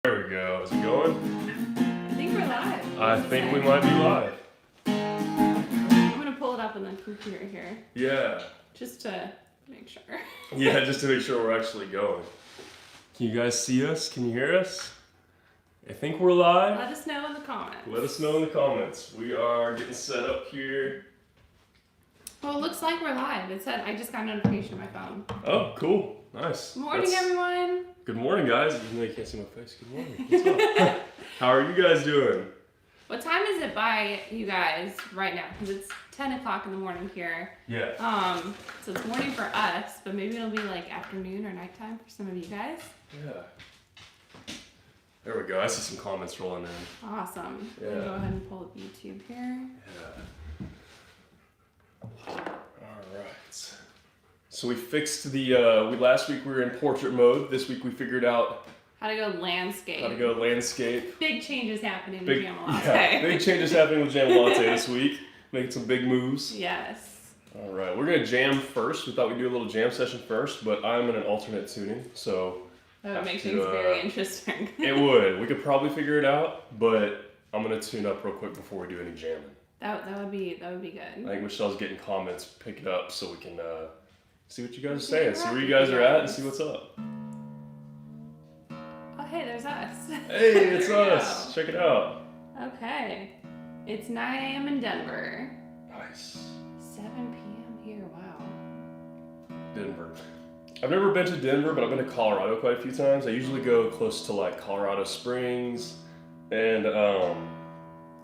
There we go. Is it going? I think we're live. I think we might be live. I'm gonna pull it up on the computer here. Yeah. Just to make sure. Yeah, just to make sure we're actually going. Can you guys see us? Can you hear us? I think we're live. Let us know in the comments. Let us know in the comments. We are getting set up here. Well, it looks like we're live. It said I just got a notification on my phone. Oh, cool. Nice. Morning, everyone. Good morning, guys. Even though you can't see my face. Good morning. What's up? How are you guys doing? What time is it by you guys right now? Because it's 10 o'clock in the morning here. Yeah. So it's morning for us, but maybe it'll be like afternoon or nighttime for some of you guys. Yeah. There we go. I see some comments rolling in. Awesome. Yeah. I'm gonna go ahead and pull up YouTube here. Yeah. Alright. So we fixed the, last week we were in portrait mode. This week we figured out How to go landscape. how to go landscape. Big changes happening in Jamalatte. Yeah, big changes happening with Jamalatte this week. Making some big moves. Yes. Alright, we're going to jam first. We thought we'd do a little jam session first, but I'm in an alternate tuning, so... That would make things very interesting. It would. We could probably figure it out, but I'm going to tune up real quick before we do any jamming. That would be good. I think Michelle's getting comments, pick it up so we can see what you guys are saying, see where you guys are at, and see what's up. Oh, hey, there's us. Hey, it's us. Check it out. Okay. It's 9 a.m. in Denver. Nice. 7 p.m. here. Wow. Denver. I've never been to Denver, but I've been to Colorado quite a few times. I usually go close to like Colorado Springs and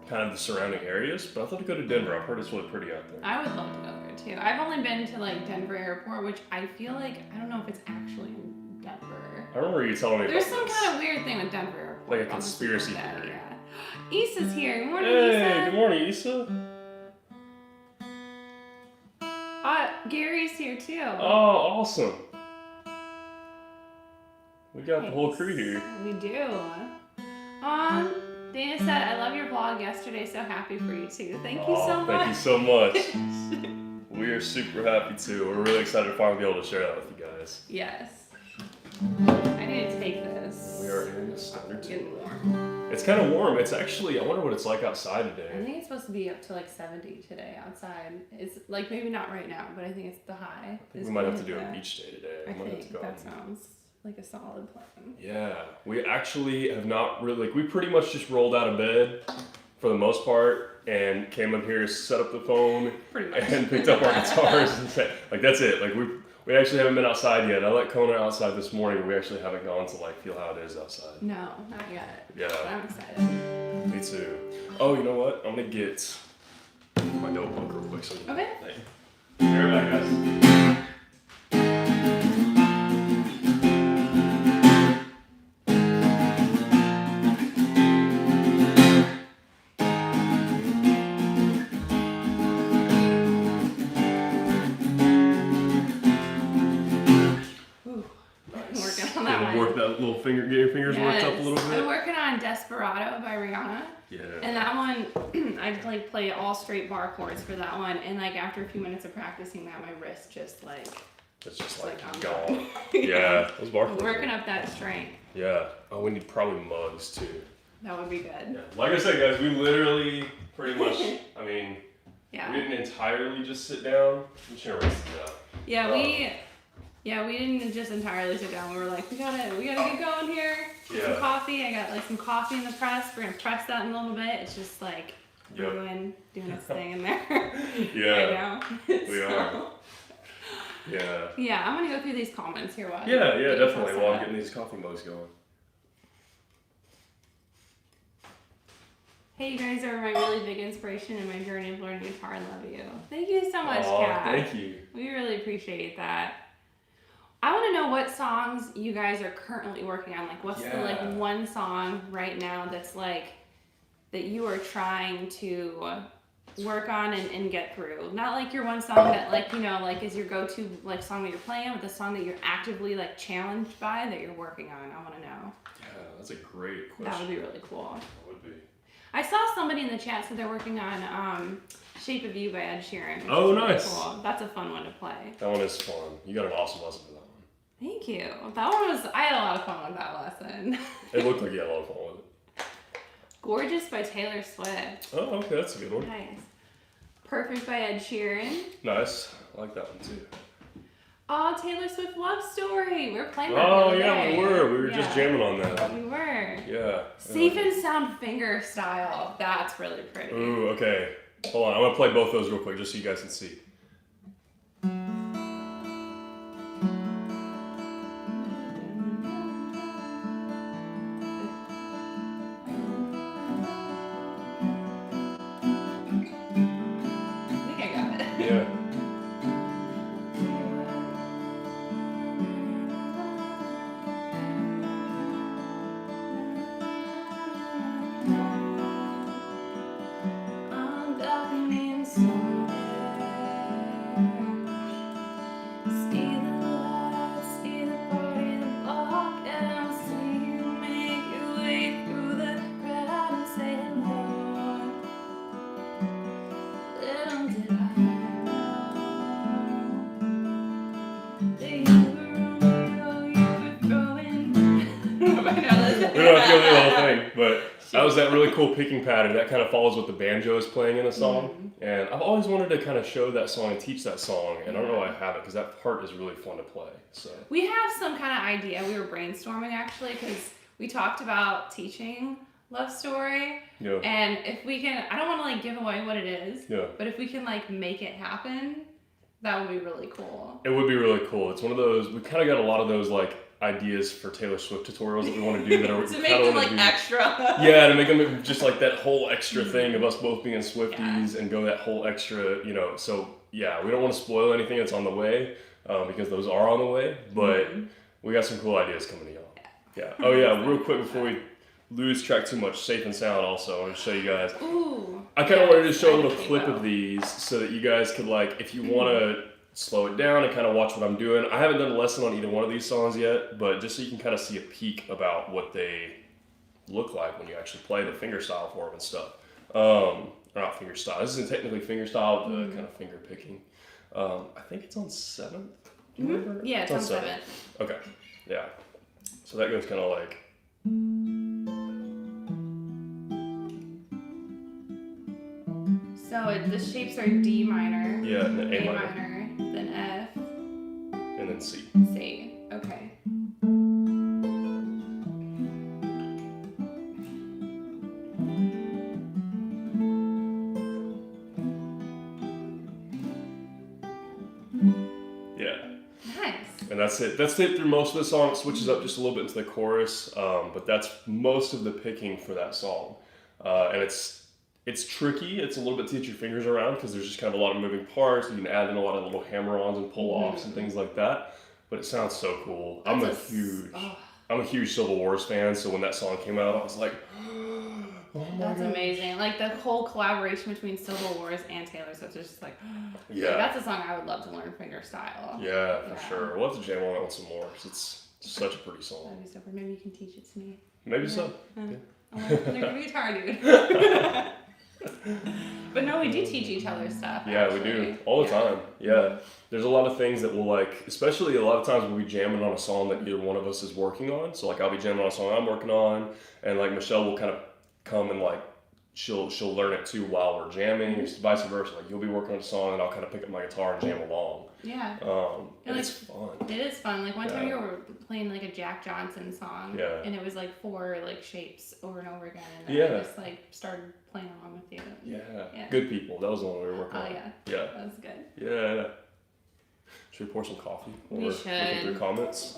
kind of the surrounding areas, but I thought to go to Denver. I've heard it's really pretty out there. I would love to go there too. I've only been to like Denver Airport, which I feel like, I don't know if it's actually in Denver. I remember you telling me There's about some this. kind of weird thing with Denver Airport. Like a conspiracy That, theory. yeah. Issa's here. Good morning, Hey, Issa. good morning, Issa. Gary's here too. Oh, awesome. We got the whole crew here. We do. Dana said, I love your vlog yesterday. So happy for you too. Thank you so much. Thank you so much. We are super happy too. We're really excited to finally be able to share that with you guys. Yes. I need to take this. We are in the standard It's two. getting warm. It's kind of warm. It's actually, I wonder what it's like outside I today. think it's supposed to be up to like 70 today outside. It's like maybe not right now, but I think it's the high. I think we might have to do a beach day today. I might have to think go that out. sounds like a solid plan. Yeah, we actually have not really, like, we pretty much just rolled out of bed for the most part and came up here, set up the phone, Pretty much. and picked up our guitars and said, like, that's it. Like, we actually haven't been outside yet. I let Kona outside this morning, but we actually haven't gone to, like, feel how it is outside. No, not yet. Yeah. But I'm excited. Me too. Oh, you know what? I'm gonna get my notebook real quick so we can Okay. do the thing. Be right back, guys. Ooh, Nice. working on that Gonna one. work that little finger, get your fingers worked up a little I'm bit. working on Desperado by Rihanna. Yeah. And that one, I like play all straight bar chords for that one. And like after a few minutes of practicing that, my wrist just like, It's just like I'm gone. Yeah. Yeah, those bar chords. Working up that strength. Yeah. Oh, we need probably mugs too. That would be good. Yeah. Like I said, guys, we literally pretty much, I mean, Yeah. we didn't entirely just sit down. I'm just gonna rinse these out. Yeah, we didn't just entirely sit down. We were like, we gotta get going here. Get Yeah. some coffee. I got like some coffee in the press. We're gonna press that in a little bit. It's just like Yep. doing its thing in there. Yeah. Right now. We are. Yeah. Yeah, I'm gonna go through these comments here while Yeah, you definitely. press While I'm that. getting these coffee mugs going. Hey, you guys are my really big inspiration in my journey of learning guitar. I love you. Thank you so much, Aw, Kat. thank you. We really appreciate that. I want to know what songs you guys are currently working on. Like, what's the like one song right now that's like that you are trying to work on and get through? Not like your one song that like, you know, like is your go-to like song that you're playing, but the song that you're actively like challenged by that you're working on. I want to know. Yeah, that's a great question. That would be really cool. That would be. I saw somebody in the chat said they're working on Shape of You by Ed Sheeran. which Oh, is really nice. Cool. That's a fun one to play. That one is fun. You got an awesome lesson for that one. Thank you. That one was, I had a lot of fun with that lesson. It looked like you had a lot of fun with it. Gorgeous by Taylor Swift. Oh, okay, that's a good one. Nice. Perfect by Ed Sheeran. Nice. I like that one too. Oh, Taylor Swift Love Story. We were playing that Oh, the other yeah, day. we were. We were just jamming on that. We were. Yeah. Safe and Sound finger style. That's really pretty. Ooh, okay. Hold on. I'm going to play both those real quick just so you guys can see. I think I got it. Yeah. I'm diving in somewhere. See the lights, see the party, the block, and I'll see you make your way through the crowd and say hello. Little did I know that you were Romeo, you were throwing. Right now, We don't have to go through the whole thing, but that was that really cool picking pattern. That kind of follows what the banjo is playing in a song. And I've always wanted to kind of show that song and teach that song, and I don't know why I haven't, because that part is really fun to play. So we have some kind of idea. We were brainstorming actually because we talked about teaching Love Story. yeah, And if we can, I don't want to like give away what it is, yeah. but if we can like make it happen, that would be really cool. It would be really cool. It's one of those, we kind of got a lot of those like ideas for Taylor Swift tutorials that we want to do that are To make them like extra. Yeah, to make them just like that whole extra thing of us both being Swifties and go that whole extra, you know. So yeah, we don't want to spoil anything that's on the way because those are on the way, but we got some cool ideas coming to y'all. Yeah. Oh yeah, real quick before we lose track too much, Safe and Sound also, I want to show you guys. Ooh. I kind of wanted to show a little clip of these so that you guys could like, if you want to slow it down and kind of watch what I'm doing. I haven't done a lesson on either one of these songs yet, but just so you can kind of see a peek about what they look like when you actually play the finger style for them and stuff. Or not finger style. This isn't technically finger style, the kind of finger picking. I think it's on 7th. Do you remember? Yeah, it's on 7th. Okay. Yeah. So that goes kind of like. So the shapes are D minor. Yeah, and then A minor, then F, and then C. C. Okay. Yeah. Nice. And that's it. That's it through most of the song. It switches up just a little bit into the chorus, but that's most of the picking for that song. And it's tricky. It's a little bit to get your fingers around because there's just kind of a lot of moving parts. You can add in a lot of little hammer-ons and pull-offs and things like that. But it sounds so cool. I'm a huge Civil Wars fan, so when that song came out, I was like, oh my That's God. amazing. Like the whole collaboration between Civil Wars and Taylor Swift is just like, Yeah. like, that's a song I would love to learn fingerstyle. Yeah, for sure. We'll have to jam on that one some more because it's such a pretty song. That'd be super. Maybe you can teach it to me. Maybe so. I'm learning guitar, dude. But no, we do teach each other stuff. Yeah, we do. All the time. Yeah. There's a lot of things that we'll like, especially a lot of times we'll be jamming on a song that either one of us is working on. So like I'll be jamming on a song I'm working on, and like Michelle will kind of come and like she'll learn it too while we're jamming, or vice versa. Like you'll be working on a song and I'll kind of pick up my guitar and jam along. Yeah. And it's fun. It is fun. Like one time you were playing like a Jack Johnson song, and it was like 4 like shapes over and over again, and then I just like started playing along with you. Yeah. Good people. That was the one we were working on. Yeah. Yeah. That was good. Yeah. Should we pour some coffee? We should. Looking through comments.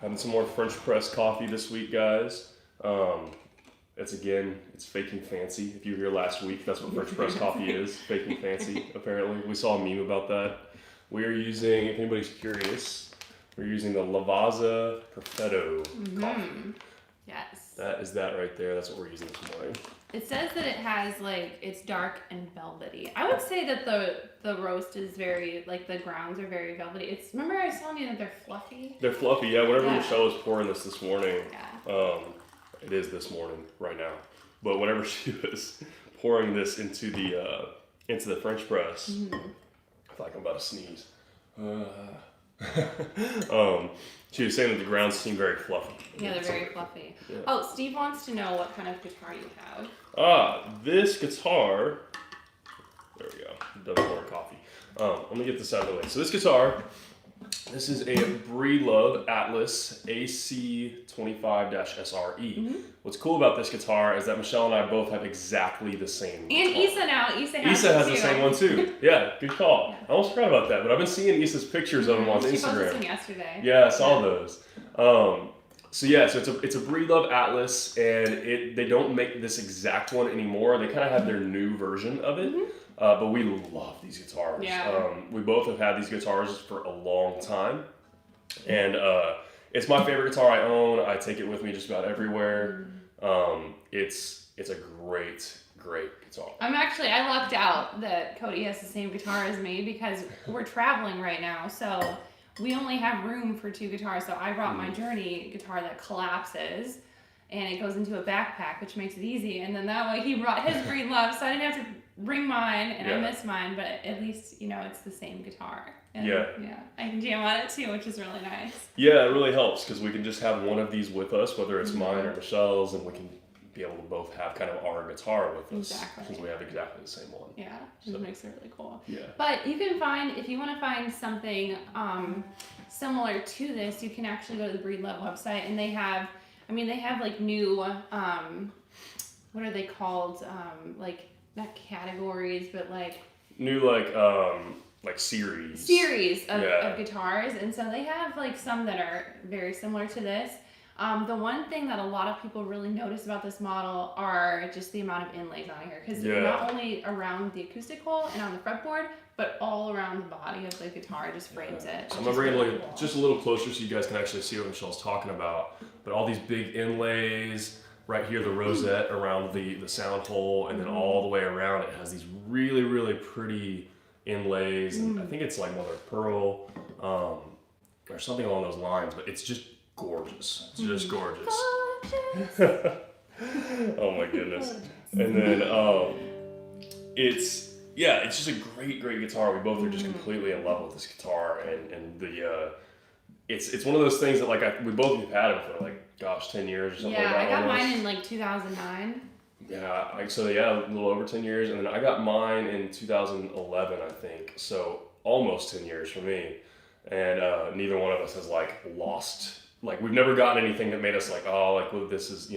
Having some more French press coffee this week, guys. It's faking fancy. If you were here last week, that's what French press coffee is. Faking fancy, apparently. We saw a meme about that. We are using, if anybody's curious, we're using the Lavazza Perfetto coffee. Yes. That is that right there. That's what we're using this morning. It says that it has like, it's dark and velvety. I would say that the roast is very, like the grounds are very velvety. Remember I was telling you that they're fluffy? They're fluffy, yeah. Whenever Michelle was pouring this morning, Yeah. it is this morning right now. But whenever she was pouring this into the French press, I feel like I'm about to sneeze. She was saying that the grounds seem very fluffy. Yeah, they're very fluffy. Yeah. Oh, Steve wants to know what kind of guitar you have. This guitar. There we go. Doesn't pour coffee. Let me get this out of the way. So this guitar, this is a Breedlove Atlas AC25-SRE. Mm-hmm. What's cool about this guitar is that Michelle and I both have exactly the same And guitar. Issa now. Issa has the same one too. Yeah, good call. Yeah. I almost forgot about that, but I've been seeing Issa's pictures of them on She Instagram. posted some yesterday. Yeah, I saw those. So it's a Breedlove Atlas, and they don't make this exact one anymore. They kind of have their new version of it. Mm-hmm. But we love these guitars. Yeah. We both have had these guitars for a long time. And it's my favorite guitar I own. I take it with me just about everywhere. It's a great guitar. I lucked out that Cody has the same guitar as me because we're traveling right now. So we only have room for 2 guitars. So I brought my Journey guitar that collapses. And it goes into a backpack, which makes it easy. And then that way he brought his Breedlove, so I didn't have to bring mine, and I miss mine, but at least, it's the same guitar. And, yeah. I can jam on it too, which is really nice. Yeah, it really helps because we can just have one of these with us, whether it's mine or Michelle's, and we can be able to both have kind of our guitar with us. Exactly. Because we have exactly the same one. Yeah, which makes it really cool. Yeah. But you can find, if you want to find something similar to this, you can actually go to the Breedlove website, and they have like new, what are they called? Like, not categories, but like... New, like series. Series of guitars. And so they have like some that are very similar to this. The one thing that a lot of people really notice about this model are just the amount of inlays on here. Because not only around the acoustic hole and on the fretboard, but all around the body of the guitar just frames it. So I'm going to bring it just a little closer so you guys can actually see what Michelle's talking about. But all these big inlays, right here the rosette around the sound hole, and then all the way around it has these really, really pretty inlays. And I think it's like mother of pearl or something along those lines, but it's just gorgeous. It's just gorgeous. Oh my goodness. And then it's just a great guitar. We both are just completely in love with this guitar, and the it's one of those things that we both have had it for 10 years or something like that. Yeah, I got almost. mine in 2009. Yeah, a little over 10 years, and then I got mine in 2011, I think. So almost 10 years for me, and neither one of us has lost. We've never gotten anything that made us this is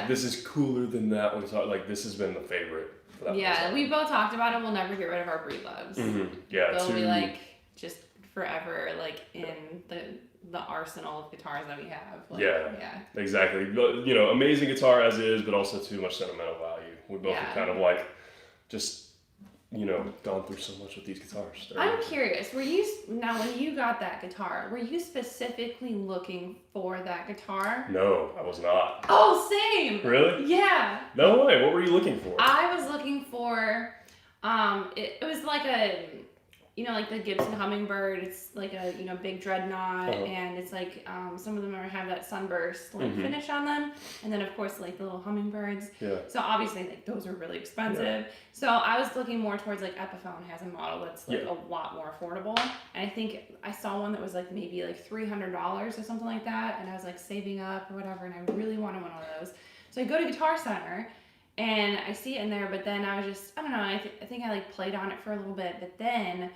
this is cooler than that one. So this has been the favorite. For that We both talked about it. We'll never get rid of our Breedloves. Mm-hmm. Yeah, they'll be just forever in the arsenal of guitars that we have. Exactly. Amazing guitar as is, but also too much sentimental value. We both have kind of gone through so much with these guitars. I'm curious, when you got that guitar, were you specifically looking for that guitar? No, I was not. Oh, same! Really? Yeah. No way, what were you looking for? I was looking for, it was like a, like the Gibson Hummingbird, it's like a, big dreadnought, and it's some of them have that sunburst finish on them, and then of course the little hummingbirds. Yeah. So obviously those are really expensive. Yeah. So I was looking more towards Epiphone has a model that's a lot more affordable, and I think I saw one that was maybe $300 or something like that, and I was saving up or whatever, and I really wanted one of those. So I go to Guitar Center, and I see it in there, but then I was just, I don't know, I think I played on it for a little bit, but then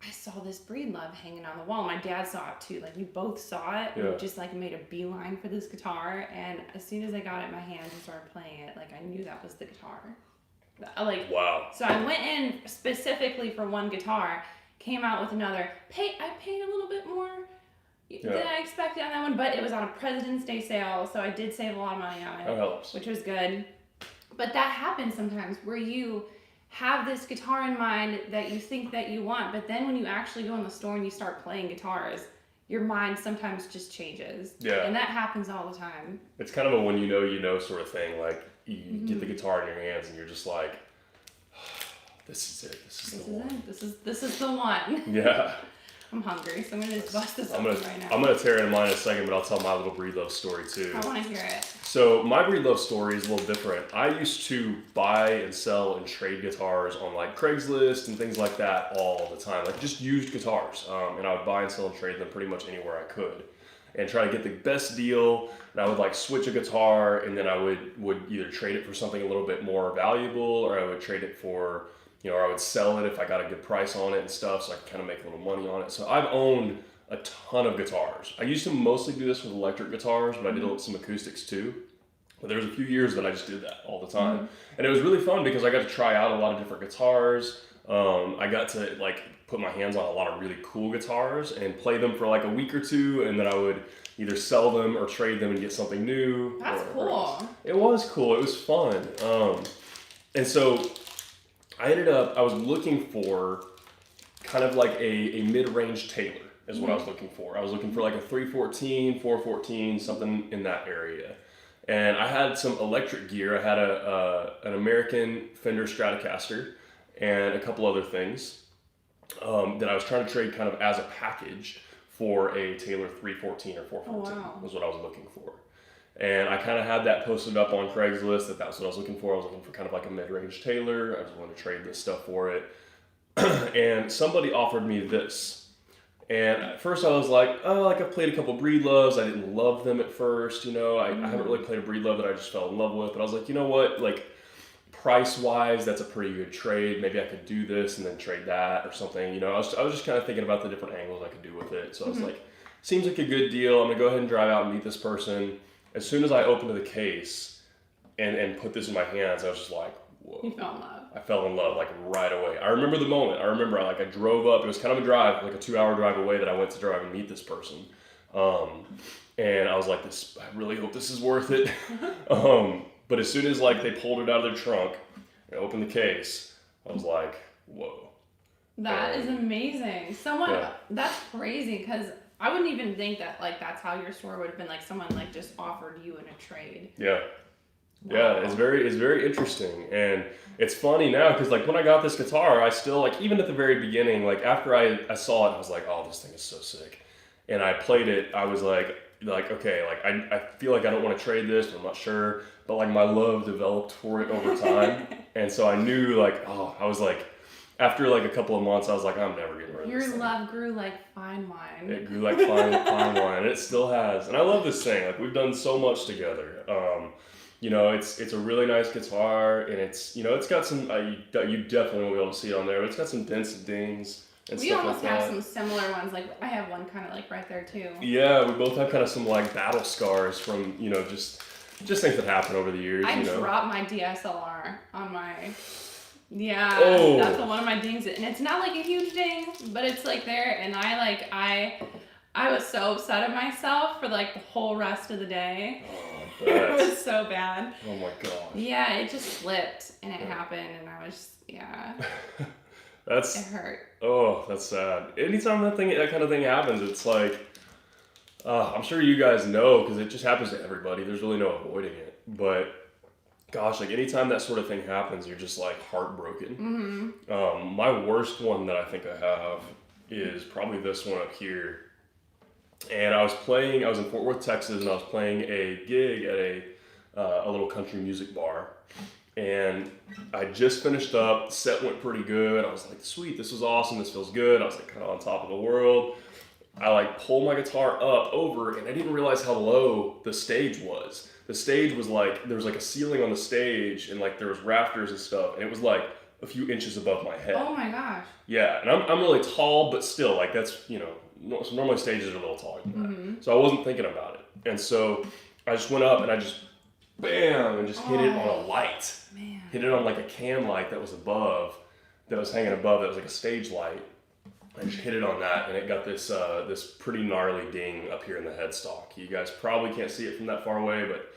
I saw this Breedlove hanging on the wall. My dad saw it too. We both saw it. And we just made a beeline for this guitar. And as soon as I got it in my hands and started playing it, I knew that was the guitar. Wow. So I went in specifically for one guitar, came out with another. I paid a little bit more than I expected on that one, but it was on a President's Day sale, so I did save a lot of money on it. That helps. Which was good. But that happens sometimes where you have this guitar in mind that you think that you want, but then when you actually go in the store and you start playing guitars, your mind sometimes just changes. Yeah. And that happens all the time. It's kind of a when you know sort of thing. You get the guitar in your hands and you're just this is it. This is the one. This is the one. Yeah. I'm hungry, so I'm gonna just bust this open right now. I'm gonna tear it in mine in a second, but I'll tell my little Breedlove story too. I want to hear it. So my breed love story is a little different. I used to buy and sell and trade guitars on like Craigslist and things like that all the time, like just used guitars. And I would buy and sell and trade them pretty much anywhere I could, and try to get the best deal. And I would like switch a guitar, and then I would either trade it for something a little bit more valuable, or I would trade it for, or I would sell it if I got a good price on it and stuff, so I could kind of make a little money on it. So I've owned a ton of guitars. I used to mostly do this with electric guitars, but I did some acoustics too. But there was a few years that I just did that all the time. And it was really fun because I got to try out a lot of different guitars. I got to like put my hands on a lot of really cool guitars and play them for like a week or two, and then I would either sell them or trade them and get something new. That's cool. It was cool. It was fun. And so I was looking for kind of like a mid-range Taylor is what I was looking for. I was looking for like a 314, 414, something in that area. And I had some electric gear. I had an American Fender Stratocaster and a couple other things that I was trying to trade kind of as a package for a Taylor 314 or 414 was what I was looking for. And I kind of had that posted up on Craigslist that's what I was looking for. I was looking for kind of like a mid-range Taylor. I just wanted to trade this stuff for it. And somebody offered me this. And at first I was like, oh, like I've played a couple breed loves. I didn't love them at first, I haven't really played a breed love that I just fell in love with. But I was like, you know what, like price-wise, that's a pretty good trade. Maybe I could do this and then trade that or something. I was just kind of thinking about the different angles I could do with it. So I was like, seems like a good deal. I'm gonna go ahead and drive out and meet this person. As soon as I opened the case and put this in my hands, I was just like, whoa. You fell in love. I fell in love like right away. I remember the moment. I drove up. It was kind of a drive, like a 2-hour drive away that I went to drive and meet this person. And I was like, I really hope this is worth it. But as soon as like they pulled it out of their trunk and opened the case, I was like, whoa. That is amazing. That's crazy, because I wouldn't even think that like that's how your store would have been, like someone like just offered you in a trade. Yeah. Wow. Yeah, it's very interesting, and it's funny now because like when I got this guitar, I still like, even at the very beginning, like after I saw it, I was like, oh, this thing is so sick, and I played it. I was like okay, like I feel like I don't want to trade this, but I'm not sure, but like my love developed for it over time, and so I knew like, I was like, after like a couple of months, I was like, I'm never getting rid of this thing. Your love grew like fine wine. It grew like fine wine, and it still has, and I love this thing. Like we've done so much together. It's a really nice guitar, and it's got some, you definitely won't be able to see it on there, but it's got some dents and dings and we stuff almost like have that. some similar ones. Like I have one kind of like right there too. Yeah, we both have kind of some like battle scars from, just things that happen over the years. I dropped my DSLR on my, Oh. That's one of my dings, and it's not like a huge ding, but it's like there, and I was so upset at myself for like the whole rest of the day. It was so bad. Oh my gosh. Yeah, it just slipped and it happened, and I was it hurt. Oh, that's sad. Anytime that kind of thing happens, it's like, I'm sure you guys know because it just happens to everybody. There's really no avoiding it. But gosh, like anytime that sort of thing happens, you're just like heartbroken. My worst one that I think I have is probably this one up here. And I was in Fort Worth, Texas, and I was playing a gig at a little country music bar. And I just finished up, the set went pretty good. I was like, sweet, this was awesome, this feels good. I was like kind of on top of the world. I like pulled my guitar up over, and I didn't realize how low the stage was. The stage was like, there was like a ceiling on the stage, and like there was rafters and stuff, and it was like a few inches above my head. Oh my gosh. Yeah, and I'm really tall, but still, like that's, so normally stages are a little taller than that. So I wasn't thinking about it. And so I just went up and I just, bam, and just hit it on a light. Man. Hit it on like a cam light that was hanging above, that was like a stage light. I just hit it on that, and it got this pretty gnarly ding up here in the headstock. You guys probably can't see it from that far away, but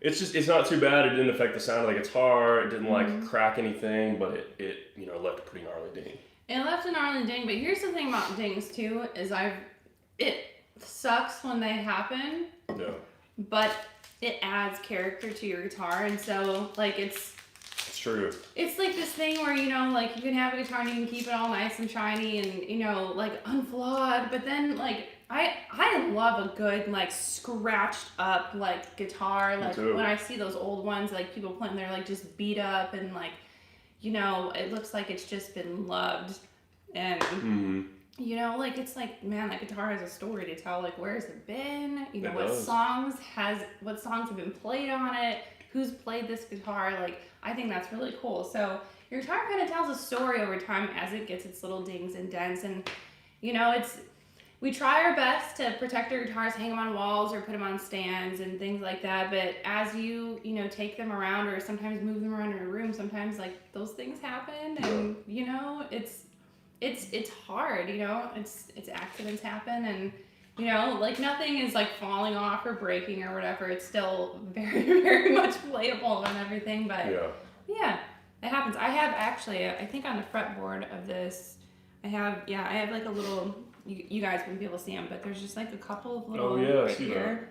it's not too bad. It didn't affect the sound of the guitar. It didn't like crack anything, but it left a pretty gnarly ding. It left a gnarly ding, but here's the thing about dings too, is it sucks when they happen. Yeah. But it adds character to your guitar, and so like it's true. It's like this thing where like you can have a guitar and you can keep it all nice and shiny and like unflawed, but then like I love a good like scratched up like guitar. Like when I see those old ones, like people playing, they're like just beat up and like, you know, it looks like it's just been loved. And you know, like it's like, man, that guitar has a story to tell. Like, where's it been? You know, what songs have been played on it? Who's played this guitar? Like, I think that's really cool. So your guitar kind of tells a story over time as it gets its little dings and dents. And you know, we try our best to protect our guitars, hang them on walls or put them on stands and things like that. But as you know, take them around or sometimes move them around in a room, sometimes like those things happen, and you know, it's hard, you know, it's accidents happen, and you know, like nothing is like falling off or breaking or whatever. It's still very, very much playable and everything, but yeah, it happens. I have actually, I think on the fretboard of this, I have like a little, you guys wouldn't be able to see them, but there's just like a couple of little right here.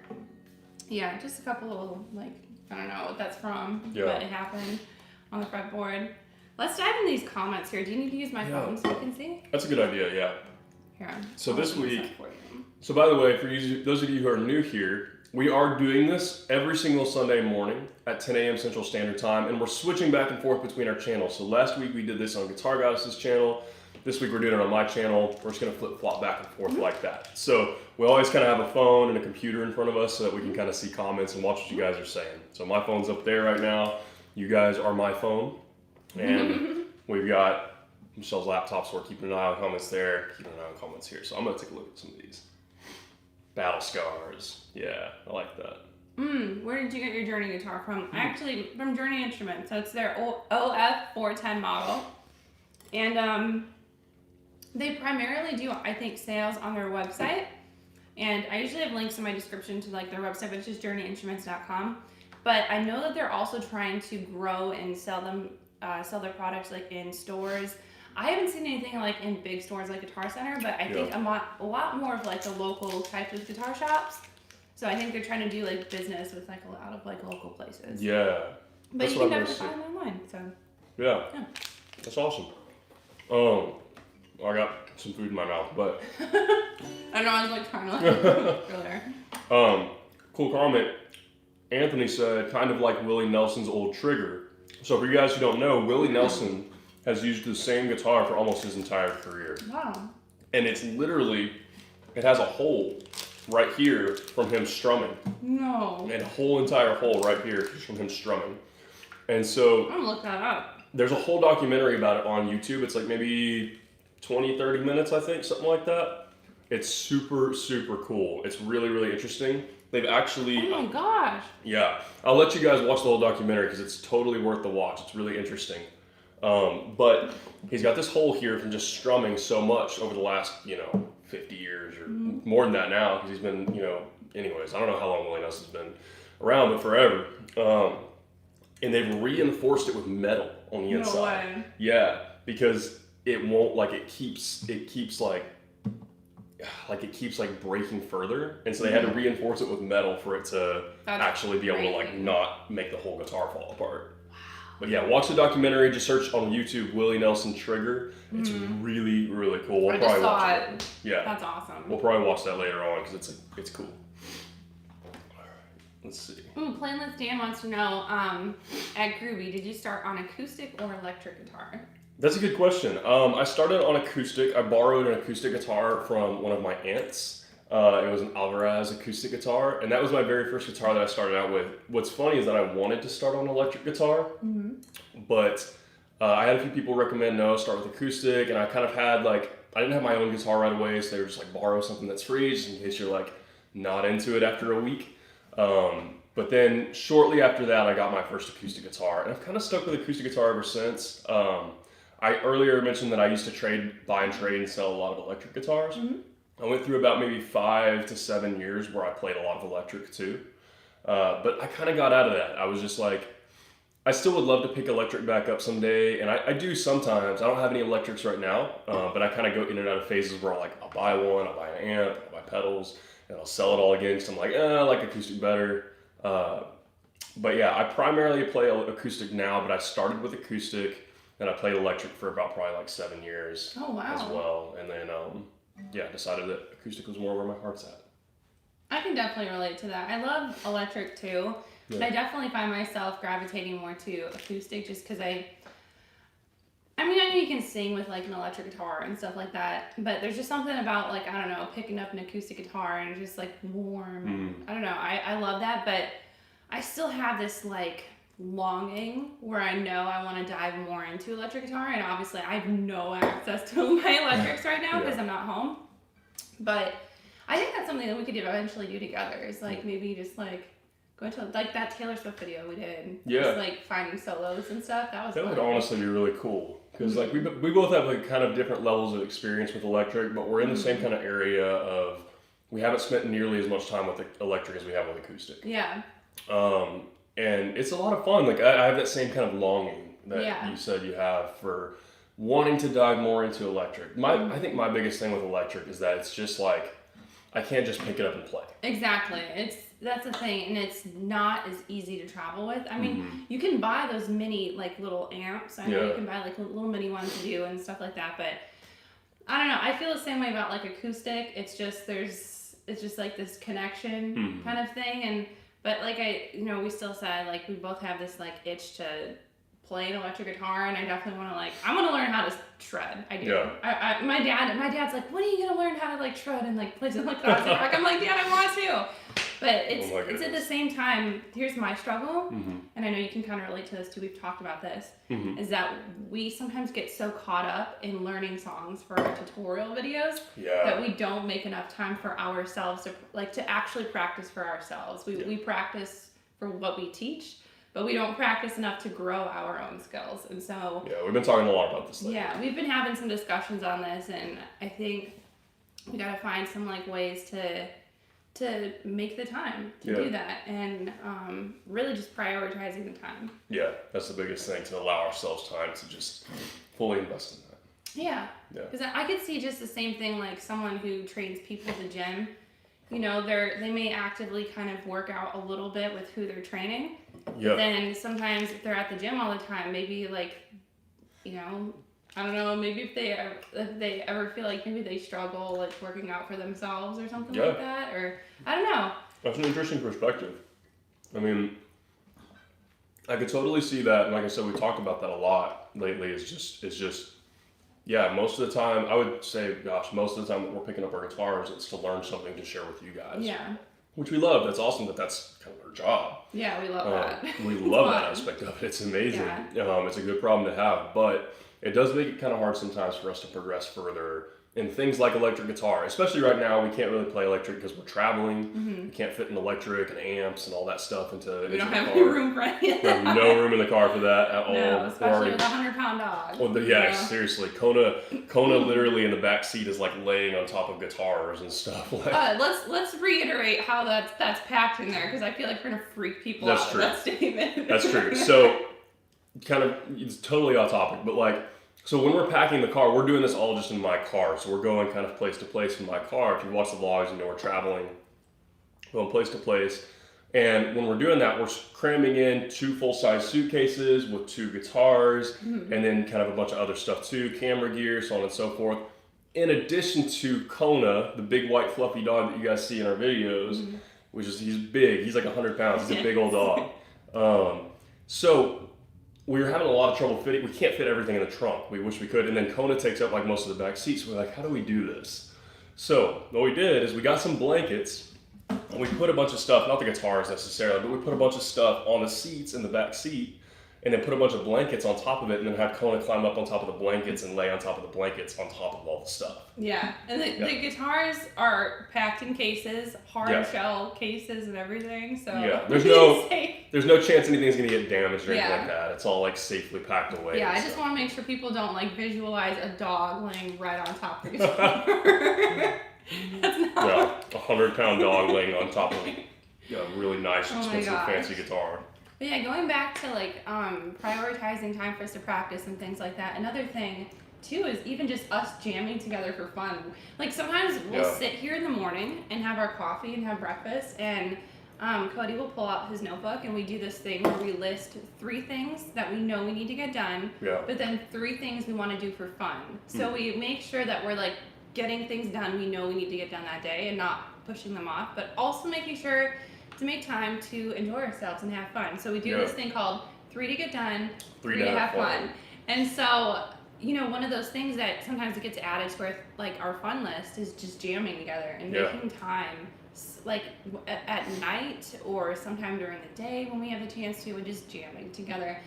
Yeah, just a couple of little, like, I don't know what that's from, but it happened on the fretboard. Let's dive in these comments here. Do you need to use my phone so you can see? That's a good idea, yeah. Here. So this week, so by the way, for those of you who are new here, we are doing this every single Sunday morning at 10 a.m. Central Standard Time, and we're switching back and forth between our channels. So last week we did this on Guitar Goddess's channel. This week we're doing it on my channel. We're just gonna flip-flop back and forth like that. So we always kind of have a phone and a computer in front of us so that we can kind of see comments and watch what you guys are saying. So my phone's up there right now. You guys are my phone. And we've got Michelle's laptop, so we're keeping an eye on comments there, keeping an eye on comments here. So I'm gonna take a look at some of these. Battle Scars. Yeah, I like that. Where did you get your Journey guitar from? Actually, from Journey Instruments. So it's their OF 410 model. And they primarily do, I think, sales on their website. And I usually have links in my description to like their website, but it's just journeyinstruments.com. But I know that they're also trying to grow and sell their products like in stores. I haven't seen anything like in big stores like Guitar Center, but I think a lot more of like the local type of guitar shops. So I think they're trying to do like business with like a lot of like local places. Yeah. But you can definitely find them online. So yeah. That's awesome. I got some food in my mouth, but I know, I was like trying to like earlier. Cool comment. Anthony said kind of like Willie Nelson's old Trigger. So for you guys who don't know, Willie Nelson has used the same guitar for almost his entire career. Wow. And it's literally, it has a hole right here from him strumming. No. And a whole entire hole right here just from him strumming. And so I'm gonna look that up. There's a whole documentary about it on YouTube. It's like maybe 20, 30 minutes, I think, something like that. It's super, super cool. It's really, really interesting. They've actually... Oh my gosh. Yeah. I'll let you guys watch the whole documentary because it's totally worth the watch. It's really interesting. But he's got this hole here from just strumming so much over the last, 50 years or more than that now because he's been, anyways, I don't know how long Willie Nelson's been around, but forever. And they've reinforced it with metal on the inside. No way. Yeah, because it won't, it keeps breaking further, and so they had to reinforce it with metal for it to actually be able to not make the whole guitar fall apart. Wow. But yeah, watch the documentary. Just search on YouTube Willie Nelson Trigger. It's really, really cool. We'll probably watch it. Yeah, that's awesome. We'll probably watch that later on because it's cool. All right, let's see. Plainless Dan wants to know, at Groovy, did you start on acoustic or electric guitar? That's a good question. I started on acoustic. I borrowed an acoustic guitar from one of my aunts. It was an Alvarez acoustic guitar, and that was my very first guitar that I started out with. What's funny is that I wanted to start on electric guitar, but I had a few people recommend start with acoustic, and I kind of had I didn't have my own guitar right away, so they were just borrow something that's free, just in case you're not into it after a week. But then shortly after that, I got my first acoustic guitar, and I've kind of stuck with acoustic guitar ever since. I earlier mentioned that I used to buy and trade and sell a lot of electric guitars. I went through about maybe 5 to 7 years where I played a lot of electric too. But I kind of got out of that. I was just I still would love to pick electric back up someday, and I do sometimes. I don't have any electrics right now, but I kind of go in and out of phases where I'll buy one, I'll buy an amp, I'll buy pedals, and I'll sell it all again because I'm I like acoustic better. But yeah, I primarily play acoustic now, but I started with acoustic, and I played electric for about probably 7 years. Oh, wow. As well. And then, yeah, decided that acoustic was more where my heart's at. I can definitely relate to that. I love electric too, but I definitely find myself gravitating more to acoustic just because I mean, I know you can sing with like an electric guitar and stuff like that, but there's just something about like, I don't know, picking up an acoustic guitar and it's just like warm. I don't know. I love that, but I still have this like longing where I know I want to dive more into electric guitar, and obviously I have no access to my electrics right now because I'm not home. But I think that's something that we could eventually do together. Is like maybe just like go into like that Taylor Swift video we did. Yeah. Just like finding solos and stuff. That would honestly be really cool because like we both have like kind of different levels of experience with electric, but we're in the same kind of area of we haven't spent nearly as much time with the electric as we have with acoustic. Yeah. And it's a lot of fun. Like I have that same kind of longing that you said you have for wanting to dive more into electric. I think my biggest thing with electric is that it's just like I can't just pick it up and play. Exactly. That's the thing, and it's not as easy to travel with. I mean, you can buy those mini like little amps. I know you can buy like little mini ones to do and stuff like that, but I don't know. I feel the same way about like acoustic. It's just like this connection kind of thing, but like we still said like we both have this like itch to play an electric guitar, and I definitely want to I want to learn how to shred. I do. Yeah. My dad's like, when are you gonna learn how to like shred and like play something like classic rock? I'm like, Dad, I want to. But it's at the same time. Here's my struggle, and I know you can kind of relate to this too. We've talked about this. Is that we sometimes get so caught up in learning songs for our tutorial videos that we don't make enough time for ourselves to actually practice for ourselves. We practice for what we teach, but we don't practice enough to grow our own skills. And so we've been talking a lot about this lately. Yeah, we've been having some discussions on this, and I think we got to find some like ways to make the time to do that, and really just prioritizing the time. Yeah, that's the biggest thing, to allow ourselves time to just fully invest in that. Yeah, because I could see just the same thing like someone who trains people at the gym. They may actively kind of work out a little bit with who they're training. But then sometimes if they're at the gym all the time, maybe like, I don't know, maybe if they ever feel like maybe they struggle like working out for themselves or something like that, or I don't know. That's an interesting perspective. I mean, I could totally see that, and like I said, we talked about that a lot lately. It's just most of the time, I would say, most of the time that we're picking up our guitars, it's to learn something to share with you guys. Yeah. Which we love. That's awesome that's kind of our job. Yeah, we love that. We love that aspect of it. It's amazing. Yeah. It's a good problem to have, but it does make it kind of hard sometimes for us to progress further in things like electric guitar. Especially right now, we can't really play electric because we're traveling. We can't fit an electric and amps and all that stuff into We don't have any room for any of that. We have no room in the car for that at all. No, especially with a 100-pound dog. Well, seriously. Kona literally in the back seat is like laying on top of guitars and stuff. Let's reiterate how that's packed in there, because I feel like we're gonna freak people out with that statement. That's true. So, kind of, it's totally off topic, but so when we're packing the car, we're doing this all just in my car. So we're going kind of place to place in my car. If you watch the vlogs, we're traveling, going place to place. And when we're doing that, we're cramming in 2 full-size suitcases with 2 guitars, and then kind of a bunch of other stuff too, camera gear, so on and so forth. In addition to Kona, the big white fluffy dog that you guys see in our videos, he's big. He's like 100 pounds. He's a big old dog. So we were having a lot of trouble fitting. We can't fit everything in the trunk. We wish we could. And then Kona takes up like most of the back seats. So we're like, how do we do this? So what we did is we got some blankets, and we put a bunch of stuff, not the guitars necessarily, but we put a bunch of stuff on the seats in the back seat, and then put a bunch of blankets on top of it, and then had Kona climb up on top of the blankets and lay on top of the blankets on top of all the stuff. Yeah, and the guitars are packed in cases, hard shell cases and everything, so there's no chance anything's gonna get damaged or anything like that. It's all like safely packed away. Yeah, I just want to make sure people don't like visualize a dog laying right on top of the guitar. That's not. 100-pound dog laying on top of a really nice, expensive, fancy guitar. But yeah, going back to prioritizing time for us to practice and things like that. Another thing too is even just us jamming together for fun. Like sometimes we'll sit here in the morning and have our coffee and have breakfast, and Cody will pull out his notebook, and we do this thing where we list 3 things that we know we need to get done, but then 3 things we want to do for fun. So we make sure that we're like getting things done we know we need to get done that day and not pushing them off, but also making sure to make time to enjoy ourselves and have fun. So we do this thing called 3 to get done, 3 to have fun. And so, you know, one of those things that sometimes it gets added to our, like, our fun list is just jamming together and making time, like at night or sometime during the day when we have the chance to, and just jamming together.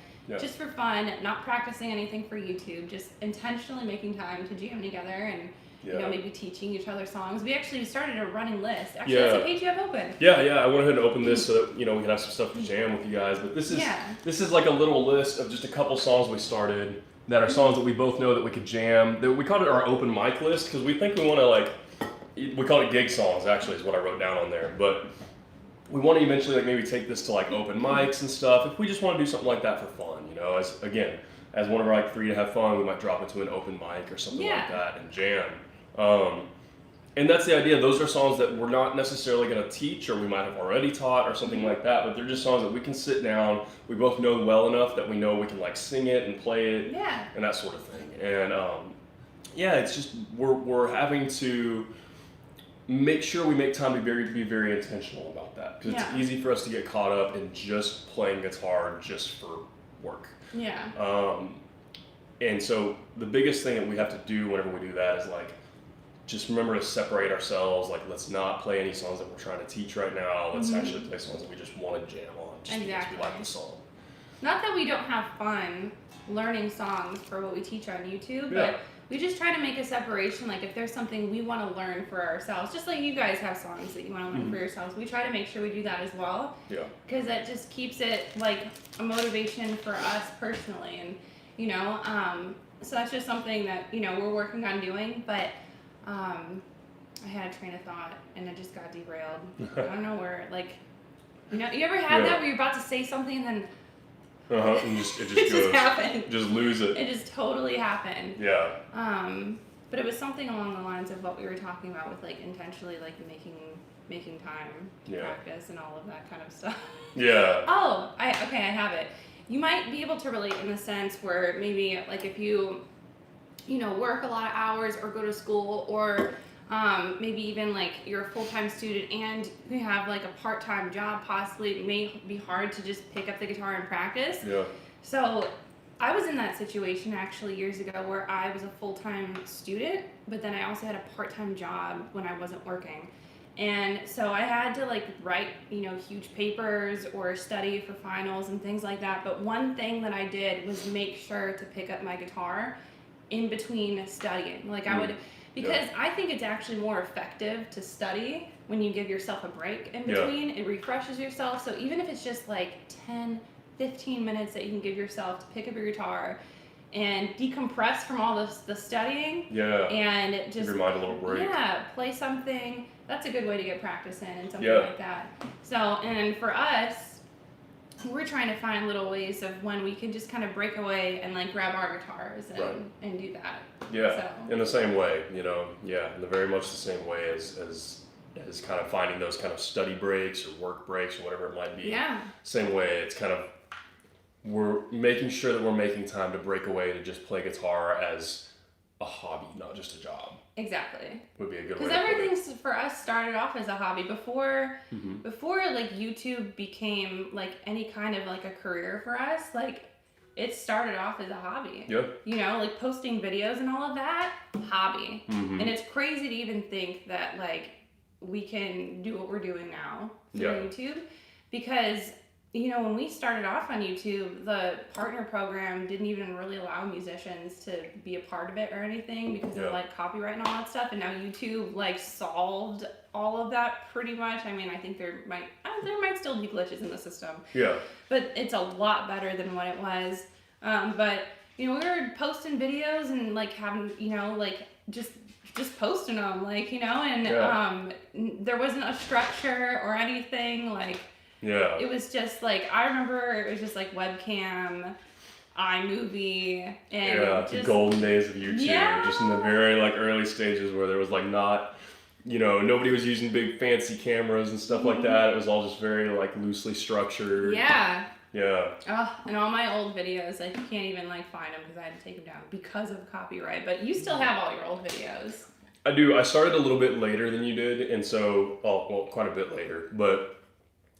Just for fun, not practicing anything for YouTube, just intentionally making time to jam together and you know, maybe teaching each other songs. We actually started a running list. Actually, that's a page you have open. Yeah, I went ahead and opened this so that, you know, we can have some stuff to jam with you guys. But this is like a little list of just a couple songs we started that are songs that we both know that we could jam. We called it our open mic list because we think we want to, like, we call it gig songs, actually, is what I wrote down on there. But we want to eventually, like, maybe take this to, like, open mics and stuff. If we just want to do something like that for fun, you know, as one of our, like, 3 to have fun, we might drop into an open mic or something like that and jam. And that's the idea. Those are songs that we're not necessarily going to teach, or we might have already taught or something like that, but they're just songs that we can sit down, we both know well enough that we know we can, like, sing it and play it and that sort of thing. And it's just we're having to make sure we make time to be very intentional about that, because it's easy for us to get caught up in just playing guitar just for work. And so the biggest thing that we have to do whenever we do that is, like, just remember to separate ourselves. Like, let's not play any songs that we're trying to teach right now. Let's actually play songs that we just want to jam on, just because we like the song. Not that we don't have fun learning songs for what we teach on YouTube, but we just try to make a separation. Like, if there's something we want to learn for ourselves, just like you guys have songs that you want to learn for yourselves, we try to make sure we do that as well. Because that just keeps it, like, a motivation for us personally. And, you know, so that's just something that, you know, we're working on doing. But I had a train of thought and it just got derailed. I don't know where, like, you know, you ever had that where you're about to say something and then and it just it goes, just happened. Just lose it. It just totally happened. But it was something along the lines of what we were talking about with, like, intentionally, like, making time to practice and all of that kind of stuff. I have it. You might be able to relate in the sense where maybe, like, if you know, work a lot of hours or go to school, or maybe even, like, you're a full-time student and you have, like, a part-time job, possibly it may be hard to just pick up the guitar and practice. So I was in that situation actually years ago where I was a full-time student, but then I also had a part-time job when I wasn't working. And so I had to, like, write, you know, huge papers or study for finals and things like that. But one thing that I did was make sure to pick up my guitar in between studying. Like, I would, because I think it's actually more effective to study when you give yourself a break in between. It refreshes yourself. So even if it's just like 10, 15 minutes that you can give yourself to pick up your guitar and decompress from all the studying. And just give your mind a little break. Play something. That's a good way to get practice in and something like that. So, and for us, we're trying to find little ways of when we can just kind of break away and, like, grab our guitars and do that. In the same way, you know, in the very much the same way as kind of finding those kind of study breaks or work breaks or whatever it might be. Same way, it's kind of, we're making sure that we're making time to break away to just play guitar as a hobby, not just a job. Exactly. Would be a good way. Because everything for us started off as a hobby before like YouTube became, like, any kind of, like, a career for us. Like, it started off as a hobby. You know, like, posting videos and all of that, hobby. And it's crazy to even think that, like, we can do what we're doing now through YouTube, because, you know, when we started off on YouTube, the partner program didn't even really allow musicians to be a part of it or anything because of, like, copyright and all that stuff. And now YouTube, like, solved all of that pretty much. I mean, I think there might still be glitches in the system. But it's a lot better than what it was. But, you know, we were posting videos and, like, having, you know, like, just posting them, like, you know, and there wasn't a structure or anything, like, it was just, like, I remember it was just, like, webcam, iMovie, and the golden days of YouTube, just in the very, like, early stages where there was, like, not, you know, nobody was using big fancy cameras and stuff like that. It was all just very, like, loosely structured. Oh, and all my old videos, I can't even, like, find them because I had to take them down because of copyright. But you still have all your old videos. I do. I started a little bit later than you did, and so, well, quite a bit later, but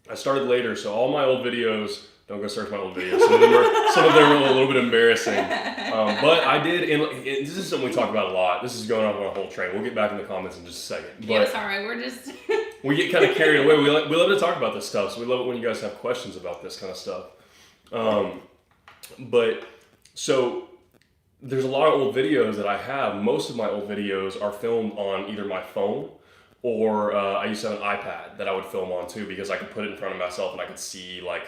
I started later, so all my old videos, don't go search my old videos. Some of them are a little bit embarrassing. But I did, and this is something we talk about a lot. This is going on a whole train. We'll get back in the comments in just a second. But yeah, sorry, we're just... we get kind of carried away. We love to talk about this stuff, so we love it when you guys have questions about this kind of stuff. But, so, there's a lot of old videos that I have. Most of my old videos are filmed on either my phone or I used to have an iPad that I would film on too, because I could put it in front of myself and I could see like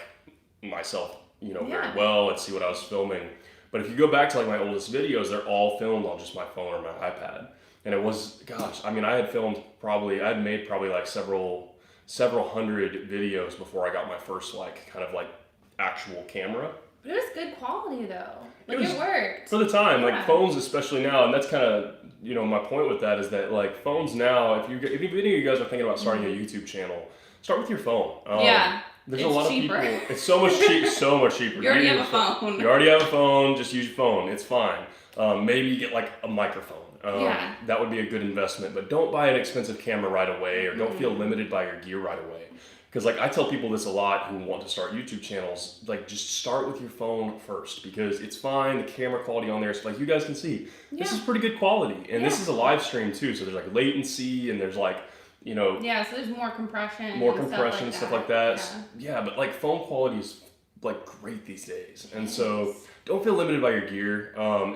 myself, very well and see what I was filming. But if you go back to like my oldest videos, they're all filmed on just my phone or my iPad. And it was, gosh, I mean, I had made probably like several hundred videos before I got my first like kind of like actual camera. But it was good quality though. Like it worked. For the time, like phones especially now, and that's kind of, my point with that is that like phones now, if any of you guys are thinking about starting a YouTube channel, start with your phone. There's a lot cheaper. of people, it's so much cheaper. You already have a phone. You already have a phone, just use your phone, it's fine. Maybe you get like a microphone. That would be a good investment, but don't buy an expensive camera right away, or don't feel limited by your gear right away. Because like I tell people this a lot who want to start YouTube channels, like just start with your phone first, because it's fine. The camera quality on there is like, you guys can see, this is pretty good quality, and this is a live stream too. So there's like latency, and there's like, so there's more compression, stuff like that. Yeah, but like phone quality is like great these days, and so don't feel limited by your gear.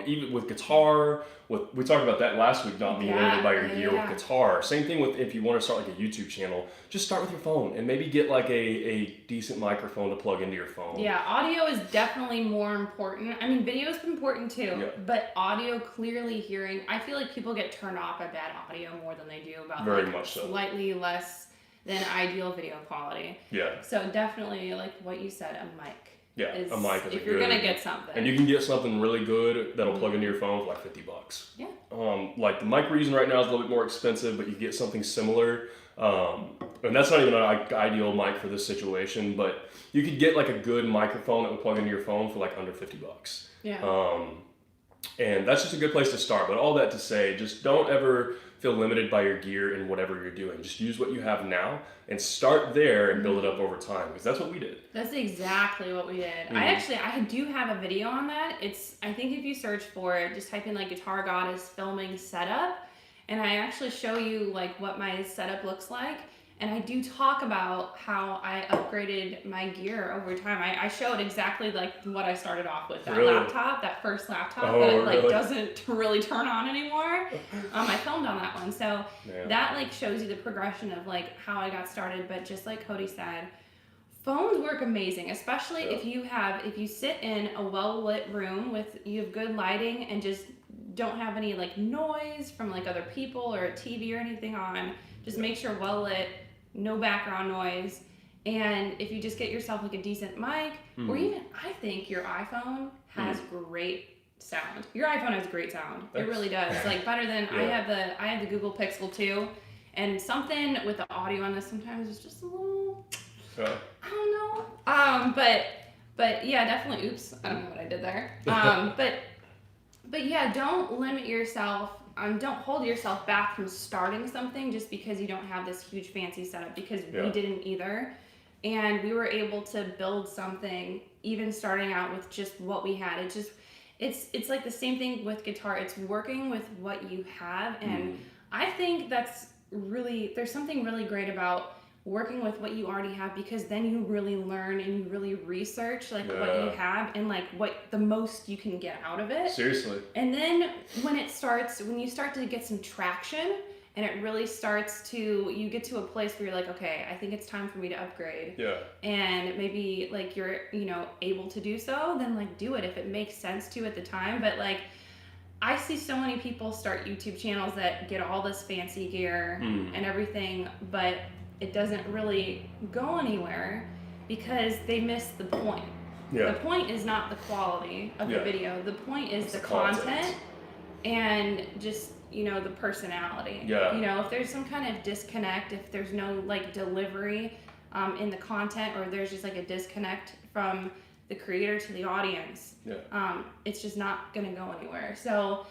Even with guitar, we talked about that last week, not being limited by your gear with guitar. Same thing with if you want to start like a YouTube channel, just start with your phone and maybe get like a decent microphone to plug into your phone. Yeah, audio is definitely more important. I mean, video is important too, but audio, clearly hearing, I feel like people get turned off by bad audio more than they do about very much so. Slightly less than ideal video quality. Yeah. So definitely, like what you said, a mic. Yeah, a mic is if you're gonna get something. And you can get something really good that'll plug into your phone for like $50. Yeah. Like the mic we're using right now is a little bit more expensive, but you get something similar. And that's not even an ideal mic for this situation, but you could get like a good microphone that will plug into your phone for like under $50. Yeah. And that's just a good place to start. But all that to say, just don't ever feel limited by your gear and whatever you're doing. Just use what you have now and start there and build it up over time, because that's what we did. That's exactly what we did. I do have a video on that. I think if you search for it, just type in like Guitar Goddess filming setup, and I actually show you like what my setup looks like. And I do talk about how I upgraded my gear over time. I showed exactly like what I started off with. That first laptop that doesn't really turn on anymore. I filmed on that one. So that like shows you the progression of like how I got started. But just like Cody said, phones work amazing, especially if you sit in a well-lit room you have good lighting and just don't have any like noise from like other people or a TV or anything on. Just make sure well-lit, no background noise, and if you just get yourself like a decent mic, or even I think your iPhone has great sound. Your iPhone has great sound. It really does. Like better than I have the Google Pixel 2, and something with the audio on this sometimes is just a little I don't know. But yeah, definitely. Oops, I don't know what I did there. But yeah, don't limit yourself. Don't hold yourself back from starting something just because you don't have this huge fancy setup, because we didn't either. And we were able to build something even starting out with just what we had. It's like the same thing with guitar. It's working with what you have. And I think there's something really great about working with what you already have, because then you really learn and you really research like what you have and like what the most you can get out of it. Seriously. And then when you start to get some traction and it really you get to a place where you're like, okay, I think it's time for me to upgrade. Yeah. And maybe like you're, able to do so, then like do it if it makes sense to at the time. But like, I see so many people start YouTube channels that get all this fancy gear and everything, but it doesn't really go anywhere because they miss the point. Yeah. The point is not the quality of the video. The point is the content and just, the personality. Yeah. If there's some kind of disconnect, if there's no like delivery in the content, or there's just like a disconnect from the creator to the audience, it's just not going to go anywhere. So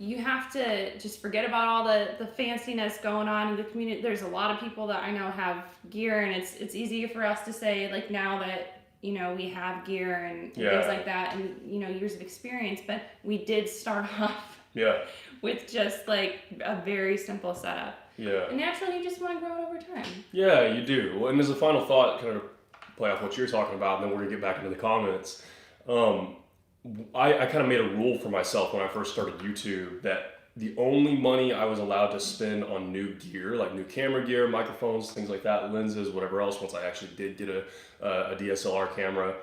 you have to just forget about all the fanciness going on in the community. There's a lot of people that I know have gear, and it's easy for us to say, like, now that, you know, we have gear and things like that, and, you know, years of experience, but we did start off with just like a very simple setup. Yeah. And naturally, you just want to grow it over time. Yeah, you do. Well, and as a final thought, kind of play off what you're talking about, and then we're going to get back into the comments. I kind of made a rule for myself when I first started YouTube that the only money I was allowed to spend on new gear, like new camera gear, microphones, things like that, lenses, whatever else, once I actually did get a DSLR camera,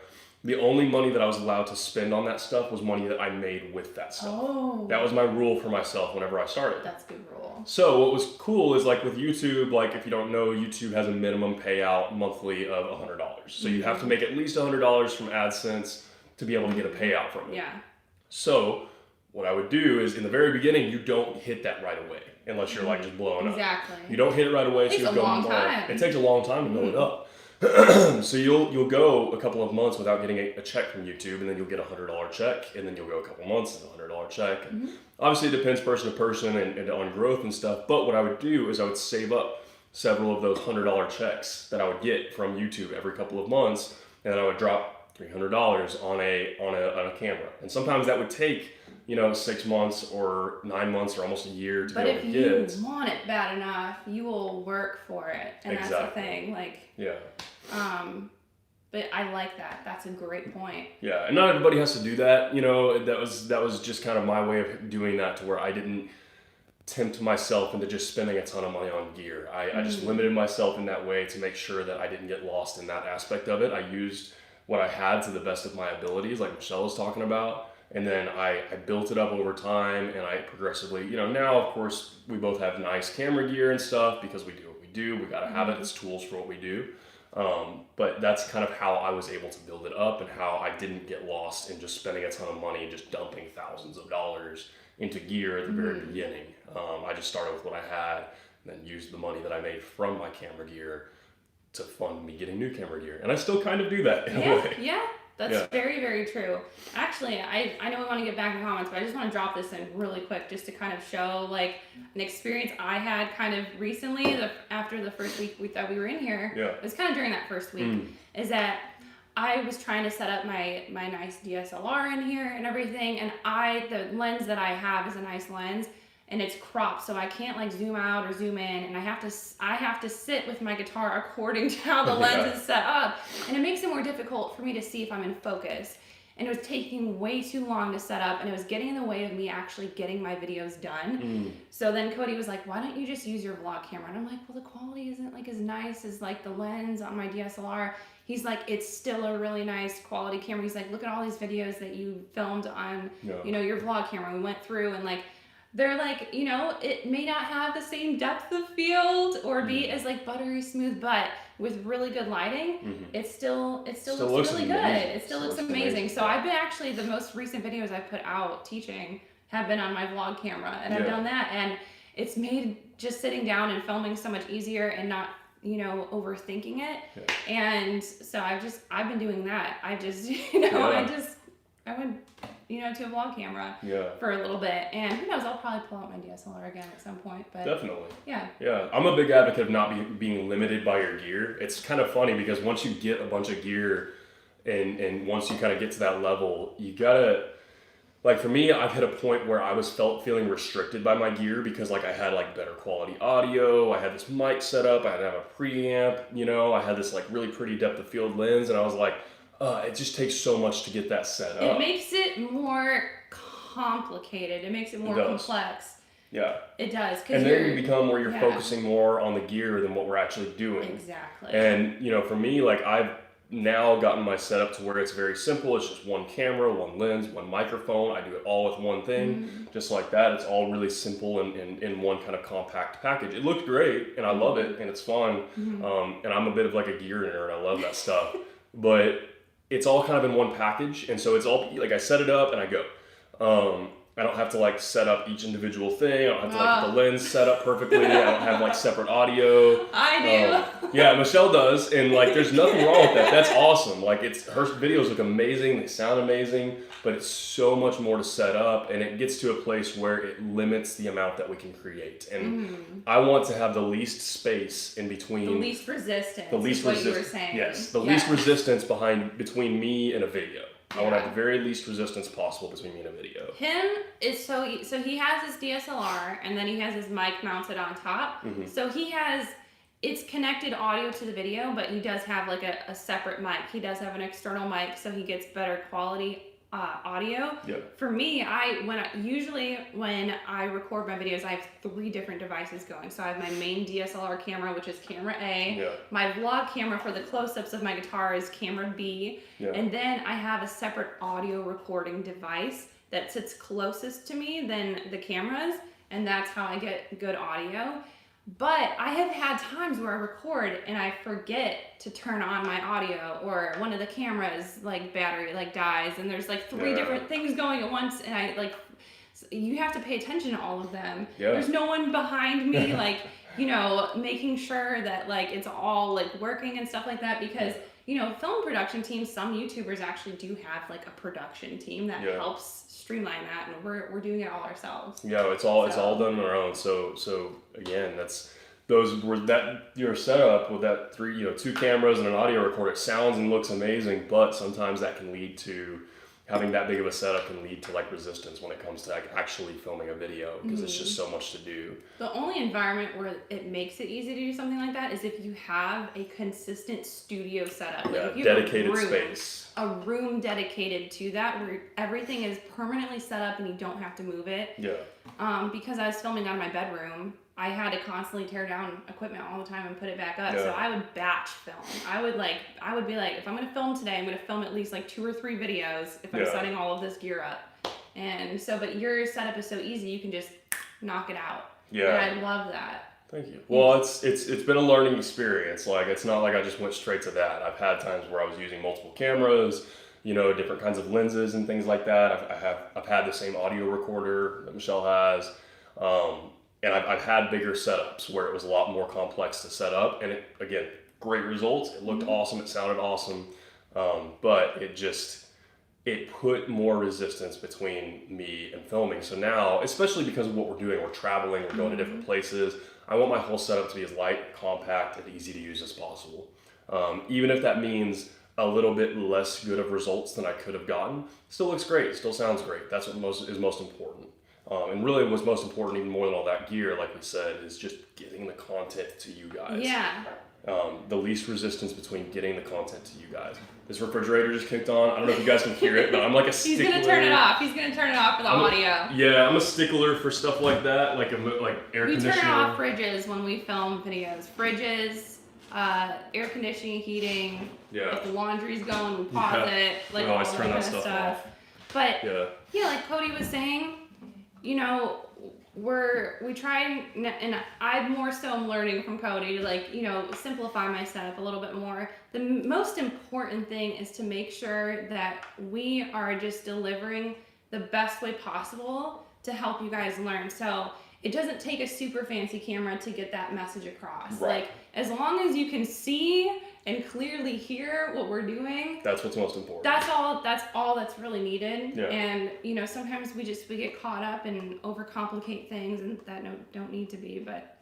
the only money that I was allowed to spend on that stuff was money that I made with that stuff. Oh. That was my rule for myself whenever I started. That's a good rule. So what was cool is, like, with YouTube, like, if you don't know, YouTube has a minimum payout monthly of $100. So you have to make at least $100 from AdSense to be able to get a payout from it. Yeah. So what I would do is, in the very beginning, you don't hit that right away unless you're like just blowing up. Exactly. You don't hit it right away. It takes a long time. It takes a long time to build it up. So you'll go a couple of months without getting a check from YouTube, and then you'll get a $100 check, and then you'll go a couple months and a $100 check. Obviously, it depends person to person and on growth and stuff. But what I would do is I would save up several of those $100 checks that I would get from YouTube every couple of months, and then I would drop $300 on a camera. And sometimes that would take, 6 months or 9 months or almost a year to be able to get. But if you want it bad enough, you will work for it. And that's the thing. But I like that. That's a great point. Yeah, and not everybody has to do that. That was just kind of my way of doing that, to where I didn't tempt myself into just spending a ton of money on gear. I just limited myself in that way to make sure that I didn't get lost in that aspect of it. I used what I had to the best of my abilities, like Michelle was talking about. And then I built it up over time, and I progressively, now of course we both have nice camera gear and stuff because we do what we do. We got to have it as tools for what we do. But that's kind of how I was able to build it up, and how I didn't get lost in just spending a ton of money and just dumping thousands of dollars into gear at the very beginning. I just started with what I had, and then used the money that I made from my camera gear to fund me getting new camera gear. And I still kind of do that in a way. Yeah. That's very, very true. Actually, I know we want to get back in comments, but I just want to drop this in really quick just to kind of show, like, an experience I had kind of recently after the first week we thought we were in here. Yeah. It was kind of during that first week. Is that I was trying to set up my nice DSLR in here and everything, and the lens that I have is a nice lens, and it's cropped, so I can't like zoom out or zoom in, and I have to sit with my guitar according to how the lens is set up, and it makes it more difficult for me to see if I'm in focus. And it was taking way too long to set up, and it was getting in the way of me actually getting my videos done. So then Cody was like, why don't you just use your vlog camera? And I'm like, well, the quality isn't like as nice as like the lens on my DSLR. He's like, it's still a really nice quality camera. He's like, look at all these videos that you filmed on, your vlog camera. We went through, and like, they're like, it may not have the same depth of field or be as like buttery smooth, but with really good lighting, it still looks really good. It still looks amazing. So I've been actually, the most recent videos I've put out teaching have been on my vlog camera, and I've done that, and it's made just sitting down and filming so much easier and not, overthinking it. And so I've been doing that. I went to a vlog camera for a little bit, and who knows, I'll probably pull out my DSLR again at some point. But definitely. Yeah, I'm a big advocate of not being limited by your gear. It's kind of funny because once you get a bunch of gear and once you kind of get to that level, you gotta, like, for me, I've hit a point where I was feeling restricted by my gear because, like, I had like better quality audio, I had this mic set up, I had to have a preamp, I had this like really pretty depth of field lens, and I was like, it just takes so much to get that set up. It makes it more complicated. It makes it more complex. Yeah. It does. And then you become where you're focusing more on the gear than what we're actually doing. Exactly. And, for me, like, I've now gotten my setup to where it's very simple. It's just one camera, one lens, one microphone. I do it all with one thing. Just like that. It's all really simple and in one kind of compact package. It looked great, and I love it, and it's fun. And I'm a bit of like a gear nerd. I love that stuff. But it's all kind of in one package, and so it's all, like, I set it up and I go. I don't have to like set up each individual thing. I don't have to like get the lens set up perfectly. I don't have like separate audio. I do. Yeah, Michelle does, and like there's nothing wrong with that. That's awesome. Like her videos look amazing. They sound amazing, but it's so much more to set up, and it gets to a place where it limits the amount that we can create. And I want to have the least space in between. The least resistance. The least resistance. What you were saying. Yes, the least resistance between me and a video. I want to have the very least resistance possible between me and a video. Him is so he has his DSLR and then he has his mic mounted on top. So it's connected audio to the video, but he does have like a separate mic. He does have an external mic, so he gets better quality audio. For me, usually when I record my videos, I have 3 different devices going. So I have my main DSLR camera, which is camera A. My vlog camera for the close-ups of my guitar is camera B. And then I have a separate audio recording device that sits closest to me than the cameras, and that's how I get good audio. But I have had times where I record and I forget to turn on my audio, or one of the cameras like battery like dies, and there's like 3 different things going at once, and I like you have to pay attention to all of them. There's no one behind me like, you know, making sure that like it's all like working and stuff like that, because you know, film production teams, some YouTubers actually do have like a production team that helps streamline that, and we're doing it all ourselves. Yeah, it's all done on our own. So again, your setup with that 2 cameras and an audio recorder, it sounds and looks amazing, but sometimes that can lead to having that big of a setup can lead to like resistance when it comes to like actually filming a video, because it's just so much to do. The only environment where it makes it easy to do something like that is if you have a consistent studio setup. Like if you dedicated have space. A room dedicated to that where everything is permanently set up and you don't have to move it. Because I was filming out of my bedroom, I had to constantly tear down equipment all the time and put it back up. So I would batch film. I would be like, if I'm going to film today, I'm going to film at least like 2 or 3 videos if I'm setting all of this gear up. And so, but your setup is so easy, you can just knock it out. And I love that. Thank you. Well, it's been a learning experience. Like, it's not like I just went straight to that. I've had times where I was using multiple cameras, you know, different kinds of lenses and things like that. I've had the same audio recorder that Michelle has. And I've had bigger setups where it was a lot more complex to set up, and again, great results. It looked awesome. It sounded awesome. But it put more resistance between me and filming. So now, especially because of what we're doing, we're traveling, we're going to different places. I want my whole setup to be as light, compact, and easy to use as possible. Even if that means a little bit less good of results than I could have gotten, still looks great, still sounds great. That's what is most important. And really what's most important, even more than all that gear, like we said, is just getting the content to you guys. The least resistance between getting the content to you guys. This refrigerator just kicked on. I don't know if you guys can hear it, but I'm like a stickler. He's going to turn it off. He's going to turn it off for the audio. I'm a stickler for stuff like that, like air conditioning. We turn off fridges when we film videos. Fridges, air conditioning, heating. If the laundry's going, we pause it. Like we always turn that stuff off. But like Cody was saying, you know, we try and I more so am learning from Cody to like, you know, simplify my setup a little bit more. The most important thing is to make sure that we are just delivering the best way possible to help you guys learn. So it doesn't take a super fancy camera to get that message across. Like, as long as you can see and clearly hear what we're doing, that's what's most important. That's all that's really needed. And you know, sometimes we get caught up and overcomplicate things and that don't need to be, but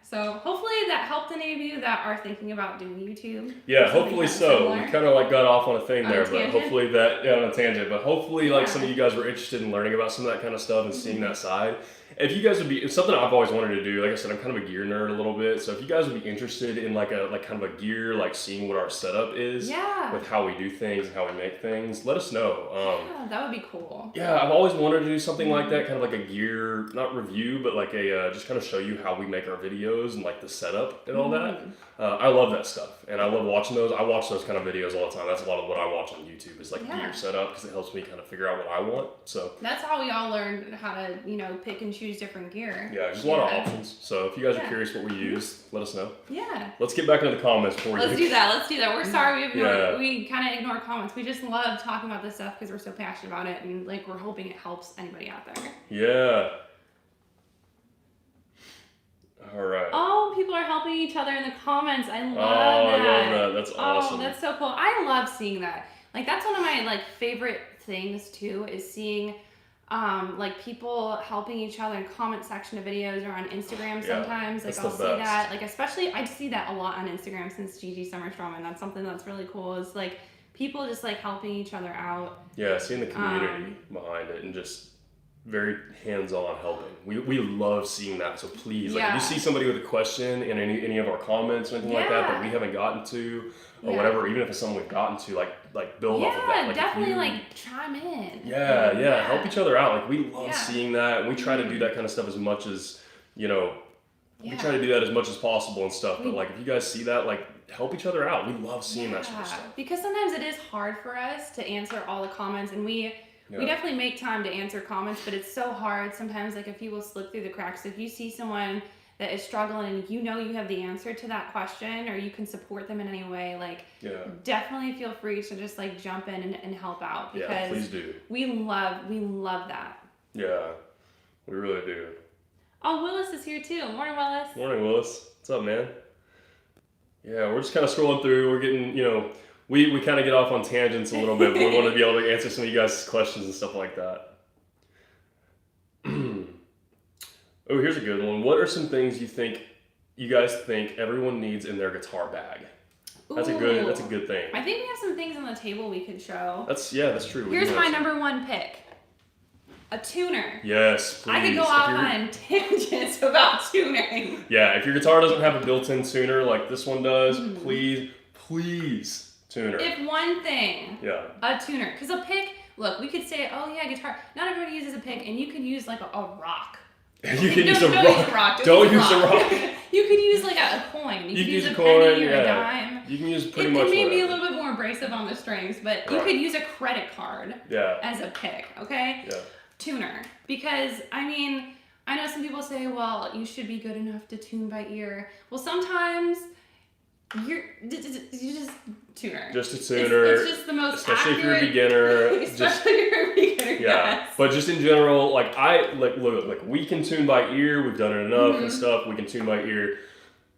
so hopefully that helped any of you that are thinking about doing YouTube. Hopefully so. Similar. We kind of like got off on a thing there, but hopefully that on a tangent, but hopefully like some of you guys were interested in learning about some of that kind of stuff and seeing that side. If you guys it's something I've always wanted to do. Like I said, I'm kind of a gear nerd a little bit. So if you guys would be interested in like kind of a gear, like seeing what our setup is with how we do things and how we make things, let us know. That would be cool. I've always wanted to do something like that, kind of like a gear, not review, but like a just kind of show you how we make our videos and like the setup and all that. I love that stuff, and I love watching those. I watch those kind of videos all the time. That's a lot of what I watch on YouTube is like gear setup because it helps me kind of figure out what I want. So that's how we all learned how to, you know, pick and choose different gear. Yeah, just a lot of options. So if you guys are curious what we use, let us know. Yeah. Let's get back into the comments before Let's do that. We're sorry we kind of ignore comments. We just love talking about this stuff because we're so passionate about it, and like we're hoping it helps anybody out there. Yeah. All right. Oh, people are helping each other in the comments. I love that. I love that. That's awesome. Oh, that's so cool. I love seeing that. Like that's one of my like favorite things too is seeing like people helping each other in comment section of videos or on Instagram sometimes. Like I'll see that. Like especially I see that a lot on Instagram since Gigi Summerstrom, and that's something that's really cool is like people just like helping each other out. Yeah, seeing the community behind it and just very hands-on helping. We love seeing that. So please, like if you see somebody with a question in any of our comments or anything like that we haven't gotten to or whatever, even if it's something we've gotten to, like build off of that. Like definitely like chime in. Yeah, help each other out. Like we love seeing that, and we try to do that kind of stuff as much as, you know, we try to do that as much as possible and stuff. But like if you guys see that, like help each other out. We love seeing that sort of stuff. Because sometimes it is hard for us to answer all the comments, and we definitely make time to answer comments, but it's so hard sometimes. Like if you will slip through the cracks, if you see someone that is struggling and you know you have the answer to that question or you can support them in any way, like definitely feel free to just like jump in and help out because please do. We love that. Yeah, we really do. Oh, Willis is here too. Morning, Willis. Morning, Willis. What's up, man? Yeah, we're just kind of scrolling through. We're getting, you know, we kind of get off on tangents a little bit, but we want to be able to answer some of you guys' questions and stuff like that. Oh, here's a good one. What are some things you guys think everyone needs in their guitar bag? That's a good thing. I think we have some things on the table we could show. That's true. Here's my number one pick. A tuner. Yes, please. I could go off on tangents about tuning. Yeah, if your guitar doesn't have a built-in tuner like this one does, please tuner. If one thing, a tuner. Because a pick, look, we could say, oh yeah, guitar. Not everybody uses a pick, and you could use like a rock. You can use a rock. Don't use a rock. You could use like a coin. You could use a coin, penny or a dime. You can use pretty much It may whatever. be a little bit more abrasive on the strings, but you could use a credit card as a pick, okay? Yeah. Tuner. Because, I mean, I know some people say, well, you should be good enough to tune by ear. Well, sometimes you're just tuner. Just a tuner. It's just the most especially accurate. If you're a beginner. Especially if you're a beginner, yes. But just in general, look, we can tune by ear. We've done it enough and stuff. We can tune by ear.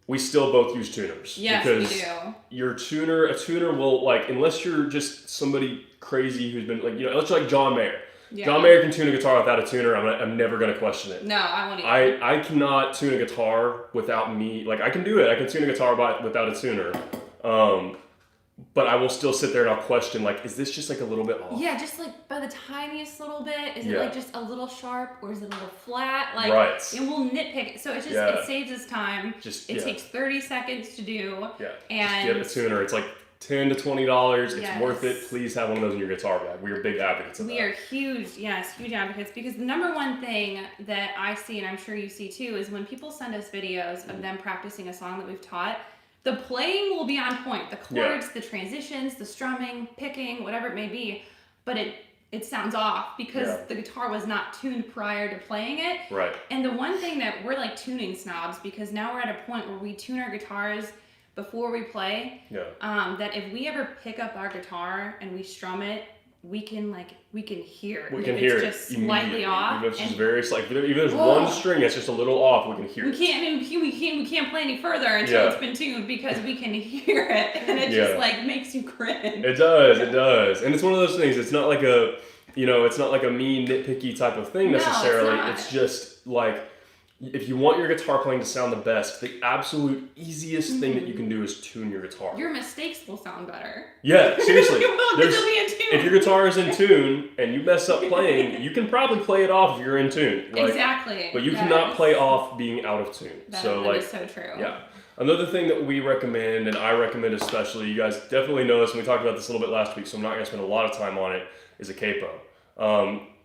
We still both use tuners. Yes, because we do. A tuner will, like, unless you're just somebody crazy who's been, like, you know, let's like John Mayer. Yeah. John Mayer can tune a guitar without a tuner. I'm never going to question it. No, I won't either. I cannot tune a guitar without me. Like, I can do it. I can tune a guitar without a tuner. But I will still sit there and I'll question, like, is this just like a little bit off? Yeah, just like by the tiniest little bit. Is it like just a little sharp or is it a little flat? Like, and we'll nitpick it. So it just it saves us time. It takes 30 seconds to do. Yeah. And just get a tuner. It's like $10 to $20. It's worth it. Please have one of those in your guitar bag. We are big advocates of that. We are huge advocates, because the number one thing that I see, and I'm sure you see too, is when people send us videos of them practicing a song that we've taught, the playing will be on point. The chords, the transitions, the strumming, picking, whatever it may be, but it sounds off because the guitar was not tuned prior to playing it. Right. And the one thing that we're like tuning snobs, because now we're at a point where we tune our guitars before we play, that if we ever pick up our guitar and we strum it, we can hear it. We can hear it just slightly off. Even if it's just very slight. Even if there's one string that's just a little off, we can hear it. We can't play any further until it's been tuned, because we can hear it, and it just like makes you cringe. It does, and it's one of those things. It's not like a, it's not like a mean nitpicky type of thing necessarily. No, it's just like, if you want your guitar playing to sound the best, the absolute easiest thing that you can do is tune your guitar. Your mistakes will sound better. Yeah, seriously. They'll be in tune. If your guitar is in tune and you mess up playing, you can probably play it off if you're in tune. Exactly. But you cannot play off being out of tune. That is so true. Yeah. Another thing that we recommend, and I recommend especially, you guys definitely know this, and we talked about this a little bit last week, so I'm not going to spend a lot of time on it, is a capo.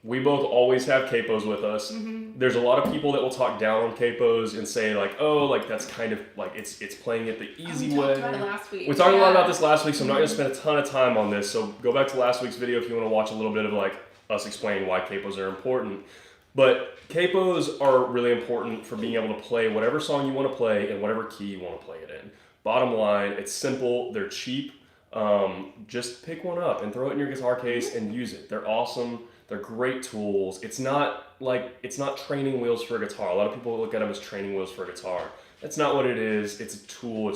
We both always have capos with us. Mm-hmm. There's a lot of people that will talk down on capos and say like, oh, like that's kind of like it's playing it the easy way. We talked about it last week. We talked a lot about this last week, so I'm not going to spend a ton of time on this. So go back to last week's video if you want to watch a little bit of like us explaining why capos are important. But capos are really important for being able to play whatever song you want to play in whatever key you want to play it in. Bottom line, it's simple, they're cheap. Just pick one up and throw it in your guitar case and use it. They're awesome. They're great tools. It's not training wheels for a guitar. A lot of people look at them as training wheels for a guitar. That's not what it is. It's a tool.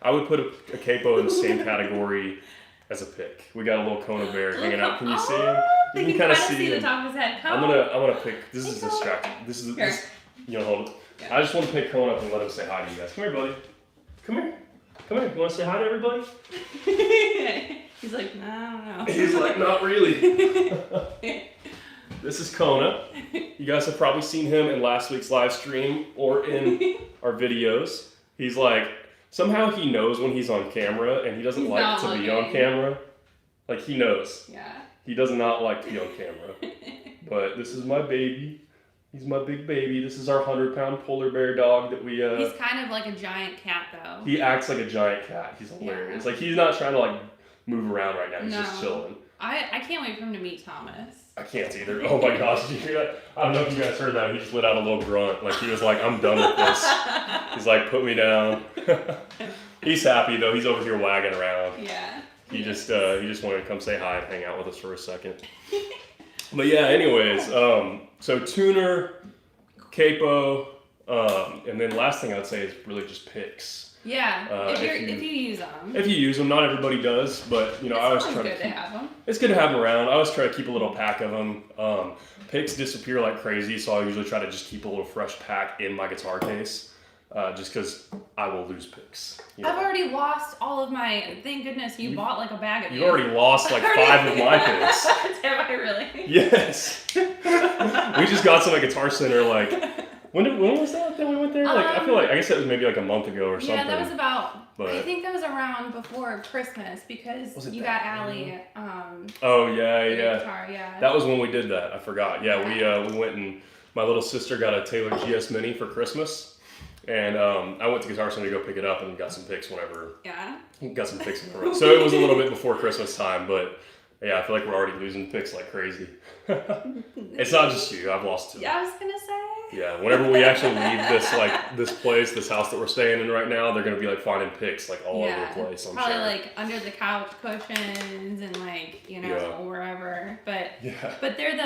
I would put a capo in the same category as a pick. We got a little Kona bear hanging out. Can you see him? You can kind of see the top of his head. I'm gonna pick. This is distracting. This. You know, hold it. Yeah. I just want to pick Kona up and let him say hi to you guys. Come here, buddy. Come here. You want to say hi to everybody? He's like, no, I don't know. He's like, not really. This is Kona. You guys have probably seen him in last week's live stream or in our videos. He's like, somehow he knows when he's on camera and he doesn't like to be on camera. Like he knows. Yeah. He does not like to be on camera. But this is my baby. He's my big baby. This is our 100-pound polar bear dog that we... He's kind of like a giant cat, though. He acts like a giant cat. He's hilarious. Yeah. Like, he's not trying to, like, move around right now. He's just chilling. I can't wait for him to meet Thomas. I can't either. Oh, my gosh. Did you hear that? I don't know if you guys heard that. He just let out a little grunt. Like, he was like, I'm done with this. He's like, put me down. He's happy, though. He's over here wagging around. Yeah. He just wanted to come say hi and hang out with us for a second. But yeah, anyways, so tuner, capo, and then last thing I'd say is really just picks. Yeah, if you use them. If you use them, not everybody does, but you know, I always try to have them. It's good to have them around. I always try to keep a little pack of them. Picks disappear like crazy, so I usually try to just keep a little fresh pack in my guitar case. Just because I will lose picks. You know? I've already lost all of my. Thank goodness you bought like a bag of these. You already lost like 5 of my picks. Have I really? Yes. We just got some at Guitar Center. Like, when was that we went there? Like, I guess that was maybe like a month ago or something. Yeah, that was about. But I think that was around before Christmas because you got Allie. Oh yeah. Guitar, yeah. That was when we did that. I forgot. Yeah, we went and my little sister got a Taylor GS Mini for Christmas. And I went to Guitar Center to go pick it up and got some picks whenever. Yeah. Got some picks in the room. So it was a little bit before Christmas time, but yeah, I feel like we're already losing picks like crazy. It's not just you. I've lost 2. Yeah, I was gonna say. Yeah, whenever we actually leave this house that we're staying in right now, they're gonna be like finding picks like all over the place. I'm probably sure. Like under the couch cushions and like wherever. But they're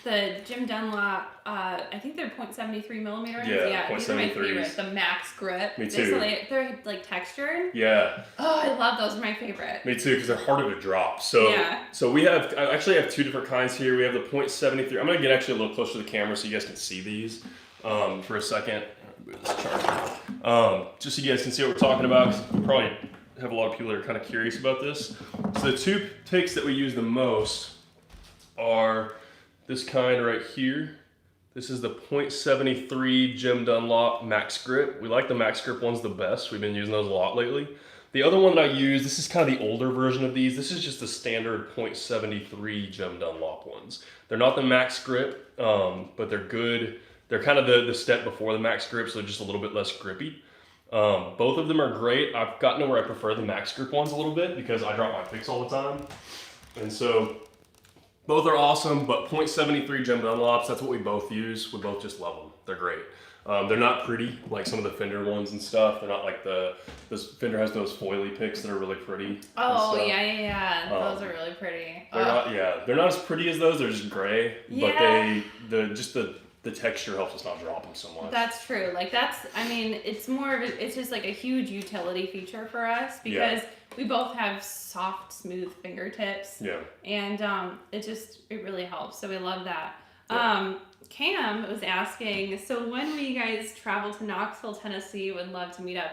the Jim Dunlop, I think they're .73 millimeter. Yeah, these are my favorite. The Max Grip. Me too. They're like textured. Yeah. Oh, I love those. They're my favorite. Me too, because they're harder to drop. So I actually have 2 different kinds here. We have the .73. I'm gonna get actually a little closer to the camera so you guys can see these for a second. This charger. Just so you guys can see what we're talking about. 'Cause we probably have a lot of people that are kind of curious about this. So the 2 picks that we use the most are this kind right here. This is the .73 Jim Dunlop Max Grip. We like the Max Grip ones the best. We've been using those a lot lately. The other one that I use, this is kind of the older version of these. This is just the standard .73 Jim Dunlop ones. They're not the Max Grip, but they're good. They're kind of the step before the Max Grip, so they're just a little bit less grippy. Both of them are great. I've gotten to where I prefer the Max Grip ones a little bit because I drop my picks all the time. And so both are awesome, but .73 Jim Dunlops, that's what we both use. We both just love them. They're great. They're not pretty like some of the Fender ones and stuff. They're not like this Fender has those foily picks that are really pretty. Oh, yeah. Those are really pretty. They're not as pretty as those. They're just gray, but the texture helps us not drop them so much. That's true. Like it's just like a huge utility feature for us because we both have soft, smooth fingertips. Yeah. And it really helps. So we love that. Yeah. Cam was asking, so when will you guys travel to Knoxville, Tennessee? Would love to meet up.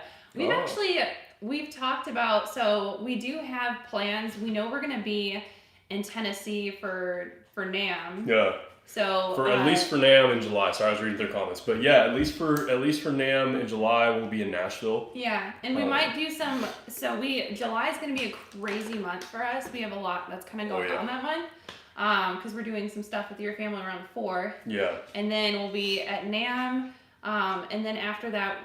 We've talked about, so we do have plans. We know we're going to be in Tennessee for NAMM. Yeah. So for at least for NAMM in July. Sorry, I was reading their comments, but yeah, at least for NAMM in July, we'll be in Nashville. Yeah, and we might do some. So July is going to be a crazy month for us. We have a lot that's kind of going on that month. because we're doing some stuff with your family around the 4th. Yeah. And then we'll be at NAMM. And then after that,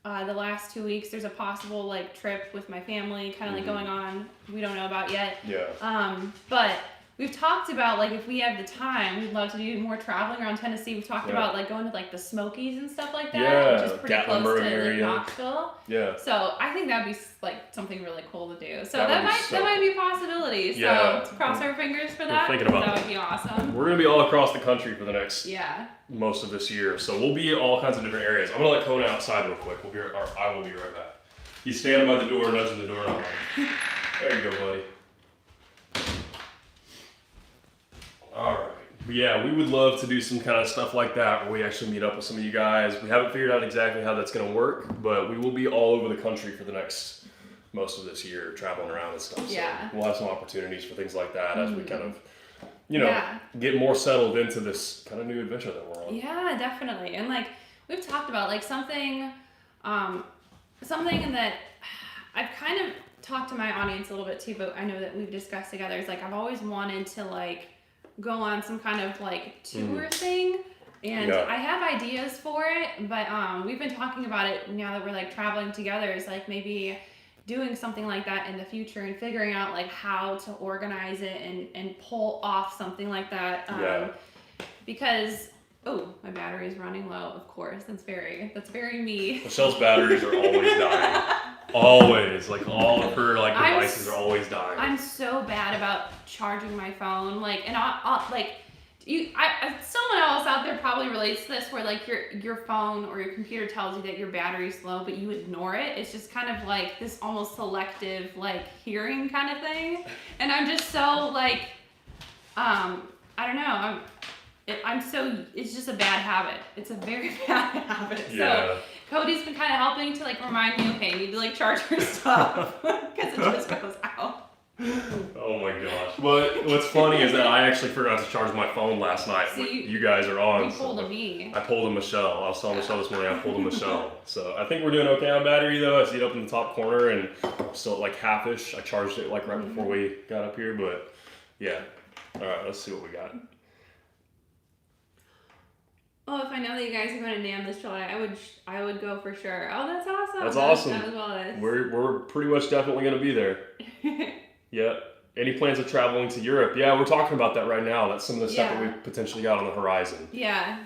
the last 2 weeks, there's a possible like trip with my family kind of like going on. We don't know about yet. Yeah. But we've talked about like if we have the time, we'd love to do more traveling around Tennessee. We've talked about like going to like the Smokies and stuff like that, which is pretty close to like, Knoxville. Yeah. So I think that'd be like something really cool to do. So that might be a possibility. So let's cross our fingers for that. We're thinking about that would be awesome. We're gonna be all across the country for the next most of this year. So we'll be in all kinds of different areas. I'm gonna let Kona outside real quick. I will be right back. He's standing by the door, nudging the doorknob. There you go, buddy. All right. But yeah, we would love to do some kind of stuff like that where we actually meet up with some of you guys. We haven't figured out exactly how that's going to work, but we will be all over the country for the next most of this year, traveling around and stuff. Yeah. So we'll have some opportunities for things like that as we kind of, get more settled into this kind of new adventure that we're on. Yeah, definitely. And like we've talked about like something that I've kind of talked to my audience a little bit too, but I know that we've discussed together is like I've always wanted to like go on some kind of like tour thing, and I have ideas for it, but we've been talking about it now that we're like traveling together, is like maybe doing something like that in the future and figuring out like how to organize it and pull off something like that, because my battery's running low, of course. That's very me. Michelle's batteries are always dying. Always. Like all of her like devices are always dying. I'm so bad about charging my phone. Like, and I'll like, someone else out there probably relates to this where like your phone or your computer tells you that your battery's low, but you ignore it. It's just kind of like this almost selective like hearing kind of thing. And I'm just so like, I don't know. It's just a bad habit. It's a very bad habit. Yeah. So Cody's been kind of helping to like remind me, okay, you need to like charge your stuff because it just goes out. Oh my gosh. But what's funny is that I actually forgot to charge my phone last night. You guys are on. You pulled a me. I pulled a Michelle. I was telling Michelle this morning I pulled a Michelle. So I think we're doing okay on battery though. I see it up in the top corner and I'm still at like half-ish. I charged it like right before we got up here, but yeah. All right, let's see what we got. Oh, if I know that you guys are going to NAMM this July, I would go for sure. Oh, that's awesome. That's awesome. That as well as. We're pretty much definitely going to be there. Yeah. Any plans of traveling to Europe? Yeah, we're talking about that right now. That's some of the stuff that we've potentially got on the horizon. Yeah.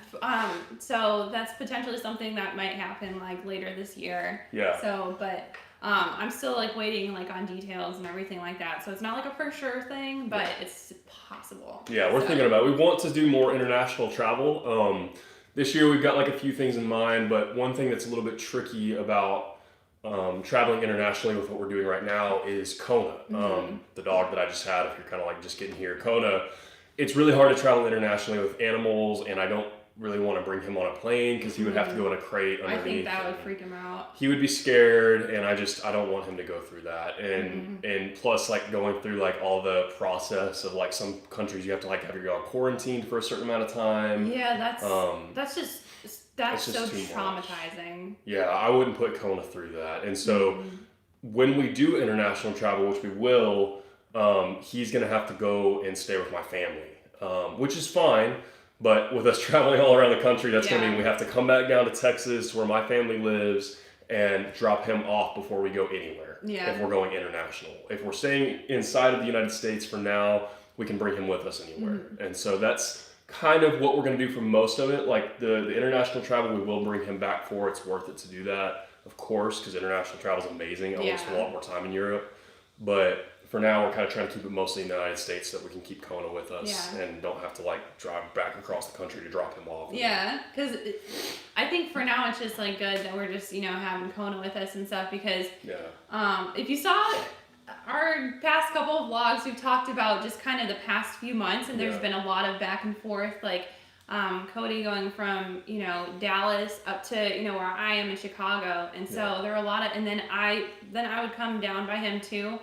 So that's potentially something that might happen like later this year. Yeah. So, but I'm still like waiting like on details and everything like that. So it's not like a for sure thing, but it's possible. Yeah, we're thinking about it. We want to do more international travel. This year we've got like a few things in mind, but one thing that's a little bit tricky about traveling internationally with what we're doing right now is Kona, the dog that I just had. If you're kind of like just getting here, Kona, it's really hard to travel internationally with animals, and I don't really want to bring him on a plane because he would have to go in a crate underneath. I think that would freak him out. He would be scared, and I don't want him to go through that. And plus like going through like all the process of like some countries you have to like have your dog quarantined for a certain amount of time. Yeah, that's just so traumatizing. Much. Yeah, I wouldn't put Kona through that. And so when we do international travel, which we will, he's going to have to go and stay with my family, which is fine. But with us traveling all around the country, that's going to mean we have to come back down to Texas where my family lives and drop him off before we go anywhere if we're going international. If we're staying inside of the United States for now, we can bring him with us anywhere. And so that's kind of what we're going to do for most of it. Like the international travel, we will bring him back for. It's worth it to do that, of course, because international travel is amazing. I want to spend a lot more time in Europe. But for now, we're kind of trying to keep it mostly in the United States so that we can keep Kona with us and don't have to like drive back across the country to drop him off. Yeah, because I think for now it's just like good that we're just, having Kona with us and stuff because if you saw our past couple of vlogs, we've talked about just kind of the past few months and there's been a lot of back and forth, like Cody going from, Dallas up to, where I am in Chicago. And so there were a lot of, and then I would come down by him too.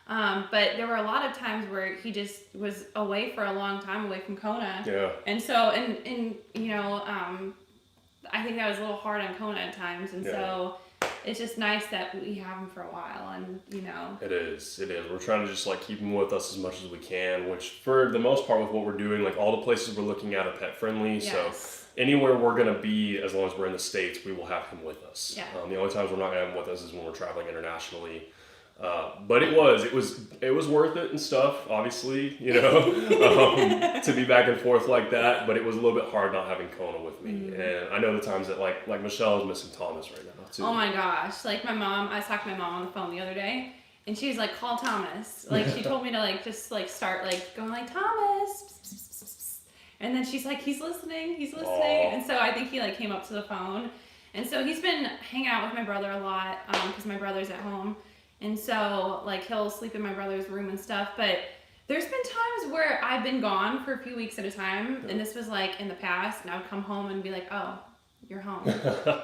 But there were a lot of times where he just was away for a long time away from Kona. Yeah. And so, I think that was a little hard on Kona at times. And so it's just nice that we have him for a while, and you know. It is. We're trying to just like keep him with us as much as we can, which for the most part with what we're doing, like all the places we're looking at are pet friendly. Yes. So anywhere we're going to be, as long as we're in the States, we will have him with us. Yeah. The only times we're not going to have him with us is when we're traveling internationally. But it was worth it and stuff, obviously, you know, to be back and forth like that. But it was a little bit hard not having Kona with me. Mm-hmm. And I know the times that like Michelle is missing Thomas right now too. Oh my gosh. Like I was talking to my mom on the phone the other day, and she's like, call Thomas. Like she told me to like, just like start like going like, Thomas. And then she's like, he's listening. Aww. And so I think he like came up to the phone. And so he's been hanging out with my brother a lot, because my brother's at home. And so, like, he'll sleep in my brother's room and stuff. But there's been times where I've been gone for a few weeks at a time. And this was, like, in the past. And I would come home and be like, oh, you're home.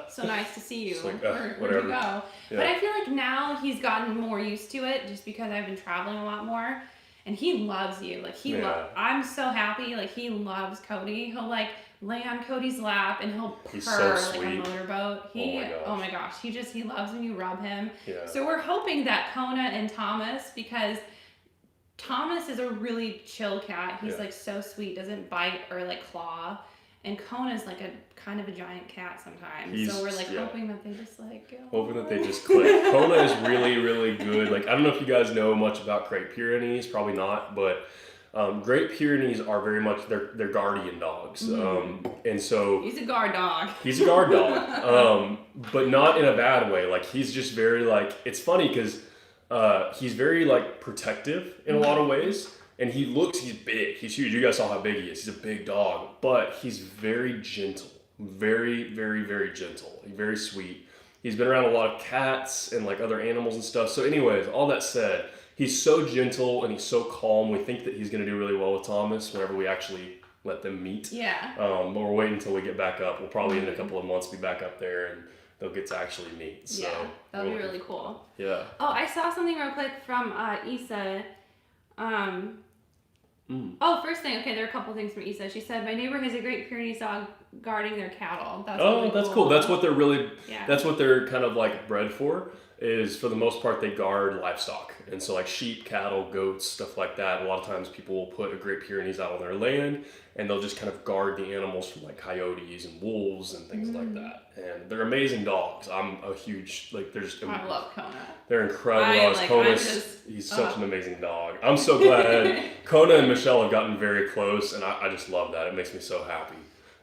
So nice to see you. Like, where'd you go? Yeah. But I feel like now he's gotten more used to it just because I've been traveling a lot more. And he loves you. Like, I'm so happy. Like, he loves Cody. He'll, like, lay on Cody's lap and he'll purr like a motorboat. Oh my gosh, he loves when you rub him. Yeah. So we're hoping that Kona and Thomas, because Thomas is a really chill cat. He's like so sweet, doesn't bite or like claw. And Kona's like a kind of a giant cat sometimes. So we're like hoping that they just like go. Hoping that they just click. Kona is really, really good. Like I don't know if you guys know much about Great Pyrenees, probably not, but Great Pyrenees are very much they're guardian dogs, and so he's a guard dog. He's a guard dog, but not in a bad way. Like he's just very like it's funny because he's very like protective in a lot of ways, and he's big, he's huge. You guys saw how big he is. He's a big dog, but he's very gentle, very, very, very gentle, very sweet. He's been around a lot of cats and like other animals and stuff. So, anyways, all that said. He's so gentle and he's so calm. We think that he's going to do really well with Thomas whenever we actually let them meet. Yeah. But we're waiting until we get back up. We'll probably in a couple of months be back up there and they'll get to actually meet. So yeah, that'll be really cool. Yeah. Oh, I saw something real quick from Issa. Oh, first thing, okay, there are a couple things from Issa. She said, my neighbor has a Great Pyrenees dog guarding their cattle. That's really that's cool. That's what they're kind of like bred for. Is for the most part they guard livestock, and so like sheep, cattle, goats, stuff like that. A lot of times people will put a Great Pyrenees out on their land and they'll just kind of guard the animals from like coyotes and wolves and things like that. And they're amazing dogs. I'm a huge I love Kona. They're incredible dogs. He's such an amazing dog. I'm so glad Kona and Michelle have gotten very close, and I just love that. It makes me so happy.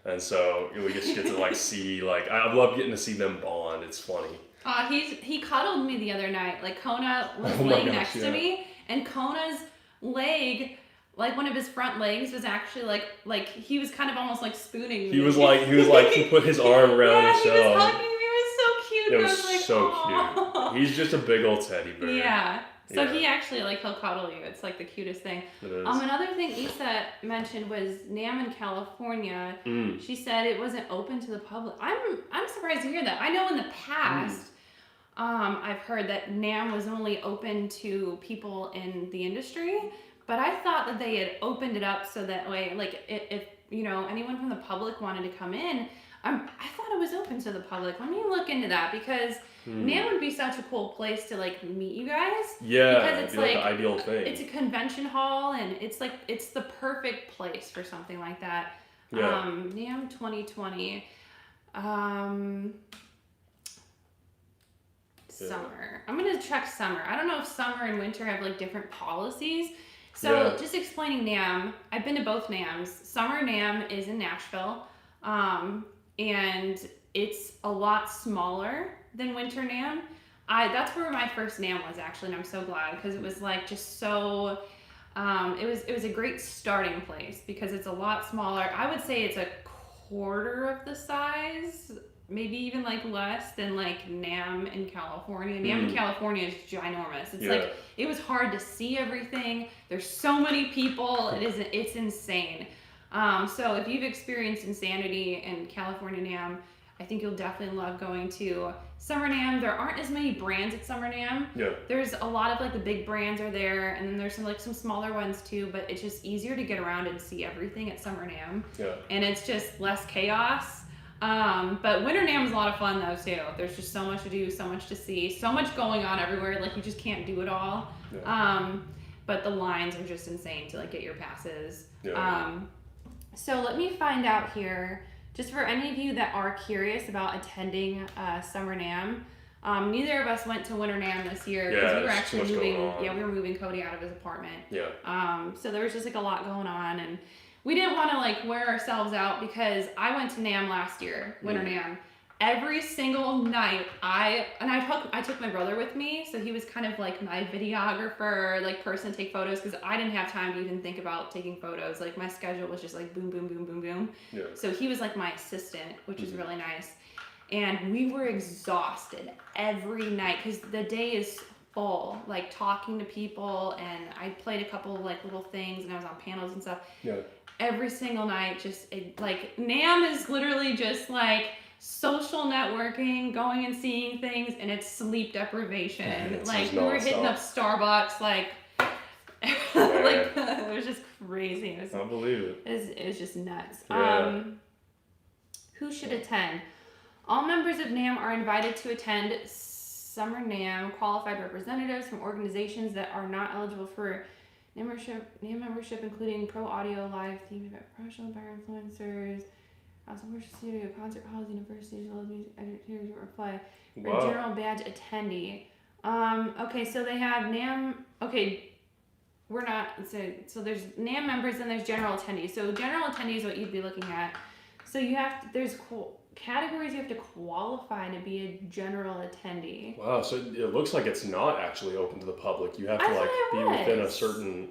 And so we just get to like see I love getting to see them bond. It's funny. He cuddled me the other night. Like Kona was laying next to me, and Kona's leg, like one of his front legs, was actually like he was kind of almost like spooning me. He put his arm around Michelle. He was hugging me. It was so cute. It was so cute. He's just a big old teddy bear. Yeah. So he actually he'll cuddle you. It's like the cutest thing. It is. Another thing Issa mentioned was NAMM in California. She said it wasn't open to the public. I'm surprised to hear that. I know in the past. I've heard that NAMM was only open to people in the industry, but I thought that they had opened it up so that way, like if anyone from the public wanted to come in, I thought it was open to the public. Let me look into that because NAMM would be such a cool place to like meet you guys. Yeah, because it's like the ideal thing. It's a convention hall and it's the perfect place for something like that. Yeah. NAMM 2020. Summer. I'm gonna check summer. I don't know if summer and winter have like different policies. So just explaining NAMM, I've been to both NAMMs. Summer NAMM is in Nashville, and it's a lot smaller than winter NAMM. That's where my first NAMM was actually, and I'm so glad because it was like just so. It was a great starting place because it's a lot smaller. I would say it's a quarter of the size. Maybe even like less than like NAMM in California. NAMM in California is ginormous. It's like it was hard to see everything. There's so many people. It's insane. So if you've experienced insanity in California NAMM, I think you'll definitely love going to Summer NAMM. There aren't as many brands at Summer NAMM. Yeah. There's a lot of like the big brands are there, and then there's some smaller ones too. But it's just easier to get around and see everything at Summer NAMM. Yeah. And it's just less chaos. But Winter NAM is a lot of fun though too. There's just so much to do, so much to see, so much going on everywhere. Like you just can't do it all. Yeah. But the lines are just insane to like get your passes. Yeah. So let me find out here, just for any of you that are curious about attending Summer NAM. Neither of us went to Winter NAM this year because we were actually moving. Yeah, we were moving Cody out of his apartment. Yeah. So there was just like a lot going on, and we didn't want to like wear ourselves out because I went to NAM last year, Winter NAM. Every single night, I took my brother with me, so he was kind of like my videographer, like person to take photos, because I didn't have time to even think about taking photos. Like my schedule was just like boom, boom, boom, boom, boom. Yeah. So he was like my assistant, which is really nice. And we were exhausted every night because the day is full, like talking to people, and I played a couple like little things, and I was on panels and stuff. Yeah. Every single night, like NAM is literally just like social networking, going and seeing things, and it's sleep deprivation. Like we were hitting up Starbucks, like like it was just crazy. I believe it. It was just nuts. Yeah. Who should attend? All members of NAM are invited to attend Summer NAM. Qualified representatives from organizations that are not eligible for NAM membership, including Pro Audio, Live, Theme Event, Professional Bar Influencers, also worship studio, concert halls, universities, as well as music educators or play. For general badge attendee. Okay, so they have NAM. Okay, we're not. So there's NAM members and there's general attendees. So general attendees is what you'd be looking at. So you have to, there's categories you have to qualify to be a general attendee. Wow, so it looks like it's not actually open to the public. You have to like be within a certain,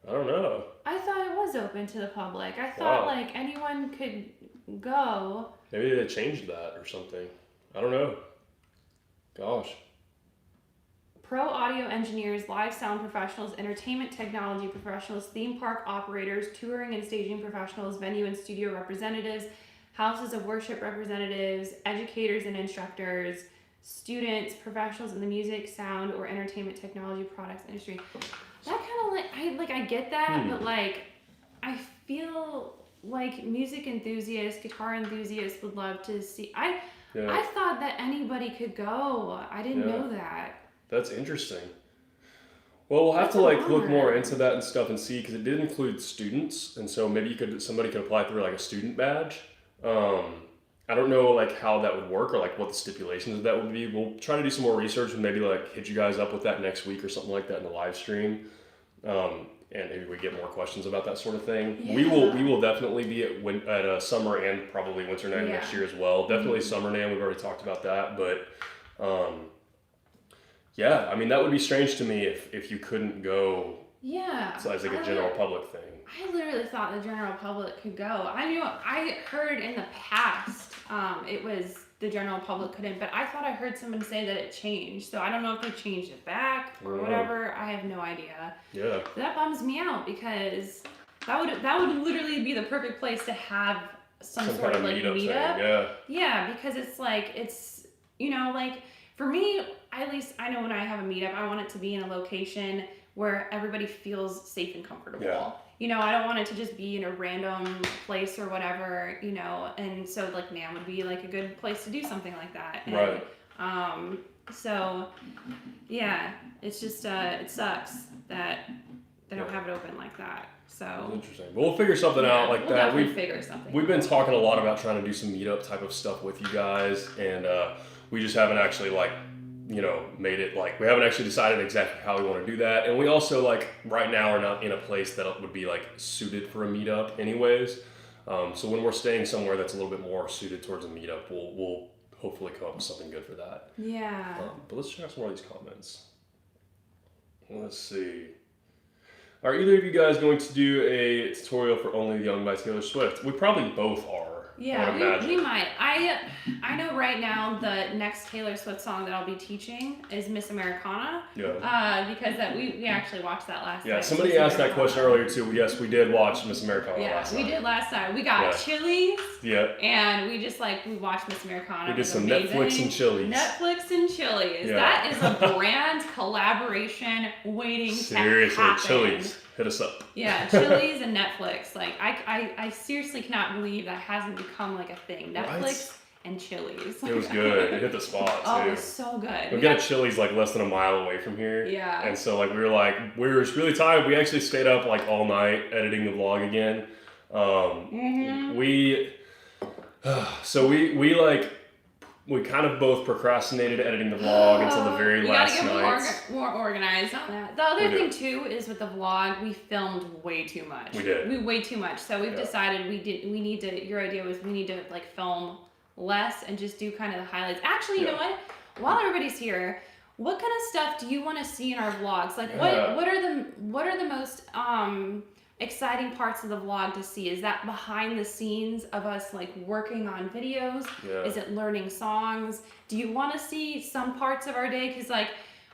I don't know. I thought it was open to the public. I thought like anyone could go. Maybe they changed that or something. I don't know. Gosh. Pro audio engineers, live sound professionals, entertainment technology professionals, theme park operators, touring and staging professionals, venue and studio representatives, houses of worship representatives, educators and instructors, students, professionals in the music, sound, or entertainment technology products industry. That kind of I get that, but like I feel like music enthusiasts, guitar enthusiasts would love to see. I thought that anybody could go. I didn't know that. That's interesting. Well, we'll have to like look more into that and stuff and see, because it did include students, and so maybe somebody could apply through like a student badge. I don't know like how that would work or like what the stipulations of that would be. We'll try to do some more research and maybe like hit you guys up with that next week or something like that in the live stream. And maybe we get more questions about that sort of thing. Yeah. We will definitely be at summer and probably winter NAM next year as well. Definitely summer NAM. We've already talked about that, but yeah, I mean that would be strange to me if you couldn't go. Yeah, as like a general public thing. I literally thought the general public could go. I heard in the past it was the general public couldn't, but I thought I heard someone say that it changed. So I don't know if they changed it back or whatever. I have no idea. Yeah. But that bums me out because that would literally be the perfect place to have some sort of like meetup. Yeah, because it's like like for me, at least I know when I have a meetup, I want it to be in a location where everybody feels safe and comfortable. Yeah. I don't want it to just be in a random place or whatever, and so like NAM would be like a good place to do something like that. And, right. So yeah, it's just, it sucks that they don't have it open like that. So interesting. We'll figure something out like that. We'll figure something. We've been talking a lot about trying to do some meetup type of stuff with you guys, and we just haven't actually made it we haven't actually decided exactly how we want to do that. And we also right now are not in a place that would be suited for a meetup anyways. So when we're staying somewhere that's a little bit more suited towards a meetup, we'll hopefully come up with something good for that. Yeah. But let's check out some more of these comments. Let's see. Are either of you guys going to do a tutorial for Only the Young by Taylor Swift? We probably both are. Yeah, we might. I know right now the next Taylor Swift song that I'll be teaching is Miss Americana. Yeah. Because we actually watched that last night. Yeah, somebody asked that question earlier too. Yes, we did watch Miss Americana last night. Yeah, we did last night. We got Chili's. Yeah. And we just we watched Miss Americana. We did some Netflix and Chili's. Netflix and Chili's. Yeah. That is a brand collaboration waiting to happen. Chili's. Hit us up. Yeah, Chili's and Netflix. I seriously cannot believe that hasn't become become like a thing. Netflix Right? and Chili's. It was good. It hit the spot too. Oh, it was so good. We got a Chili's like less than a mile away from here. Yeah. And so like we were really tired. We actually stayed up like all night editing the vlog again. We kind of both procrastinated editing the vlog until the very last night. We gotta get more organized on that. The other thing too is with the vlog, we filmed way too much. We did. Way too much. So we've decided we need to. Your idea was we need to like film less and just do kind of the highlights. Actually, you know what? While everybody's here, what kind of stuff do you want to see in our vlogs? Like what are the most exciting parts of the vlog to see? Is that behind the scenes of us like working on videos? Yeah. Is it learning songs? Do you want to see some parts of our day? Because like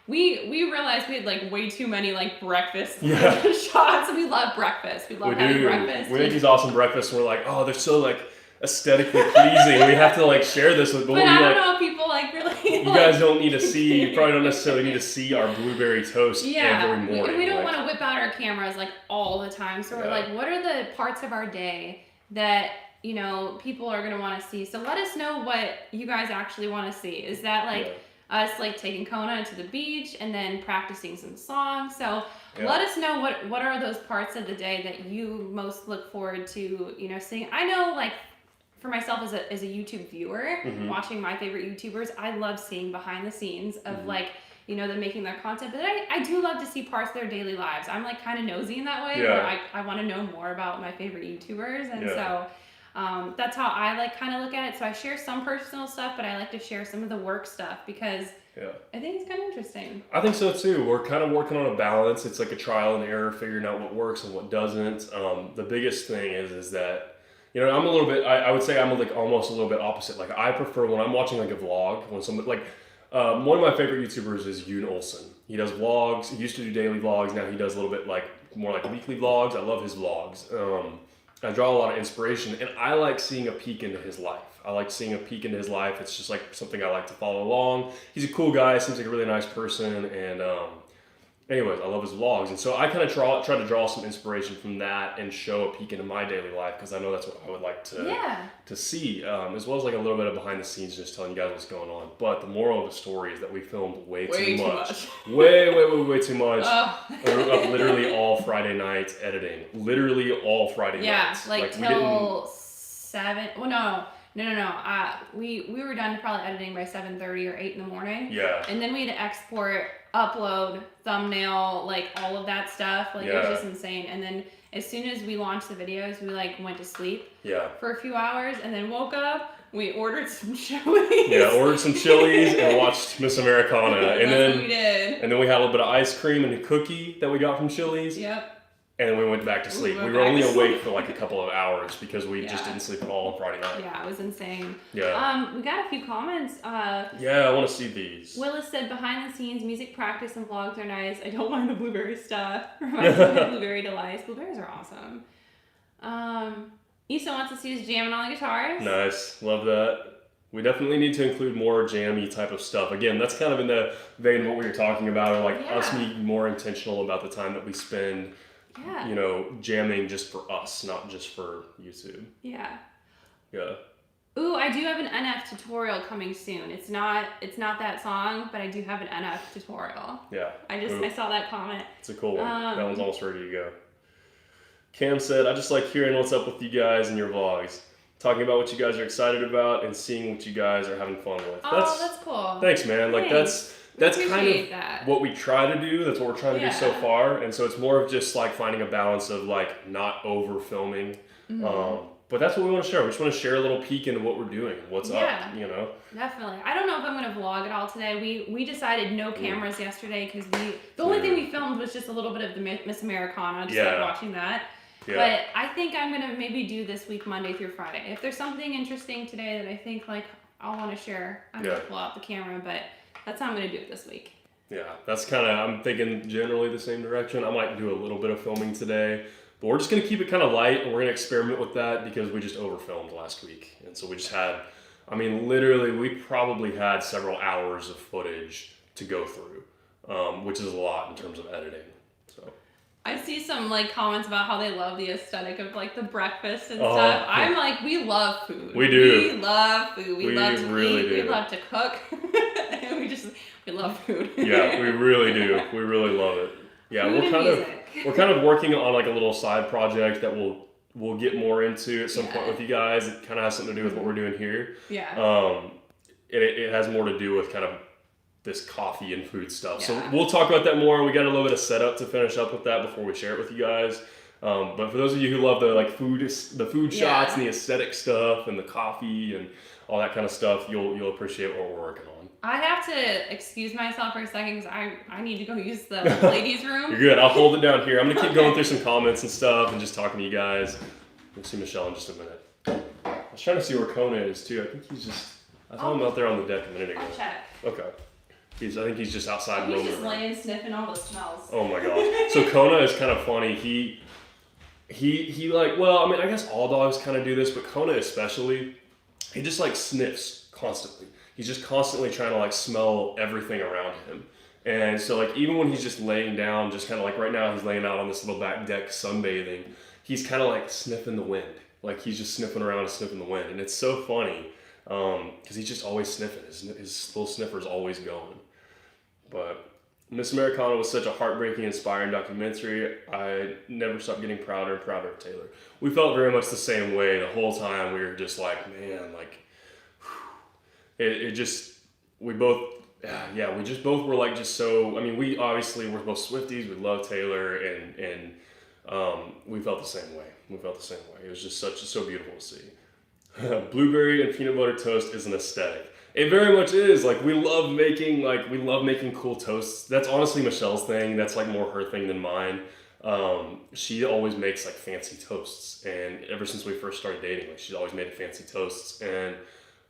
we realized we had like way too many like breakfast shots. We love breakfast. We love having breakfast. We make these awesome breakfasts and we're like, oh, they're so like aesthetically pleasing. We have to like share this with. But I don't know if people like really. You guys don't need to see. You probably don't necessarily need to see our blueberry toast every morning. We don't want to whip out our cameras like all the time. So we're like, what are the parts of our day that people are gonna want to see? So let us know what you guys actually want to see. Is that like us like taking Kona to the beach and then practicing some songs? So let us know what are those parts of the day that you most look forward to seeing. I know like. For myself as a YouTube viewer, watching my favorite YouTubers, I love seeing behind the scenes of like, them making their content. But I do love to see parts of their daily lives. I'm like kind of nosy in that way where I want to know more about my favorite YouTubers. And so that's how I like kind of look at it. So I share some personal stuff, but I like to share some of the work stuff because I think it's kind of interesting. I think so too. We're kind of working on a balance. It's like a trial and error, figuring out what works and what doesn't. The biggest thing is that I'm a little bit, I would say I'm like almost a little bit opposite. Like I prefer when I'm watching like a vlog, when somebody like, one of my favorite YouTubers is Yoon Olsen. He does vlogs. He used to do daily vlogs. Now he does a little bit like more like weekly vlogs. I love his vlogs. I draw a lot of inspiration and I like seeing a peek into his life. I like seeing a peek into his life. It's just like something I like to follow along. He's a cool guy. Seems like a really nice person. And, anyways, I love his vlogs, and so I kind of try to draw some inspiration from that and show a peek into my daily life because I know that's what I would like to see, as well as like a little bit of behind the scenes, just telling you guys what's going on. But the moral of the story is that we filmed way too much. way too much. We were up literally all Friday nights editing, literally all Friday nights. Yeah, like till 7. Well, no. We were done probably editing by 7:30 or 8 in the morning. Yeah. And then we had to export, upload, thumbnail, like all of that stuff. Like it was just insane. And then as soon as we launched the videos, we like went to sleep for a few hours and then woke up. We ordered some Chili's. Yeah, ordered some Chili's and watched Miss Americana. And then what we did. And then we had a little bit of ice cream and a cookie that we got from Chili's. Yep. And then we went back to sleep. We were only awake for like a couple of hours because we just didn't sleep at all on Friday night. Yeah, it was insane. Yeah. We got a few comments. I want to see these. Willis said, behind the scenes, music practice and vlogs are nice. I don't mind the blueberry stuff. Reminds me of Blueberry Delights. Blueberries are awesome. Issa wants to see us jamming on the guitars. Nice. Love that. We definitely need to include more jammy type of stuff. Again, that's kind of in the vein of what we were talking about, or like us being more intentional about the time that we spend jamming just for us, not just for YouTube. Yeah. Yeah. Ooh, I do have an NF tutorial coming soon. It's not that song, but I do have an NF tutorial. Yeah. I saw that comment. It's a cool one. That one's almost ready to go. Cam said, I just like hearing what's up with you guys and your vlogs. Talking about what you guys are excited about and seeing what you guys are having fun with. That's cool. Thanks, man. Like that's kind of what we try to do. That's what we're trying to do so far. And so it's more of just like finding a balance of like not over filming. But that's what we want to share. We just want to share a little peek into what we're doing, what's up, Definitely. I don't know if I'm going to vlog it all today. We decided no cameras yesterday because the only thing we filmed was just a little bit of the Miss Americana, just like watching that. Yeah. But I think I'm going to maybe do this week Monday through Friday. If there's something interesting today that I think like I'll want to share, I'm going to pull out the camera, but that's how I'm going to do it this week. Yeah, that's kind of, I'm thinking generally the same direction. I might do a little bit of filming today, but we're just going to keep it kind of light, and we're going to experiment with that because we just overfilmed last week. And so we just had, literally, we probably had several hours of footage to go through, which is a lot in terms of editing. So I see some like comments about how they love the aesthetic of like the breakfast and Oh, stuff. yeah. I'm like, we love food. We do. We love food. We love to really eat. do. We love to cook. And we love food. Yeah, we really do. We really love it. Yeah, Food and we're kind of working on like a little side project that we'll get more into at some point with you guys. It kind of has something to do with what we're doing here. Yeah. It has more to do with kind of this coffee and food stuff. Yeah. So we'll talk about that more. We got a little bit of setup to finish up with that before we share it with you guys. But for those of you who love the food shots and the aesthetic stuff and the coffee and all that kind of stuff, you'll appreciate what we're working on. I have to excuse myself for a second because I need to go use the ladies' room. You're good. I'll hold it down here. I'm gonna keep going through some comments and stuff and just talking to you guys. We'll see Michelle in just a minute. I was trying to see where Kona is too. I think I saw him out there on the deck a minute ago. I'll check. Okay. I think he's just outside He's roaming just around. laying sniffing all the smells. Oh my gosh. So Kona is kind of funny. He like, well, I mean, I guess all dogs kind of do this, but Kona especially, he just like sniffs constantly. He's just constantly trying to like smell everything around him. And so like even when he's just laying down, just kind of like right now he's laying out on this little back deck sunbathing, he's kind of like sniffing the wind. Like he's just sniffing around and sniffing the wind. And it's so funny because he's just always sniffing. His little sniffer's always going. But Miss Americana was such a heartbreaking, inspiring documentary. I never stopped getting prouder and prouder of Taylor. We felt very much the same way the whole time. We were just like, man, like, we just both were like just so, I mean, we're both Swifties, we love Taylor, and we felt the same way. It was just so beautiful to see. Blueberry and peanut butter toast is an aesthetic. It very much is. Like we love making cool toasts. That's honestly Michelle's thing. That's like more her thing than mine. She always makes like fancy toasts, and ever since we first started dating, like she's always made fancy toasts, and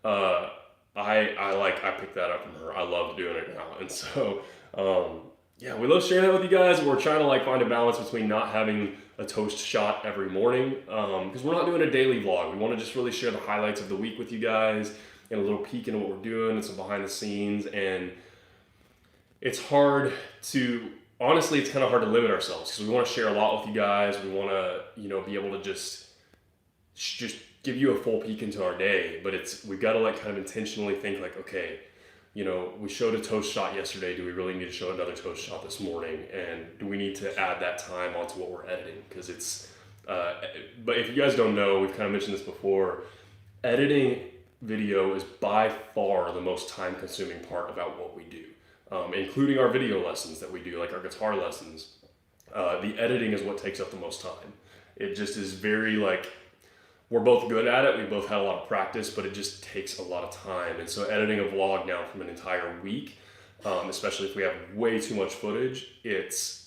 I picked that up from her. I love doing it now, and so we love sharing that with you guys. We're trying to like find a balance between not having a toast shot every morning because we're not doing a daily vlog. We want to just really share the highlights of the week with you guys and a little peek into what we're doing and some behind the scenes. And it's kind of hard to limit ourselves because we want to share a lot with you guys. We want to, be able to just give you a full peek into our day, but we've got to like kind of intentionally think like, okay, we showed a toast shot yesterday. Do we really need to show another toast shot this morning? And do we need to add that time onto what we're editing? Because but if you guys don't know, we've kind of mentioned this before, editing video is by far the most time-consuming part about what we do, including our video lessons that we do, like our guitar lessons. The editing is what takes up the most time. It just is very like, we're both good at it. We both had a lot of practice, but it just takes a lot of time. And so editing a vlog now from an entire week, especially if we have way too much footage, it's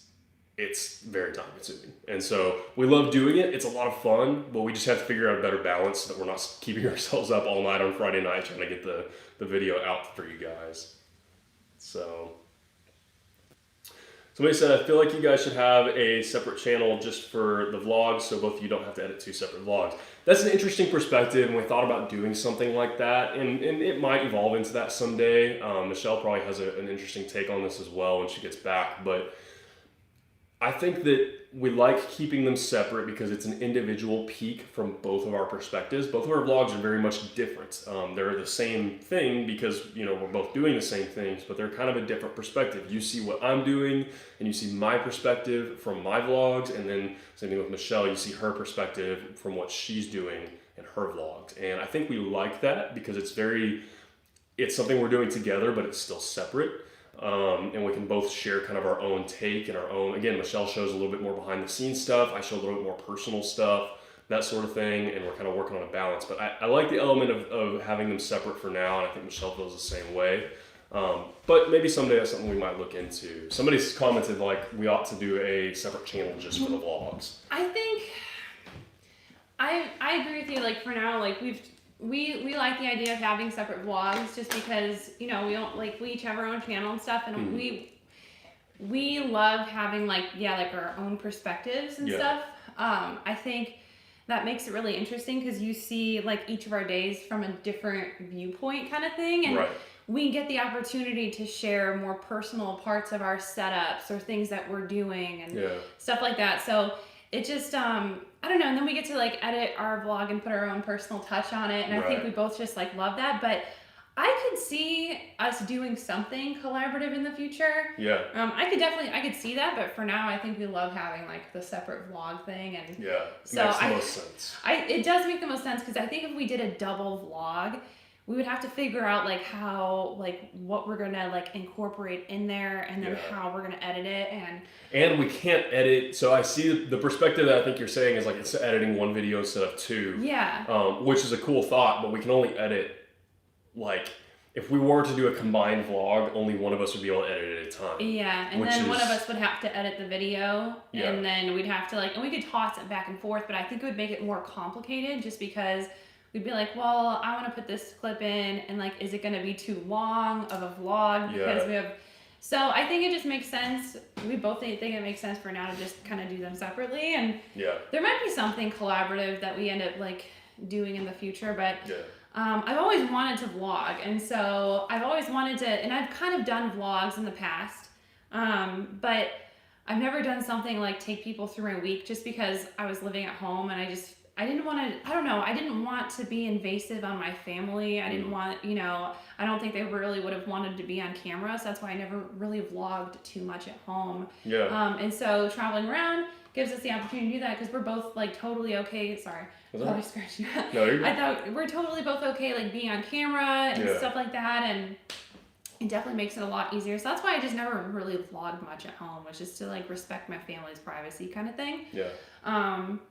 very time consuming. And so we love doing it. It's a lot of fun, but we just have to figure out a better balance so that we're not keeping ourselves up all night on Friday night trying to get the video out for you guys. So somebody said, I feel like you guys should have a separate channel just for the vlogs so both of you don't have to edit two separate vlogs. That's an interesting perspective, and we thought about doing something like that, and it might evolve into that someday. Michelle probably has an interesting take on this as well when she gets back, but I think that we like keeping them separate because it's an individual peek from both of our perspectives. Both of our vlogs are very much different. They're the same thing because we're both doing the same things, but they're kind of a different perspective. You see what I'm doing, and you see my perspective from my vlogs, and then same thing with Michelle. You see her perspective from what she's doing in her vlogs, and I think we like that because it's something we're doing together, but it's still separate. And we can both share kind of our own take and our own, again, Michelle shows a little bit more behind the scenes stuff. I show a little bit more personal stuff, that sort of thing. And we're kind of working on a balance, but I like the element of having them separate for now. And I think Michelle feels the same way. But maybe someday that's something we might look into. Somebody's commented like we ought to do a separate channel just for the vlogs. I think I agree with you. Like for now, like we like the idea of having separate vlogs just because, we don't we each have our own channel and stuff, and we love having like our own perspectives and stuff. I think that makes it really interesting because you see like each of our days from a different viewpoint kind of thing. And we get the opportunity to share more personal parts of our setups or things that we're doing and stuff like that. So it just, I don't know. And then we get to like edit our vlog and put our own personal touch on it. And I think we both just like love that. But I could see us doing something collaborative in the future. Yeah. I could see that. But for now, I think we love having like the separate vlog thing. And yeah, so makes the most sense. It does make the most sense because I think if we did a double vlog, we would have to figure out like how, like what we're gonna like incorporate in there and then how we're gonna edit it and we can't edit. So I see the perspective that I think you're saying is like it's editing one video instead of two. Yeah. Which is a cool thought, but we can only edit like if we were to do a combined vlog, only one of us would be able to edit at a time. Yeah, and then one of us would have to edit the video, and then we'd have to like, and we could toss it back and forth, but I think it would make it more complicated just because we'd be like, well, I want to put this clip in, and like, is it going to be too long of a vlog? Because we have, so I think it just makes sense. We both think it makes sense for now to just kind of do them separately, and there might be something collaborative that we end up like doing in the future, but I've always wanted to vlog, and so I've always wanted to, and I've kind of done vlogs in the past, but I've never done something like take people through my week just because I was living at home and I didn't want to, I don't know, I didn't want to be invasive on my family. I didn't want, you know, I don't think they really would have wanted to be on camera, so that's why I never really vlogged too much at home. And so traveling around gives us the opportunity to do that because we're both like totally okay. Sorry, probably scratching that. No, you're good. I thought we're totally both okay, like being on camera and stuff like that, and it definitely makes it a lot easier. So that's why I just never really vlogged much at home, which is to like respect my family's privacy kind of thing.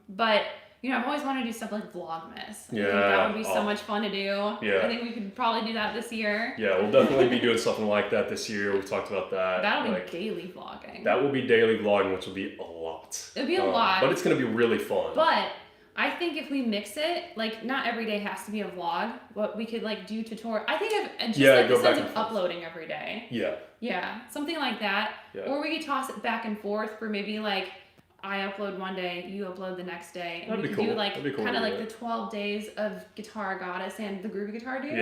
But you know, I've always wanted to do stuff like Vlogmas. I think that would be so much fun to do. I think we could probably do that this year. Yeah, we'll definitely be doing something like that this year. We've talked about that. That'll be daily vlogging. That will be daily vlogging, which will be a lot. It'll be a lot. But it's going to be really fun. But I think if we mix it, like not every day has to be a vlog. What we could like do tutorial. I think I've just like the sense of uploading every day. Yeah, something like that. Or we could toss it back and forth for maybe like I upload one day, you upload the next day. And we could do like kind of like the 12 days of Guitar Goddess and the Groovy Guitar Dude.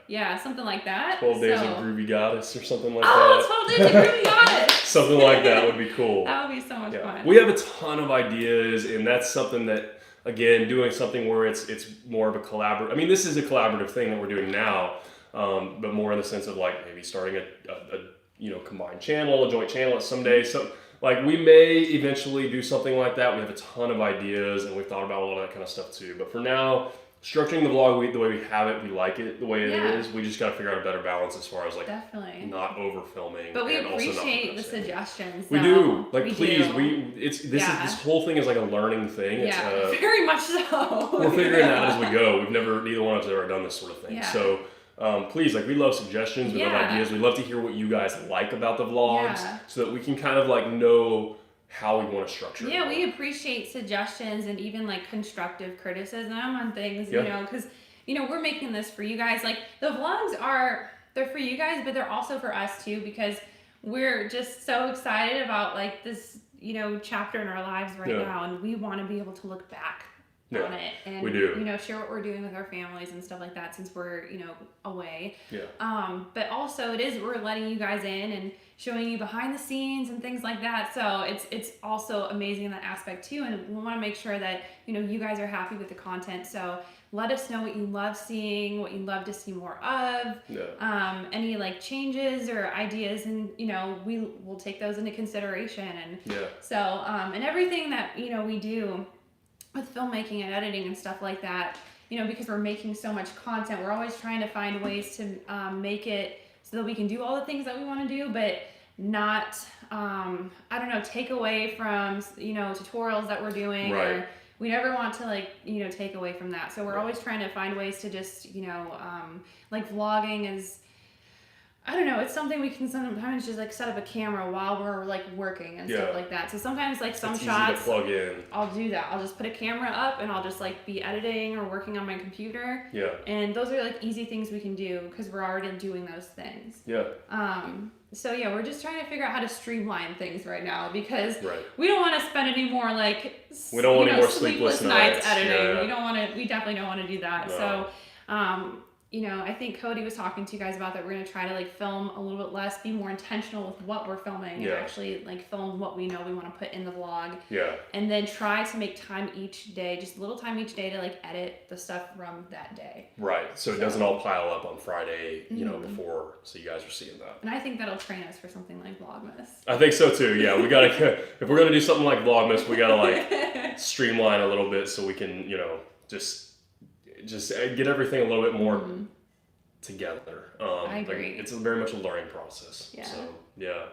Yeah, something like that. 12 days of Groovy Goddess or something like that. 12 days of Groovy Goddess! Something like that would be cool. That would be so much fun. We have a ton of ideas, and that's something that, again, doing something where it's more of a collaborative. I mean, this is a collaborative thing that we're doing now, but more in the sense of like maybe starting a combined channel, a joint channel someday. So like we may eventually do something like that. We have a ton of ideas, and we've thought about all of that kind of stuff too. But for now, structuring the vlog the way we have it, we like it the way it is. We just got to figure out a better balance as far as like not over filming. But we appreciate the suggestions. We do. Like please, this whole thing is like a learning thing. It's, very much so. We're figuring it out as we go. Neither one of us have ever done this sort of thing. So please, like we love suggestions, we love ideas. We love to hear what you guys like about the vlogs so that we can kind of like know how we want to structure it. We appreciate suggestions and even like constructive criticism on things, you know, because, you know, we're making this for you guys. Like the vlogs they're for you guys, but they're also for us too, because we're just so excited about like this, you know, chapter in our lives right now. And we want to be able to look back on it and, we do. You know, share what we're doing with our families and stuff like that since we're, you know, away. But also we're letting you guys in and showing you behind the scenes and things like that. So it's also amazing in that aspect too. And we want to make sure that, you know, you guys are happy with the content. So let us know what you love seeing, what you'd love to see more of, any like changes or ideas, and, you know, we'll take those into consideration. And so, and everything that, you know, we do with filmmaking and editing and stuff like that, you know, because we're making so much content, we're always trying to find ways to make it so that we can do all the things that we want to do, but not, I don't know, take away from, you know, tutorials that we're doing. Or we never want to like, you know, take away from that. So we're always trying to find ways to just, you know, like vlogging is, I don't know, it's something we can sometimes just like set up a camera while we're like working and stuff like that. So sometimes like some shots, easy to plug in. I'll do that. I'll just put a camera up and I'll just like be editing or working on my computer. And those are like easy things we can do because we're already doing those things. So we're just trying to figure out how to streamline things right now because we don't want to spend any more like we don't want any more sleepless nights editing. We definitely don't want to do that. So I think Cody was talking to you guys about that. We're going to try to like film a little bit less, be more intentional with what we're filming, and actually like film what we know we want to put in the vlog. Yeah. And then try to make time each day, just a little time each day to like edit the stuff from that day. Right. So it doesn't all pile up on Friday, before, so you guys are seeing that. And I think that'll train us for something like Vlogmas. I think so too. Yeah, we gotta if we're gonna do something like Vlogmas, we gotta like streamline a little bit so we can, just get everything a little bit more together. I agree. Like, it's very much a learning process. Yeah. So yeah,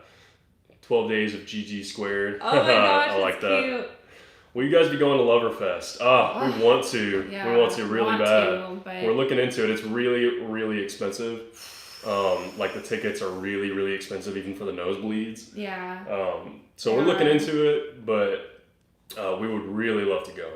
12 days of GG squared. Oh my gosh, I like it's that. cute. Will you guys be going to Loverfest? We want to. Yeah, we want to really bad. But We're looking into it. It's really, really expensive. Like the tickets are really, really expensive, even for the nosebleeds. Yeah. So we're looking into it, but we would really love to go.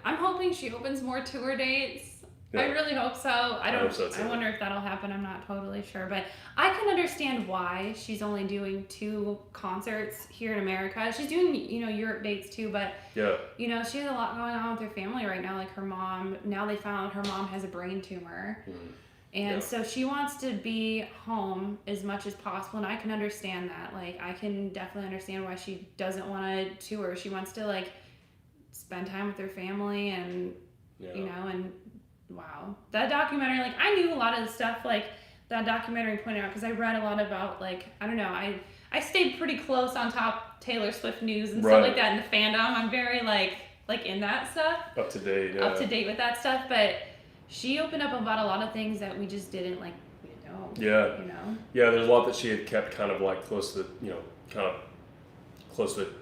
I'm hoping she opens more tour dates. Yeah. I really hope so. I hope so too. I wonder if that'll happen. I'm not totally sure, but I can understand why she's only doing 2 concerts here in America. She's doing, Europe dates too, but yeah, she has a lot going on with her family right now. Like her mom, now they found out her mom has a brain tumor. And so she wants to be home as much as possible, and I can understand that. Like, I can definitely understand why she doesn't want to tour. She wants to, like, spend time with her family and, and wow. That documentary, like, I knew a lot of the stuff, like, that documentary pointed out, because I read a lot about, like, I don't know, I stayed pretty close on top Taylor Swift news and stuff like that in the fandom. I'm very, like in that stuff. Up to date with that stuff, but she opened up about a lot of things that we just didn't know. Yeah. Yeah, there's a lot that she had kept kind of like close to, close to it.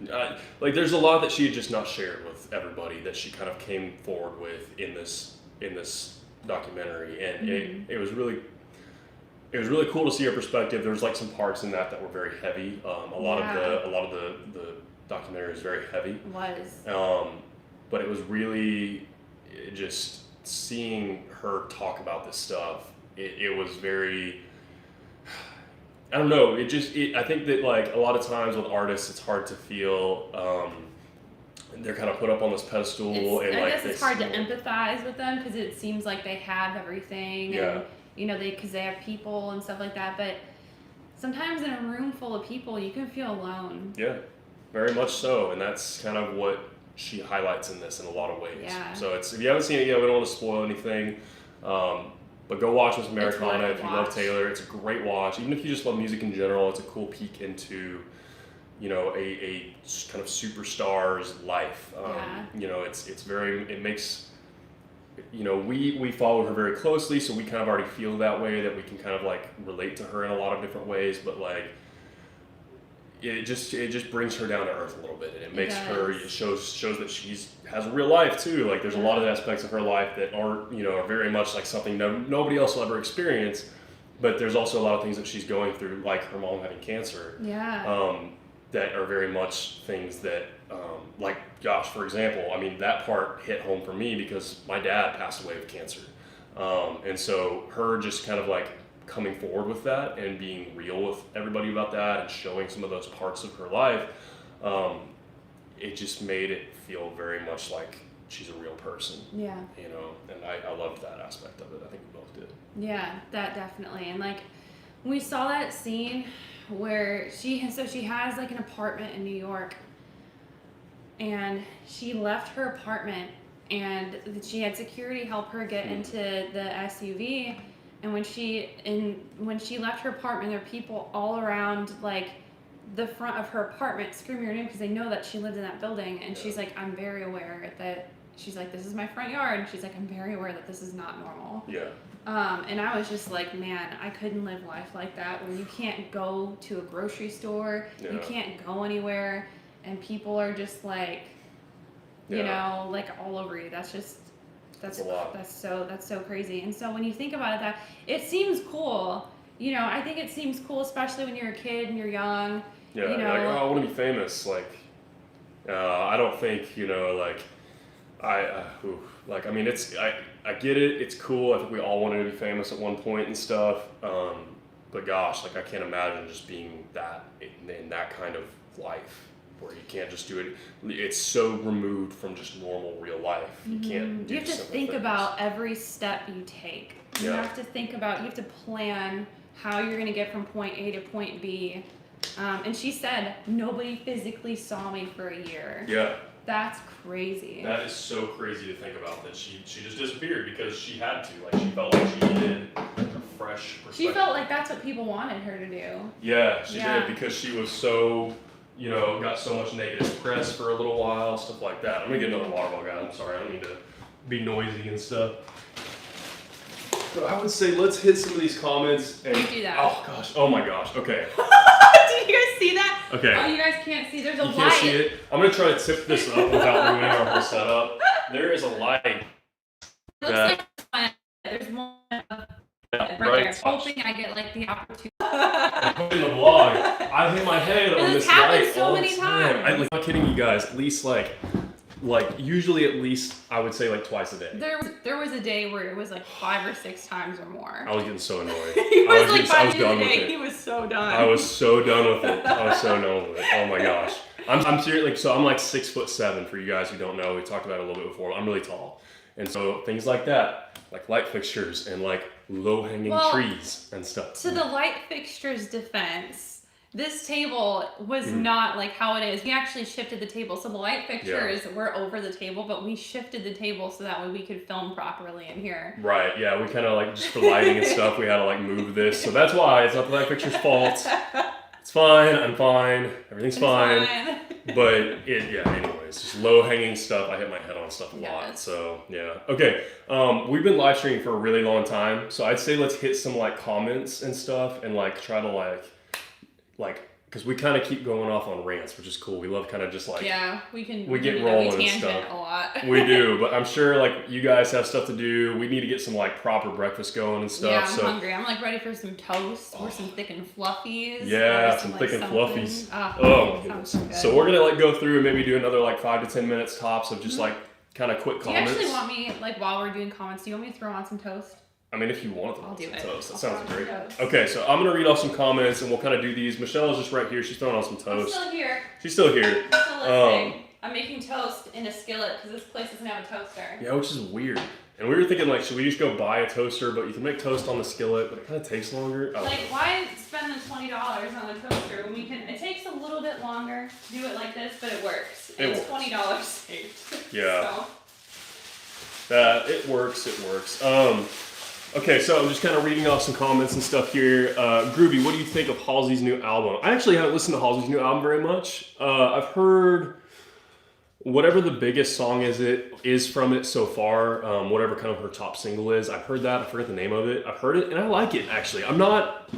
Like there's a lot that she had just not shared with everybody that she kind of came forward with in this documentary, and it was really cool to see her perspective. There was like some parts in that were very heavy. A lot of the documentary is very heavy. It was. But it was really just seeing her talk about this stuff. It was very, I don't know. I think that like a lot of times with artists, it's hard to feel they're kind of put up on this pedestal, and I guess it's hard to empathize with them because it seems like they have everything, and because they have people and stuff like that. But sometimes in a room full of people, you can feel alone. Yeah, very much so, and that's kind of what she highlights in this in a lot of ways. Yeah. So if you haven't seen it yet, we don't want to spoil anything. But go watch Miss Americana if you love Taylor. It's a great watch. Even if you just love music in general, it's a cool peek into, a kind of superstar's life. It makes, we follow her very closely, so we kind of already feel that way, that we can kind of like relate to her in a lot of different ways, but like, it just brings her down to earth a little bit, and it makes her, it shows that has a real life too. Like there's a lot of aspects of her life that aren't, are very much like something nobody else will ever experience, but there's also a lot of things that she's going through, like her mom having cancer, that are very much things that, like Josh, for example, I mean, that part hit home for me because my dad passed away of cancer. And so her just kind of like coming forward with that and being real with everybody about that and showing some of those parts of her life, it just made it feel very much like she's a real person. Yeah. And I loved that aspect of it. I think we both did. Yeah, that definitely. And like, we saw that scene where she has like an apartment in New York, and she left her apartment and she had security help her get into the SUV. And when she left her apartment, there were people all around like the front of her apartment screaming her name because they know that she lived in that building. And she's like, I'm very aware that, she's like, this is my front yard. And she's like, I'm very aware that this is not normal. Yeah. And I was just like, man, I couldn't live life like that, where you can't go to a grocery store, you can't go anywhere, and people are just like, like all over you. That's a lot. That's so crazy. And so when you think about it, it seems cool. I think it seems cool, especially when you're a kid and you're young. Yeah, like, I want to be famous. Like, I don't think, I mean, I get it. It's cool. I think we all wanted to be famous at one point and stuff. But gosh, like I can't imagine just being that in that kind of life. where you can't just do it. It's so removed from just normal real life. You can't do You have to simple think things. about every step you take. You have to think about, you have to plan how you're going to get from point A to point B. And she said, nobody physically saw me for a year. Yeah. That's crazy. That is so crazy to think about, that she just disappeared because she had to. Like, she felt like she needed a fresh perspective. She felt like that's what people wanted her to do. Yeah, she did, because she was so, you know, got so much negative press for a little while, stuff like that. I'm gonna get another water bottle, guys. I'm sorry, I don't mean to be noisy and stuff. But I would say let's hit some of these comments. And, You do that. Oh gosh, oh my gosh, okay. Did you guys see that? Okay. Oh, you guys can't see. There's a You light. can't see it. I'm gonna try to tip this up without ruining our whole setup. There is a light. It looks like one. There's one right there. Hoping I get like the opportunity. In the vlog, I hit my head on this happened light so all many the time. times. I'm not kidding you guys. At least like usually at least I would say like twice a day. There was a day where it was like 5 or 6 times or more. I was getting so annoyed. He was like I by was the end done of the with day, it. he was so done. I was so done with it. I was so done with it. Oh my gosh. I'm seriously, so I'm like 6'7" for you guys who don't know. We talked about it a little bit before. I'm really tall. And so things like that, like light fixtures and like low-hanging trees and stuff. To the light fixture's defense, this table was not like how it is. We actually shifted the table. So the light fixtures were over the table, but we shifted the table so that way we could film properly in here. Right, yeah, we kind of like, just for lighting and stuff, we had to like move this. So that's why it's not the light fixture's fault. It's fine, I'm fine, everything's fine. But anyways, just low-hanging stuff. I hit my head on stuff a lot, so yeah. Okay, we've been live streaming for a really long time, so I'd say let's hit some like comments and stuff and like try to like, because we kind of keep going off on rants, which is cool. We love kind of just like... Yeah, we get rolling and stuff. A lot. We do, but I'm sure like you guys have stuff to do. We need to get some like proper breakfast going and stuff. Yeah, I'm hungry. I'm like ready for some toast or some thick and fluffies. Yeah, or some like, thick and fluffies. Oh, goodness. So we're gonna like go through and maybe do another like 5 to 10 minutes tops of just like kind of quick comments. Do you actually want me, like while we're doing comments, do you want me to throw on some toast? I mean, if you want to I'll do it. toast, that sounds great. Toast. Okay, so I'm gonna read off some comments and we'll kind of do these. Michelle is just right here. She's throwing on some toast. I'm still here. She's still here. I'm still listening. I'm making toast in a skillet because this place doesn't have a toaster. Yeah, which is weird. And we were thinking like, should we just go buy a toaster? But you can make toast on the skillet, but it kind of takes longer. Like, why spend the $20 on the toaster when we can? It takes a little bit longer to do it like this, but it works. It's $20 saved. Yeah. It works. It works. Okay, so I'm just kind of reading off some comments and stuff here. Groovy, what do you think of Halsey's new album? I actually haven't listened to Halsey's new album very much. I've heard whatever the biggest song is from it so far, whatever kind of her top single is. I've heard that. I forget the name of it. I've heard it, and I like it, actually. I'm not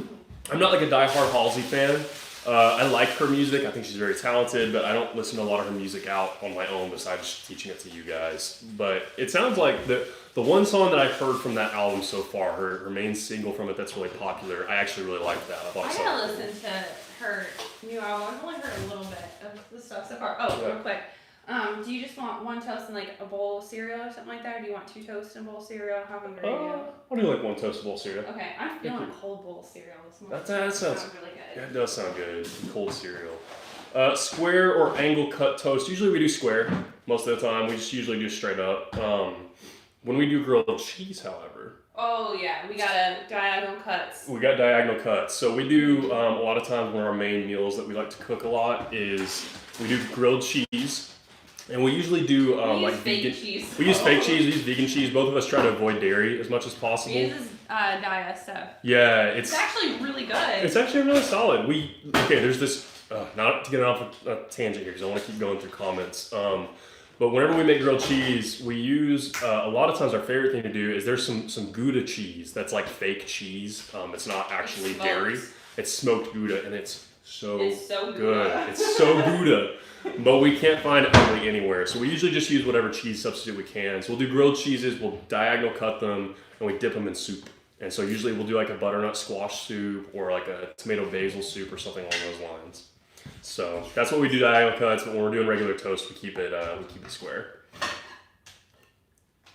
like a diehard Halsey fan. I like her music. I think she's very talented, but I don't listen to a lot of her music out on my own besides teaching it to you guys. But it sounds like the one song that I've heard from that album so far, her main single from it that's really popular, I actually really like that. I gotta listen to her new album. I've only heard a little bit of the stuff so far. Oh, real quick. Do you just want one toast and like a bowl of cereal or something like that? Or do you want 2 toasts and a bowl of cereal? How hungry are you? I'll do like 1 toast bowl of cereal. Okay, I'm feeling a cold bowl of cereal this morning. That sounds really good. That does sound good. Cold cereal. Square or angle cut toast. Usually we do square most of the time. We just usually do straight up. When we do grilled cheese, however. Oh yeah, we got a diagonal cuts. We got diagonal cuts. So we do a lot of times one of our main meals that we like to cook a lot is we do grilled cheese. And we usually do like vegan cheese. We use fake cheese, we use vegan cheese. Both of us try to avoid dairy as much as possible. We use Dia stuff. Yeah, it's actually really good. It's actually really solid. There's this, not to get off a tangent here because I want to keep going through comments. But whenever we make grilled cheese, we use, a lot of times our favorite thing to do is there's some Gouda cheese that's like fake cheese. It's not actually dairy. It's smoked Gouda and it's so good. It's so Gouda. But we can't find it really anywhere. So we usually just use whatever cheese substitute we can. So we'll do grilled cheeses, we'll diagonal cut them, and we dip them in soup. And so usually we'll do like a butternut squash soup or like a tomato basil soup or something along those lines. So that's what we do diagonal cuts, but when we're doing regular toast, we keep it square.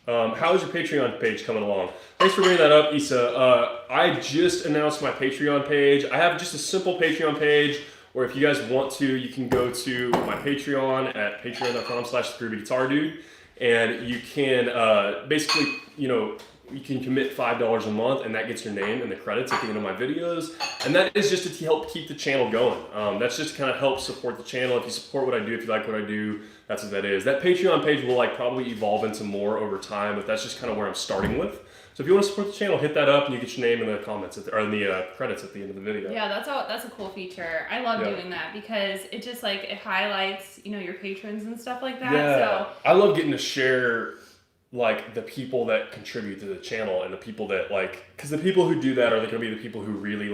How is your Patreon page coming along? Thanks for bringing that up, Issa. I just announced my Patreon page. I have just a simple Patreon page Or if you guys want to, you can go to my Patreon at patreon.com/groovyguitardude, and you can basically, you can commit $5 a month, and that gets your name and the credits at the end of my videos. And that is just to help keep the channel going. That's just kind of help support the channel. If you support what I do, if you like what I do, that's what that is. That Patreon page will probably evolve into more over time, but that's just kind of where I'm starting with. So if you want to support the channel, hit that up, and you get your name in the comments or in the credits at the end of the video. Yeah, that's a cool feature. I love doing that because it just it highlights your patrons and stuff like that. Yeah, so I love getting to share the people that contribute to the channel and the people that because the people who do that are going to be the people who really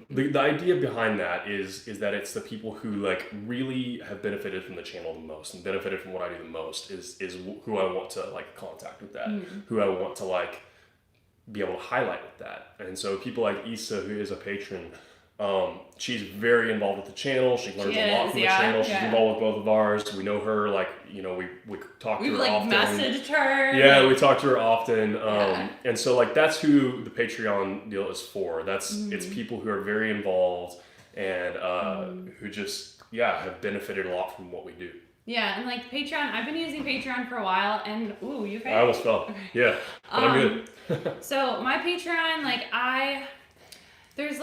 the idea behind that is that it's the people who really have benefited from the channel the most and benefited from what I do the most is who I want to contact with that, who I want to be able to highlight with that. And so people like Issa, who is a patron, she's very involved with the channel. She learns a lot from the channel. She's involved with both of ours. We know her, we talk to her often. We've messaged her. Yeah, we talk to her often. And so that's who the Patreon deal is for. It's people who are very involved and who just have benefited a lot from what we do. Yeah, and Patreon, I've been using Patreon for a while, and you okay? I almost fell. Okay. Yeah, but I'm good. So my Patreon, there's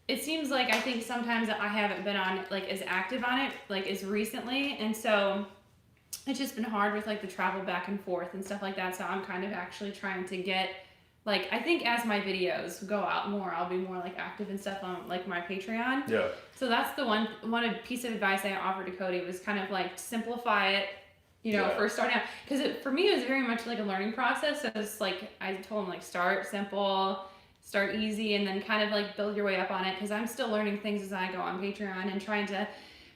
it seems I think sometimes I haven't been on as active on it as recently, and so it's just been hard with the travel back and forth and stuff like that. So I'm kind of actually trying to get I think as my videos go out more, I'll be more active and stuff on my Patreon. Yeah. So that's the one piece of advice I offered to Cody was kind of simplify it, first starting out, because for me it was very much a learning process. So it's I told him start simple, start easy, and then kind of build your way up on it, because I'm still learning things as I go on Patreon and trying to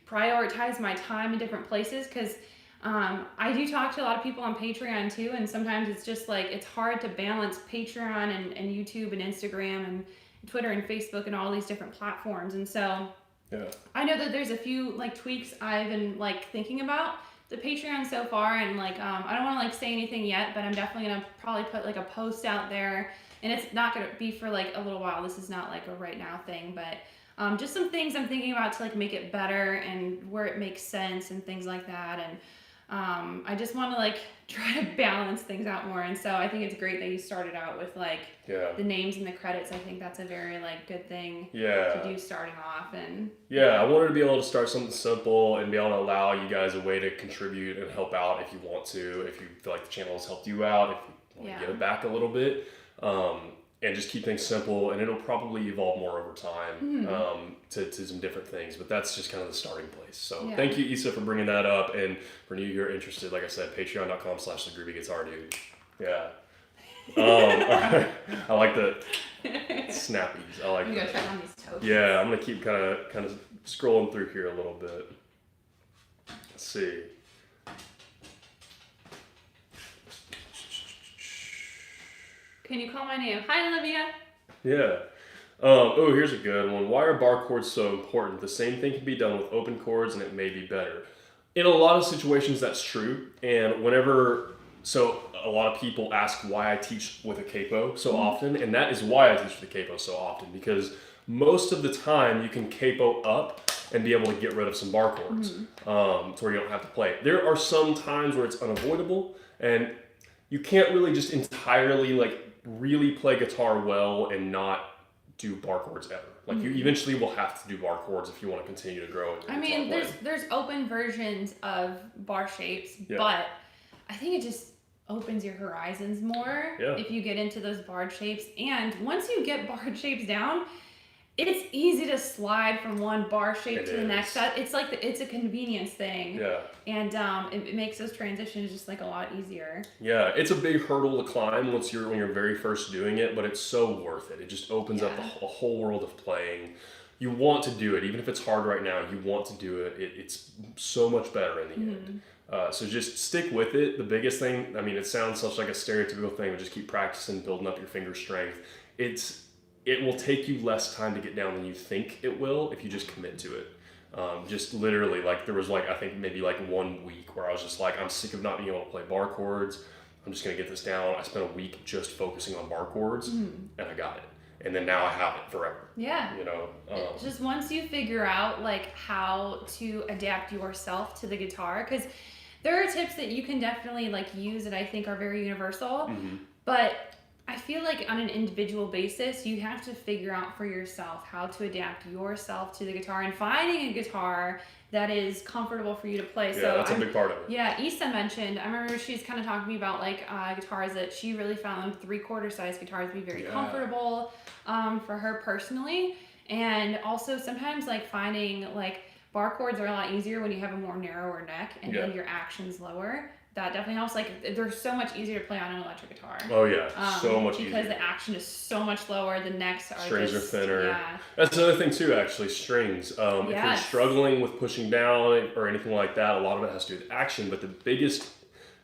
prioritize my time in different places, because I do talk to a lot of people on Patreon too, and sometimes it's just it's hard to balance Patreon and YouTube and Instagram and Twitter and Facebook and all these different platforms. And so I know that there's a few tweaks I've been thinking about the Patreon so far, and I don't want to say anything yet, but I'm definitely gonna probably put a post out there, and it's not gonna be for a little while. This is not a right now thing, but just some things I'm thinking about to make it better and where it makes sense and things like that. And I just want to try to balance things out more, and so I think it's great that you started out with the names and the credits. I think that's a very good thing to do starting off. And I wanted to be able to start something simple and be able to allow you guys a way to contribute and help out if you want to, if you feel the channel has helped you out, if you want to give it back a little bit, and just keep things simple, and it'll probably evolve more over time to some different things, but that's just kind of the starting place. So thank you, Issa, for bringing that up, and for you who are interested, like I said, patreon.com/thegroovyguitardude. Yeah. I like the snappies. I like. I'm gonna try on these toes. Yeah, I'm gonna keep kind of scrolling through here a little bit. Let's see. Can you call my name? Hi, Olivia. Yeah. Here's a good one. Why are bar chords so important? The same thing can be done with open chords, and it may be better. In a lot of situations, that's true. And so a lot of people ask why I teach with a capo so often, and that is why I teach with a capo so often, because most of the time you can capo up and be able to get rid of some bar chords to where you don't have to play. There are some times where it's unavoidable, and you can't really just entirely really play guitar well and not do bar chords ever. You eventually will have to do bar chords if you want to continue to grow. I mean, there's open versions of bar shapes, but I think it just opens your horizons more if you get into those barred shapes. And once you get barred shapes down, it's easy to slide from one bar shape to the next. It's it's a convenience thing. Yeah. And it makes those transitions just a lot easier. Yeah, it's a big hurdle to climb when you're very first doing it, but it's so worth it. It just opens up a whole world of playing. You want to do it, even if it's hard right now. You want to do it. It's so much better in the end. So just stick with it. The biggest thing, I mean, it sounds such like a stereotypical thing, but just keep practicing, building up your finger strength. It will take you less time to get down than you think it will if you just commit to it. Just literally, there was I think maybe 1 week where I was just I'm sick of not being able to play bar chords. I'm just gonna get this down. I spent a week just focusing on bar chords, and I got it. and then now I have it forever. Yeah. You know, just once you figure out like how to adapt yourself to the guitar, because there are tips that you can definitely like use that I think are very universal, but I feel like on an individual basis, you have to figure out for yourself how to adapt yourself to the guitar and finding a guitar that is comfortable for you to play. Yeah, so that's a big part of it. Yeah, Issa mentioned, I remember she's kind of talking to me about like guitars that she really found 3/4 size guitars to be very comfortable for her personally. And also sometimes like finding like bar chords are a lot easier when you have a more narrower neck and then your action's lower. That definitely helps. Like, they're so much easier to play on an electric guitar. Oh yeah, so much easier. Because the action is so much lower. The necks are strings just, are thinner. Yeah. That's another thing too, actually, strings. If you're struggling with pushing down or anything like that, a lot of it has to do with action. But the biggest,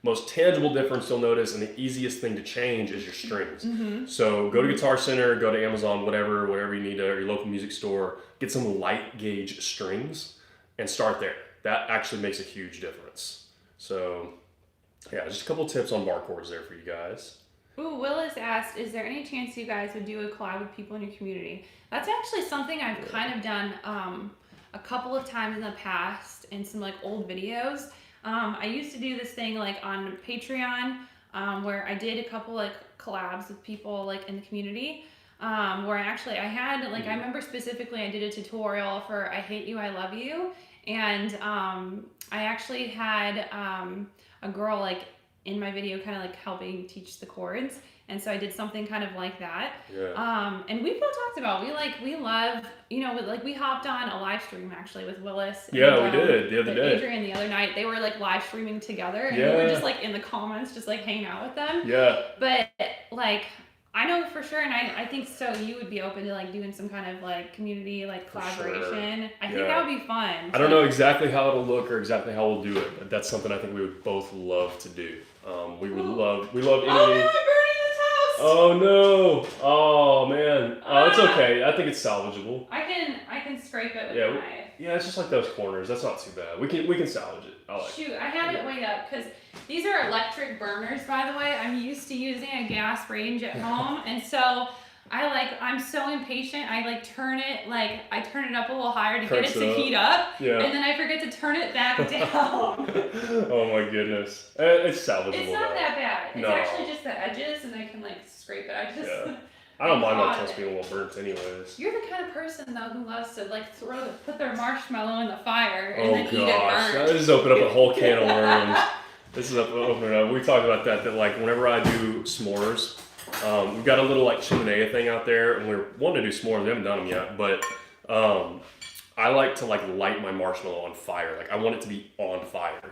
most tangible difference you'll notice, and the easiest thing to change, is your strings. So go to Guitar Center, go to Amazon, whatever you need, or your local music store, get some light gauge strings, and start there. That actually makes a huge difference. So. Yeah, just a couple tips on bar chords there for you guys. Ooh, Willis asked, is there any chance you guys would do a collab with people in your community? That's actually something I've kind of done a couple of times in the past in some like old videos. I used to do this thing like on Patreon where I did a couple like collabs with people like in the community where I had like, I remember specifically I did a tutorial for I Hate You, I Love You. And I actually had a girl like in my video kind of like helping teach the chords, and so I did something kind of like that. And we both talked about we love, you know, like we hopped on a live stream actually with Willis. We did the other day. Adrian the other night, they were like live streaming together, and we were just like in the comments just like hanging out with them. But like I know for sure, and I think so you would be open to like doing some kind of like community like collaboration. I think that would be fun. I don't know exactly how it'll look or exactly how we'll do it, but that's something I think we would both love to do. We love any. Oh no, I'm burning this house! Oh no! Oh man! It's okay. I think it's salvageable. I can scrape it with a knife. Yeah, it's just like those corners. That's not too bad. We can salvage it. Shoot, I had it way up because these are electric burners, by the way. I'm used to using a gas range at home, and so I'm so impatient. I turn it up a little higher to get it to heat up, and then I forget to turn it back down. Oh my goodness, it's salvageable. It's not that bad. It's actually just the edges, and I can scrape it. I don't mind my toast being a little burnt anyways. You're the kind of person though who loves to put their marshmallow in the fire and then eat it burnt. That just opened up a whole can of worms. This is opening up. We talked about that whenever I do s'mores, we've got a little chiminea thing out there, and we're wanting to do s'mores. We haven't done them yet, but I like to light my marshmallow on fire. I want it to be on fire,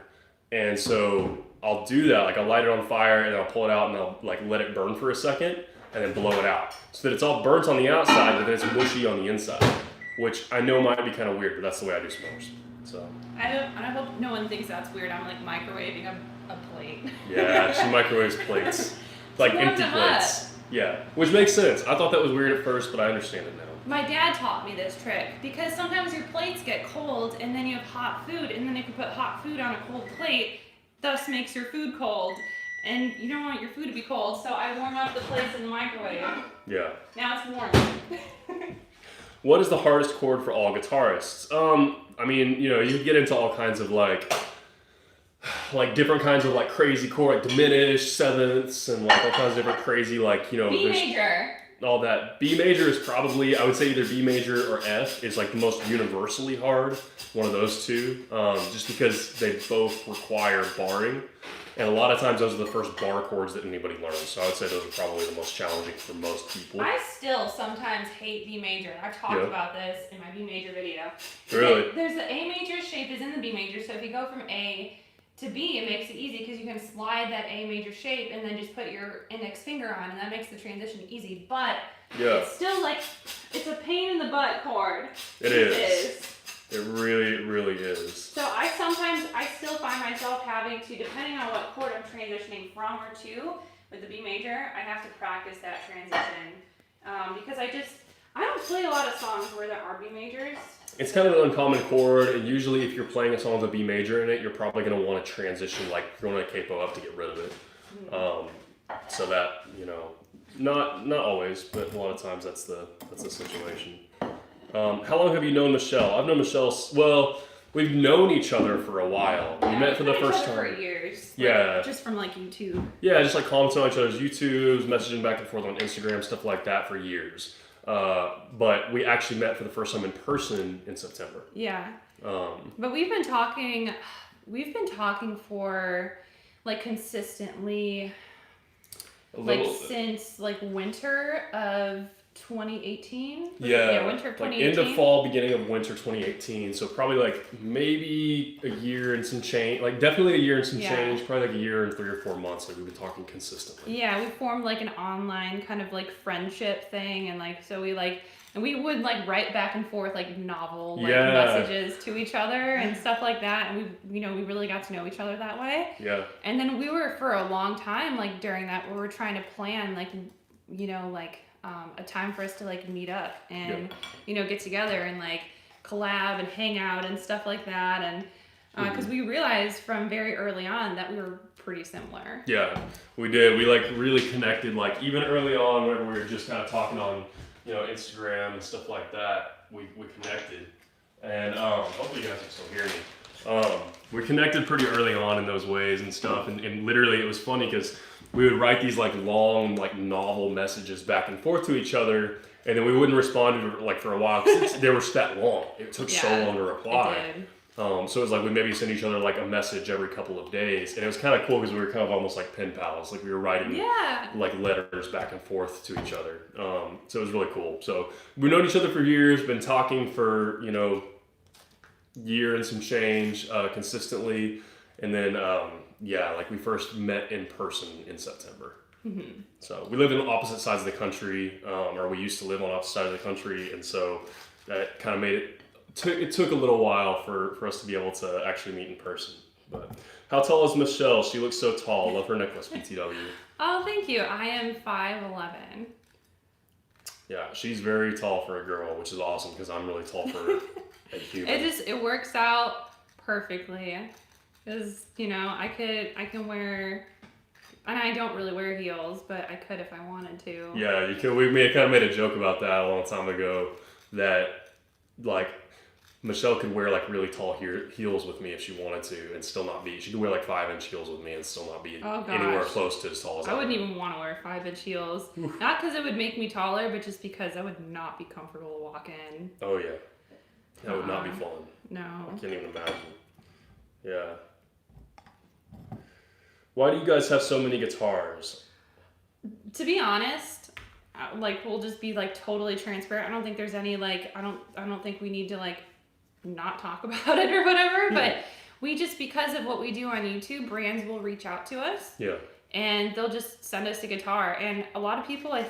and so I'll do that. I'll light it on fire and I'll pull it out and I'll let it burn for a second and then blow it out so that it's all burnt on the outside, but then it's mushy on the inside, which I know might be kind of weird, but that's the way I do s'mores. So I hope no one thinks that's weird. I'm microwaving a plate. Yeah, she microwaves plates. It's like empty plates. Yeah, which makes sense. I thought that was weird at first, but I understand it now. My dad taught me this trick because sometimes your plates get cold and then you have hot food, and then if you put hot food on a cold plate, thus makes your food cold. And you don't want your food to be cold, so I warm up the plates in the microwave. Yeah. Now it's warm. What is the hardest chord for all guitarists? I mean, you get into all kinds of different kinds of crazy chord, diminished, sevenths, and all kinds of different crazy B major. All that. B major is probably, I would say either B major or F is the most universally hard. One of those two, just because they both require barring. And a lot of times those are the first bar chords that anybody learns. So I would say those are probably the most challenging for most people. I still sometimes hate B major. I've talked about this in my B major video. Really? There's the A major shape is in the B major. So if you go from A to B, it makes it easy because you can slide that A major shape and then just put your index finger on, and that makes the transition easy. But it's still it's a pain in the butt chord. It is. It really, really is. So I still find myself having to, depending on what chord I'm transitioning from or to, with the B major, I have to practice that transition. Because I don't play a lot of songs where there are B majors. It's kind of an uncommon chord, and usually if you're playing a song with a B major in it, you're probably going to want to transition, you're going to capo up to get rid of it. So that, not always, but a lot of times that's the situation. How long have you known Michelle? I've known Michelle. Well, we've known each other for a while. We met for the first time. For years. Yeah. Just from like YouTube. Yeah, just like commenting on each other's YouTubes, messaging back and forth on Instagram, stuff like that for years. But we actually met for the first time in person in September. Yeah. But we've been talking for like consistently since like winter of 2018. Yeah, winter of 2018. Like end of fall, beginning of winter 2018. So probably like maybe a year and some change. Like definitely a year and some change. Probably like a year and 3 or 4 months. Like we've been talking consistently. Yeah, we formed like an online kind of like friendship thing, and like so we like. And we would like write back and forth like novel messages to each other and stuff like that. And we really got to know each other that way. Yeah. And then we were for a long time like during that we were trying to plan like a time for us to like meet up and get together and like collab and hang out and stuff like that. And because we realized from very early on that we were pretty similar. Yeah, we did. We like really connected. Like even early on when we were just kind of talking on Instagram and stuff like that, we connected, and hopefully you guys can still hear me. We connected pretty early on in those ways and stuff, and literally it was funny because we would write these like long like novel messages back and forth to each other, and then we wouldn't respond to like for a while because they were that long. It took so long to reply. It did. So it was like we maybe send each other like a message every couple of days, and it was kind of cool because we were kind of almost like pen pals. Like we were writing like letters back and forth to each other. So it was really cool. So we've known each other for years, been talking for year and some change consistently, and then like we first met in person in September. Mm-hmm. So we live on opposite sides of the country, or we used to live on opposite sides of the country, and so that kind of made it. It took a little while for us to be able to actually meet in person. But how tall is Michelle? She looks so tall. Love her necklace, BTW. Oh, thank you. I am 5'11". Yeah, she's very tall for a girl, which is awesome because I'm really tall for a human. It works out perfectly because I can wear. And I don't really wear heels, but I could if I wanted to. Yeah, you could. We kind of made a joke about that a long time ago that like. Michelle could wear like really tall heels with me if she wanted to and still not be. She could wear like 5-inch heels with me and still not be anywhere close to as tall as I wouldn't even want to wear 5-inch heels. Not because it would make me taller, but just because I would not be comfortable to walk in. Oh yeah. That would not be fun. No. I can't even imagine. Yeah. Why do you guys have so many guitars? To be honest, like we'll just be like totally transparent. I don't think there's any like I don't think we need to like not talk about it or whatever, but we just because of what we do on YouTube, brands will reach out to us. Yeah. And they'll just send us a guitar, and a lot of people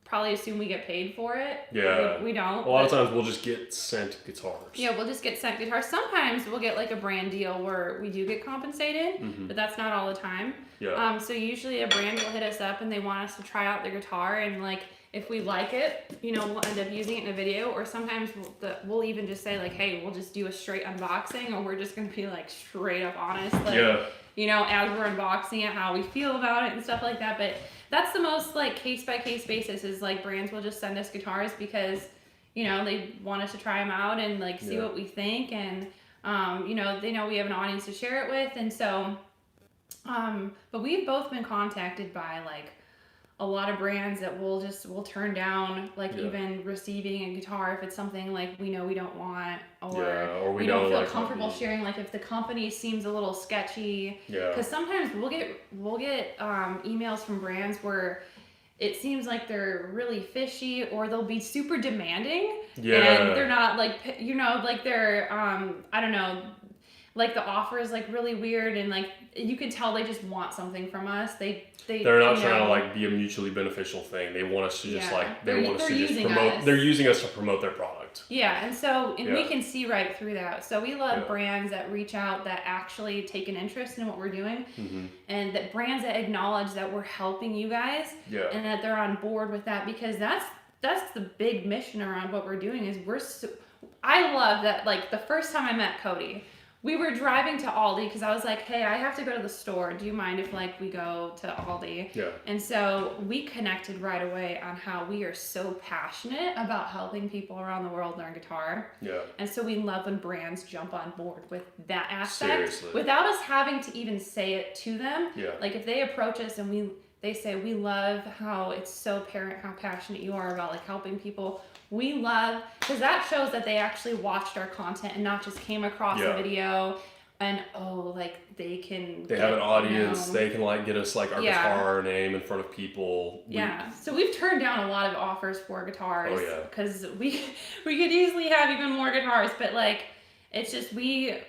probably assume we get paid for it. Yeah. We don't. A lot of times we'll just get sent guitars. Yeah, we'll just get sent guitars. Sometimes we'll get like a brand deal where we do get compensated, but that's not all the time. Yeah. So usually a brand will hit us up and they want us to try out their guitar, and like if we like it, we'll end up using it in a video, or sometimes we'll even just say like, hey, we'll just do a straight unboxing, or we're just gonna be like straight up honest, like, as we're unboxing it, how we feel about it and stuff like that. But that's the most like case by case basis is like brands will just send us guitars because, they want us to try them out and like see what we think, and they know we have an audience to share it with, and so, but we've both been contacted by like a lot of brands that we'll turn down, like even receiving a guitar if it's something like we know we don't want, or we don't feel comfortable sharing. Like if the company seems a little sketchy, because sometimes we'll get emails from brands where it seems like they're really fishy, or they'll be super demanding, and they're not like like they're I don't know. Like the offer is like really weird, and like you can tell they just want something from us. They're not trying to like be a mutually beneficial thing. They want us to just like they want us to just promote. They're using us to promote their product. Yeah, and so we can see right through that. So we love brands that reach out, that actually take an interest in what we're doing, and that brands that acknowledge that we're helping you guys, and that they're on board with that, because that's the big mission around what we're doing. Is I love that. Like the first time I met Cody, we were driving to Aldi because I was like, hey, I have to go to the store. Do you mind if like we go to Aldi? Yeah. And so we connected right away on how we are so passionate about helping people around the world learn guitar. Yeah. And so we love when brands jump on board with that aspect Seriously. without us having to even say it to them. Yeah. Like if they approach us and they say, we love how it's so apparent how passionate you are about like helping people. We love, because that shows that they actually watched our content and not just came across a video and they have an audience, they can like get us like our guitar name in front of people. So we've turned down a lot of offers for guitars. Oh yeah. Because we could easily have even more guitars, but like it's just we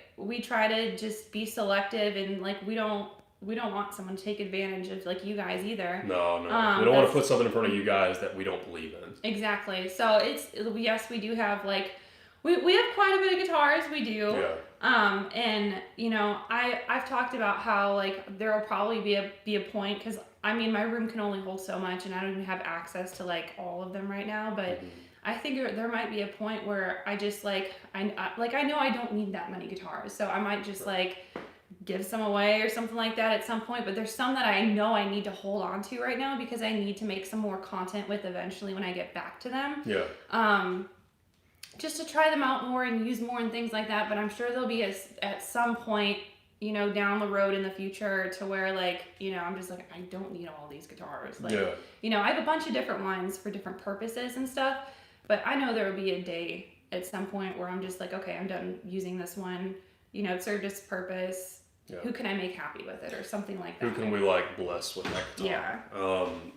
try to just be selective and like we don't want someone to take advantage of like you guys either. No. We don't want to put something in front of you guys that we don't believe in. Exactly. So yes, we do have like we have quite a bit of guitars. We do. Yeah. And you know, I've talked about how like there will probably be a point because I mean my room can only hold so much and I don't even have access to like all of them right now, but I think there might be a point where I just like I know I don't need that many guitars, so I might just like give some away or something like that at some point, but there's some that I know I need to hold on to right now because I need to make some more content with eventually when I get back to them. Yeah. Just to try them out more and use more and things like that, but I'm sure there'll be at some point, you know, down the road in the future to where like, you know, I'm just like, I don't need all these guitars. Like, you know, I have a bunch of different ones for different purposes and stuff, but I know there will be a day at some point where I'm just like, okay, I'm done using this one. You know, it served its purpose. Yeah. Who can I make happy with it or something like that? Who can we like bless with that guitar?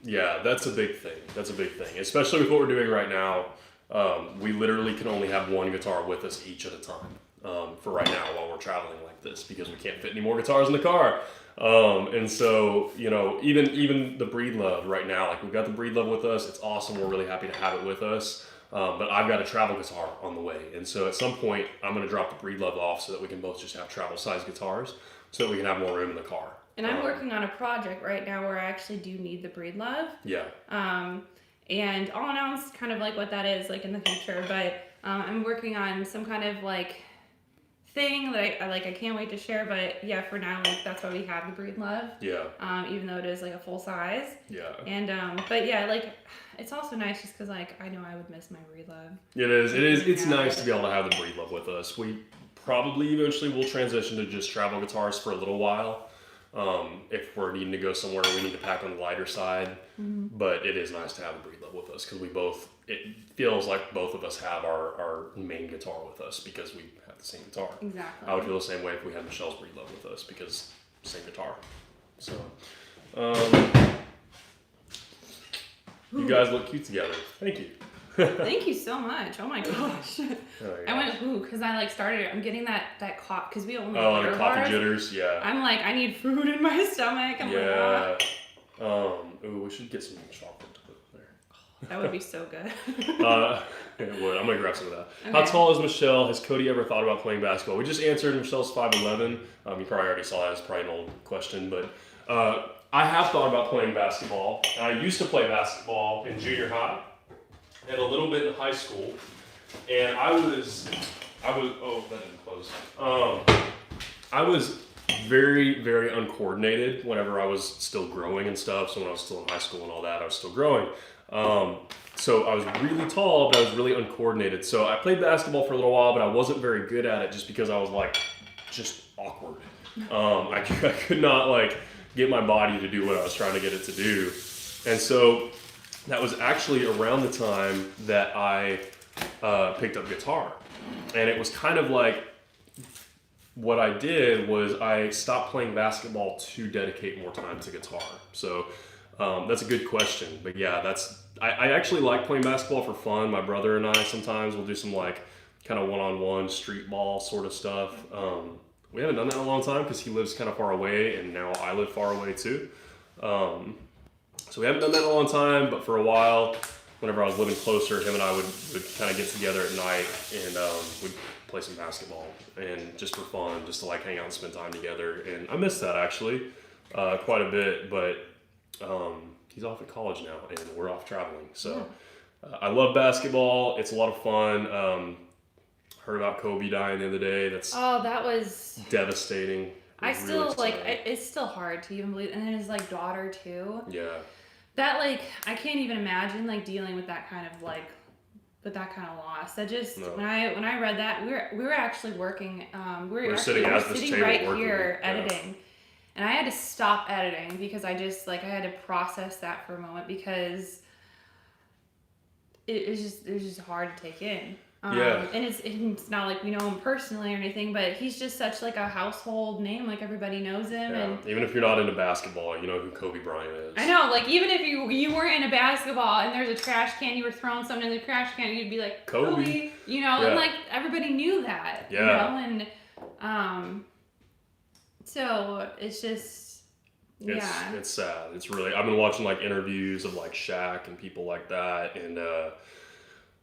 Yeah. That's a big thing. Especially with what we're doing right now. We literally can only have one guitar with us each at a time for right now while we're traveling like this because we can't fit any more guitars in the car. And so, you know, even the Breed Love right now, like we've got the Breed Love with us. It's awesome. We're really happy to have it with us. But I've got a travel guitar on the way. And so at some point, I'm going to drop the Breed Love off so that we can both just have travel size guitars so that we can have more room in the car. And I'm working on a project right now where I actually do need the Breed Love. Yeah. And I'll announce kind of like what that is like in the future, but I'm working on some kind of like thing that I can't wait to share, but yeah, for now, like that's why we have the Breed Love. Yeah. Even though it is like a full size. Yeah. And but yeah, like it's also nice just because like I know I would miss my Breed Love. It is. It's nice to be able to have the Breed Love with us. We probably eventually will transition to just travel guitars for a little while. If we're needing to go somewhere, we need to pack on the lighter side. Mm-hmm. But it is nice to have the Breed Love with us because it feels like both of us have our main guitar with us because we have the same guitar. Exactly. I would feel the same way if we had Michelle's Breed Love with us because same guitar. So, you guys look cute together. Thank you. Thank you so much. Oh my gosh. I went because I like started. I'm getting that cough because we only the coffee jitters. Yeah. I'm like I need food in my stomach. I'm like, we should get some chocolate to put there. That would be so good. It would. I'm gonna grab some of that. Okay. How tall is Michelle? Has Cody ever thought about playing basketball? We just answered Michelle's 5'11". You probably already saw that. It's probably an old question, but I have thought about playing basketball. I used to play basketball in junior high and a little bit in high school, and I was. Oh, that didn't close. I was very, very uncoordinated whenever I was still growing and stuff. So when I was still in high school and all that, I was still growing. So I was really tall, but I was really uncoordinated. So I played basketball for a little while, but I wasn't very good at it just because I was like, just awkward. I could not like get my body to do what I was trying to get it to do. And so that was actually around the time that I picked up guitar. And it was kind of like, what I did was I stopped playing basketball to dedicate more time to guitar. So that's a good question. But yeah, I actually like playing basketball for fun. My brother and I sometimes will do some like kind of one-on-one street ball sort of stuff. We haven't done that in a long time because he lives kind of far away and now I live far away too. So we haven't done that in a long time, but for a while, whenever I was living closer, him and I would kind of get together at night and we'd play some basketball and just for fun, just to like hang out and spend time together. And I miss that actually quite a bit, but he's off at college now and we're off traveling. So I love basketball. It's a lot of fun. Heard about Kobe dying the other day. That's that was devastating. I still really like sad. it's still hard to even believe, and then his like daughter too. Yeah. That like I can't even imagine like dealing with that kind of like with that kind of loss. That just when I read that we were actually working we were sitting at this table right working, here editing, and I had to stop editing because I just like I had to process that for a moment because it was just hard to take in. And it's not like we know him personally or anything, but he's just such like a household name, like everybody knows him. Yeah. And even if you're not into basketball, you know who Kobe Bryant is. I know, like even if you weren't into basketball and there's a trash can, you were throwing something in the trash can, you'd be like Kobe, you know, and like everybody knew that, you know, and so it's just it's sad. It's really I've been watching like interviews of like Shaq and people like that, and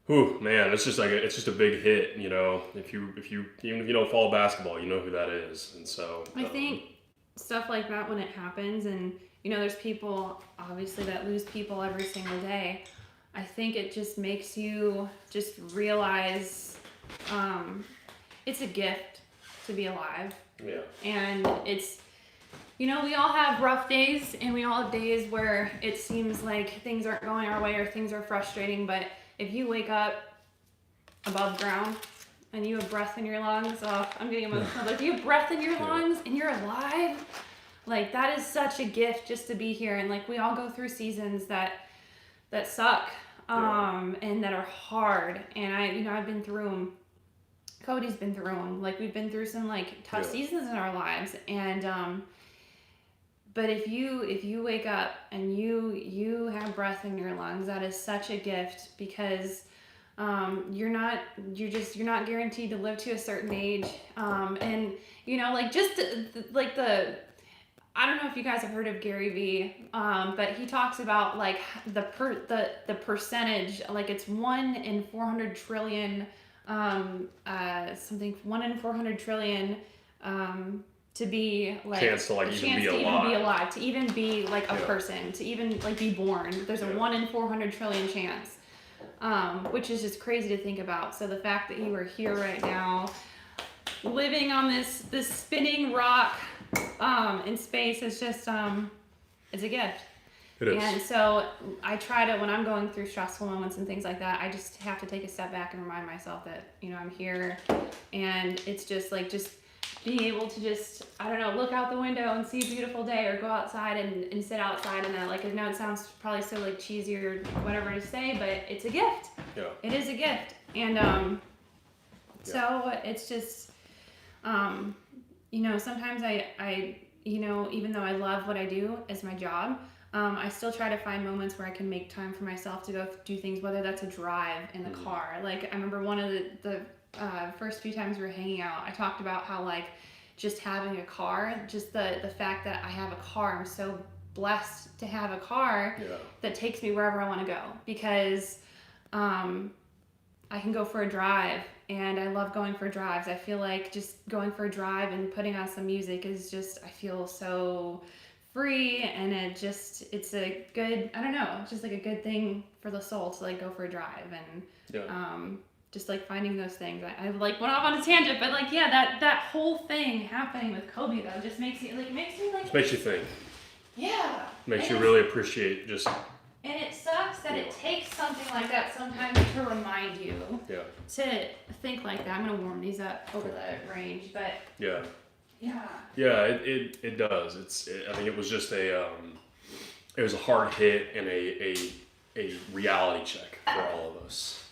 whew, man, it's just a big hit, you know. If you even if you don't follow basketball, you know who that is, and so I think stuff like that when it happens, and you know, there's people obviously that lose people every single day. I think it just makes you just realize it's a gift to be alive. Yeah. And it's, you know, we all have rough days, and we all have days where it seems like things aren't going our way or things are frustrating, but if you wake up above ground and you have breath in your lungs, I'm getting emotional, but if you have breath in your lungs and you're alive, like that is such a gift just to be here. And like we all go through seasons that suck and that are hard. And I've been through them. Cody's been through them. Like we've been through some like tough seasons in our lives. And but if you wake up and you have breath in your lungs, that is such a gift because you're not guaranteed to live to a certain age. And you know, like just like I don't know if you guys have heard of Gary Vee, but he talks about like the percentage, like it's 1 in 400 trillion, 1 in 400 trillion, to be like chance to like even be alive, to even be like a person, to even like be born. There's a 1 in 400 trillion chance, which is just crazy to think about. So the fact that you are here right now, living on this spinning rock in space is just it's a gift. It is. And so I try to, when I'm going through stressful moments and things like that, I just have to take a step back and remind myself that, you know, I'm here. And it's just like just being able to just, I don't know, look out the window and see a beautiful day, or go outside and sit outside, and like, I know it sounds probably so like cheesy or whatever to say, but it's a gift. Yeah. It is a gift. And so it's just you know, sometimes I you know, even though I love what I do as my job, I still try to find moments where I can make time for myself to go do things, whether that's a drive in the car. Like I remember one of the first few times we were hanging out, I talked about how like just having a car, just the fact that I have a car, I'm so blessed to have a car that takes me wherever I want to go, because I can go for a drive, and I love going for drives. I feel like just going for a drive and putting on some music is just, I feel so free, and it's a good, I don't know, it's just like a good thing for the soul to like go for a drive, and just like finding those things. I like went off on a tangent, but like that whole thing happening with Kobe though just makes me like It makes you think. Yeah. Makes you really appreciate just. And it sucks that it takes something like that sometimes to remind you to think like that. I'm gonna warm these up over the range, but yeah, it does. I think it was just it was a hard hit and a reality check for all of us.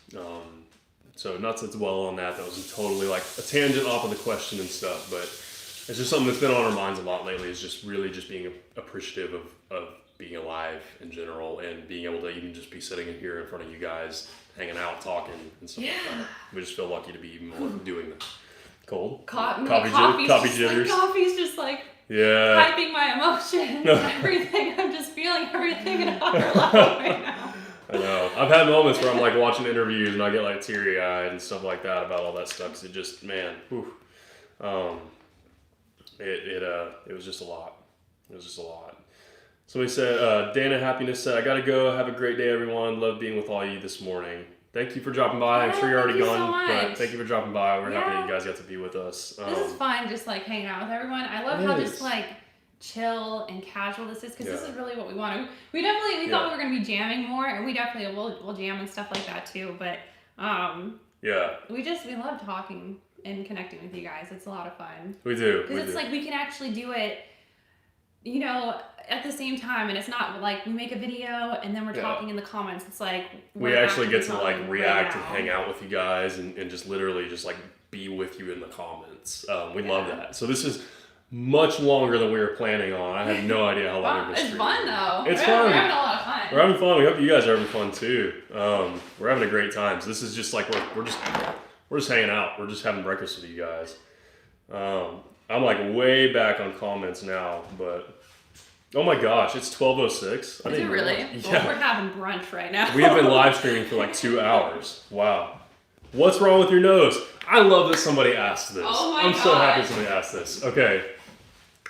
So not to dwell on that. That was totally like a tangent off of the question and stuff, but it's just something that's been on our minds a lot lately. Is just really just being appreciative of being alive in general, and being able to even just be sitting in here in front of you guys, hanging out, talking, and stuff like that. We just feel lucky to be even doing that. Cold? Coffee jitters. Coffee's just like hyping my emotions, everything. I'm just feeling everything in a higher level right now. I know. I've had moments where I'm like watching interviews and I get like teary eyed and stuff like that about all that stuff, because it just, man, whew. It was just a lot. It was just a lot. Somebody said, Dana Happiness said, I gotta go. Have a great day, everyone. Love being with all you this morning. thank you for dropping by. I'm sure you're already thank you so gone, but much. thank you for dropping by. We're happy Yeah. that you guys got to be with us. This is fun, just like hanging out with everyone. I love how just like chill and casual this is, because this is really what we want. We thought we were gonna be jamming more, and we definitely will jam and stuff like that too. But we love talking and connecting with you guys. It's a lot of fun. We do, because it's like we can actually do it, you know, at the same time, and it's not like we make a video and then we're talking in the comments. It's like we actually get to like react and hang out with you guys and just literally just like be with you in the comments. We love that. So this is much longer than we were planning on. I have no idea how long it's fun though. It's fun. We're having a lot of fun. We're having fun. We hope you guys are having fun too. We're having a great time. So this is just like we're just hanging out. We're just having breakfast with you guys. I'm like way back on comments now, but oh my gosh, it's 12:06. Is it really? Yeah. Well, we're having brunch right now. We have been live streaming for like 2 hours. Wow. What's wrong with your nose? I love that somebody asked this. Oh my I'm so happy gosh. somebody asked this. Okay.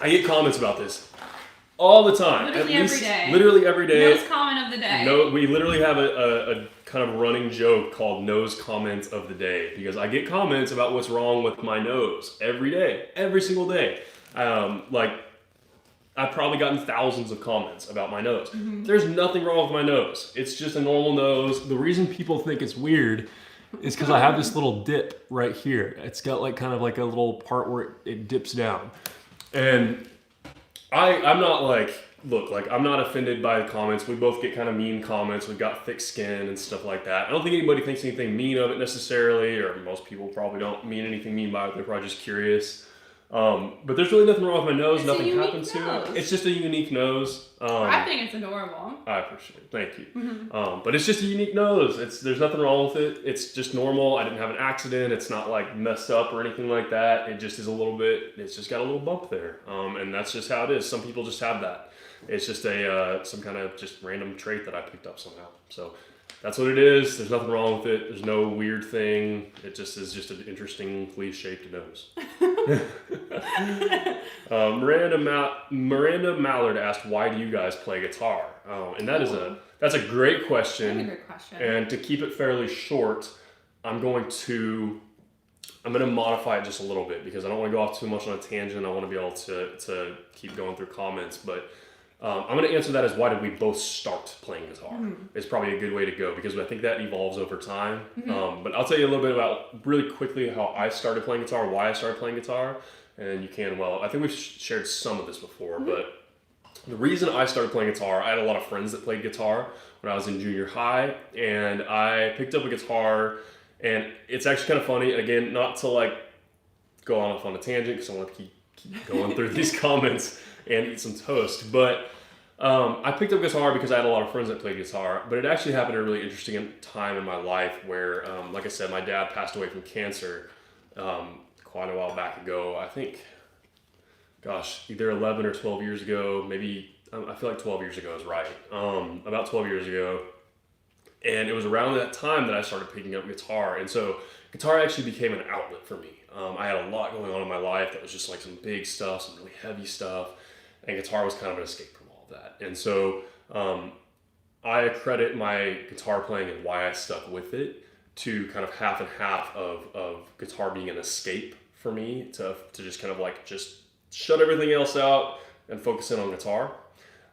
I get comments about this all the time. Literally every day. Nose comment of the day. No, we literally have a kind of running joke called nose comments of the day, because I get comments about what's wrong with my nose every day, every single day. Like I've probably gotten thousands of comments about my nose. Mm-hmm. There's nothing wrong with my nose. It's just a normal nose. The reason people think it's weird is because I have this little dip right here. It's got like kind of like a little part where it dips down. And I'm not like, look, like I'm not offended by the comments. We both get kind of mean comments. We've got thick skin and stuff like that. I don't think anybody thinks anything mean of it necessarily, or most people probably don't mean anything mean by it. They're probably just curious. But there's really nothing wrong with my nose. Nothing happened to it. It's just a unique nose. I think it's adorable. I appreciate it. Thank you. Mm-hmm. But it's just a unique nose. There's nothing wrong with it. It's just normal. I didn't have an accident. It's not like messed up or anything like that. It just is a little bit, it's just got a little bump there. And that's just how it is. Some people just have that. It's just some kind of just random trait that I picked up somehow. So that's what it is. There's nothing wrong with it. There's no weird thing. It just is just an interestingly shaped nose. Miranda Mallard asked, "Why do you guys play guitar?" And that's a great question. That's a great question. And to keep it fairly short, I'm going to modify it just a little bit, because I don't want to go off too much on a tangent. I want to be able to keep going through comments, but I'm going to answer that as, why did we both start playing guitar? It's probably a good way to go, because I think that evolves over time. But I'll tell you a little bit about, really quickly, how I started playing guitar, why I started playing guitar, and you can, I think we've shared some of this before, but the reason I started playing guitar, I had a lot of friends that played guitar when I was in junior high, and I picked up a guitar, and it's actually kind of funny, again, not to like go off on a tangent, because I want to keep going through these comments and eat some toast, but I picked up guitar because I had a lot of friends that played guitar, but it actually happened at a really interesting time in my life where, like I said, my dad passed away from cancer quite a while back ago. I think, gosh, either 11 or 12 years ago, maybe, I feel like 12 years ago is right, about 12 years ago, and it was around that time that I started picking up guitar, and so guitar actually became an outlet for me. I had a lot going on in my life that was just like some big stuff, some really heavy stuff, and guitar was kind of an escape from all of that. And so I credit my guitar playing and why I stuck with it to kind of half and half of guitar being an escape for me to just kind of like just shut everything else out and focus in on guitar.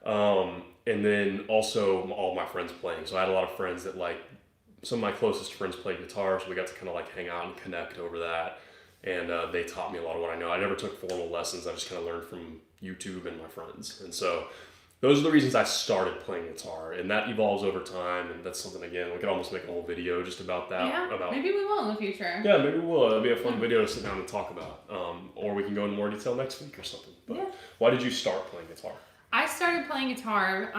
And then also all my friends playing. So I had a lot of friends that, like, some of my closest friends played guitar, so we got to kind of like hang out and connect over that. And they taught me a lot of what I know. I never took formal lessons. I just kind of learned from YouTube and my friends. And so those are the reasons I started playing guitar. And that evolves over time. And that's something, again, we could almost make a whole video just about that. Yeah, maybe we will in the future. Yeah, maybe we will. It'll be a fun video to sit down and talk about. Or we can go into more detail next week or something. But why did you start playing guitar? I started playing guitar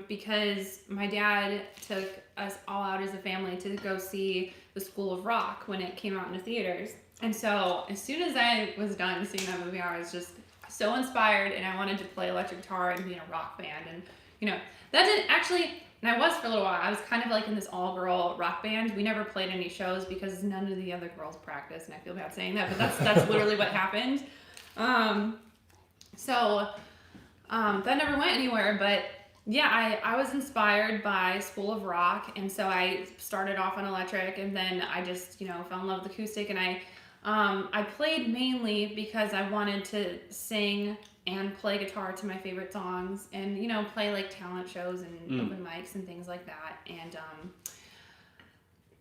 because my dad took us all out as a family to go see The School of Rock when it came out in the theaters. And so as soon as I was done seeing that movie, I was just so inspired, and I wanted to play electric guitar and be in a rock band. And, you know, that didn't actually, and I was for a little while, I was kind of like in this all-girl rock band. We never played any shows because none of the other girls practiced, and I feel bad saying that, but that's literally what happened. That never went anywhere, but Yeah, I was inspired by School of Rock, and so I started off on electric, and then I just, fell in love with acoustic, and I played mainly because I wanted to sing and play guitar to my favorite songs, and play like talent shows and open mics and things like that, and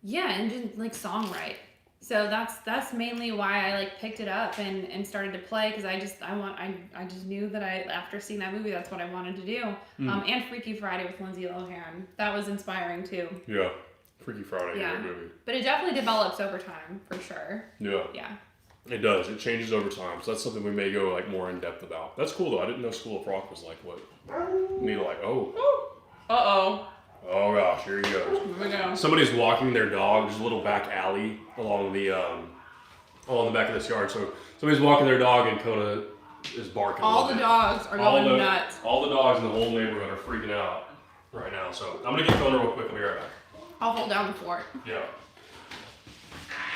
yeah, and just like songwrite. So that's mainly why I like picked it up and started to play because I just knew that after seeing that movie that's what I wanted to do. And Freaky Friday with Lindsay Lohan, that was inspiring too. Yeah, Freaky Friday, great movie. But it definitely develops over time for sure. Yeah. Yeah. It does. It changes over time. So that's something we may go like more in depth about. That's cool though. I didn't know School of Rock was like what. Me like Oh gosh, here he goes. Here we go. Somebody's walking their dog. There's a little back alley along the back of this yard. So somebody's walking their dog and Kona is barking. All the dogs are going nuts. All the dogs in the whole neighborhood are freaking out right now. So I'm gonna get Kona real quick. I'll be right back. I'll hold down the fort. Yeah.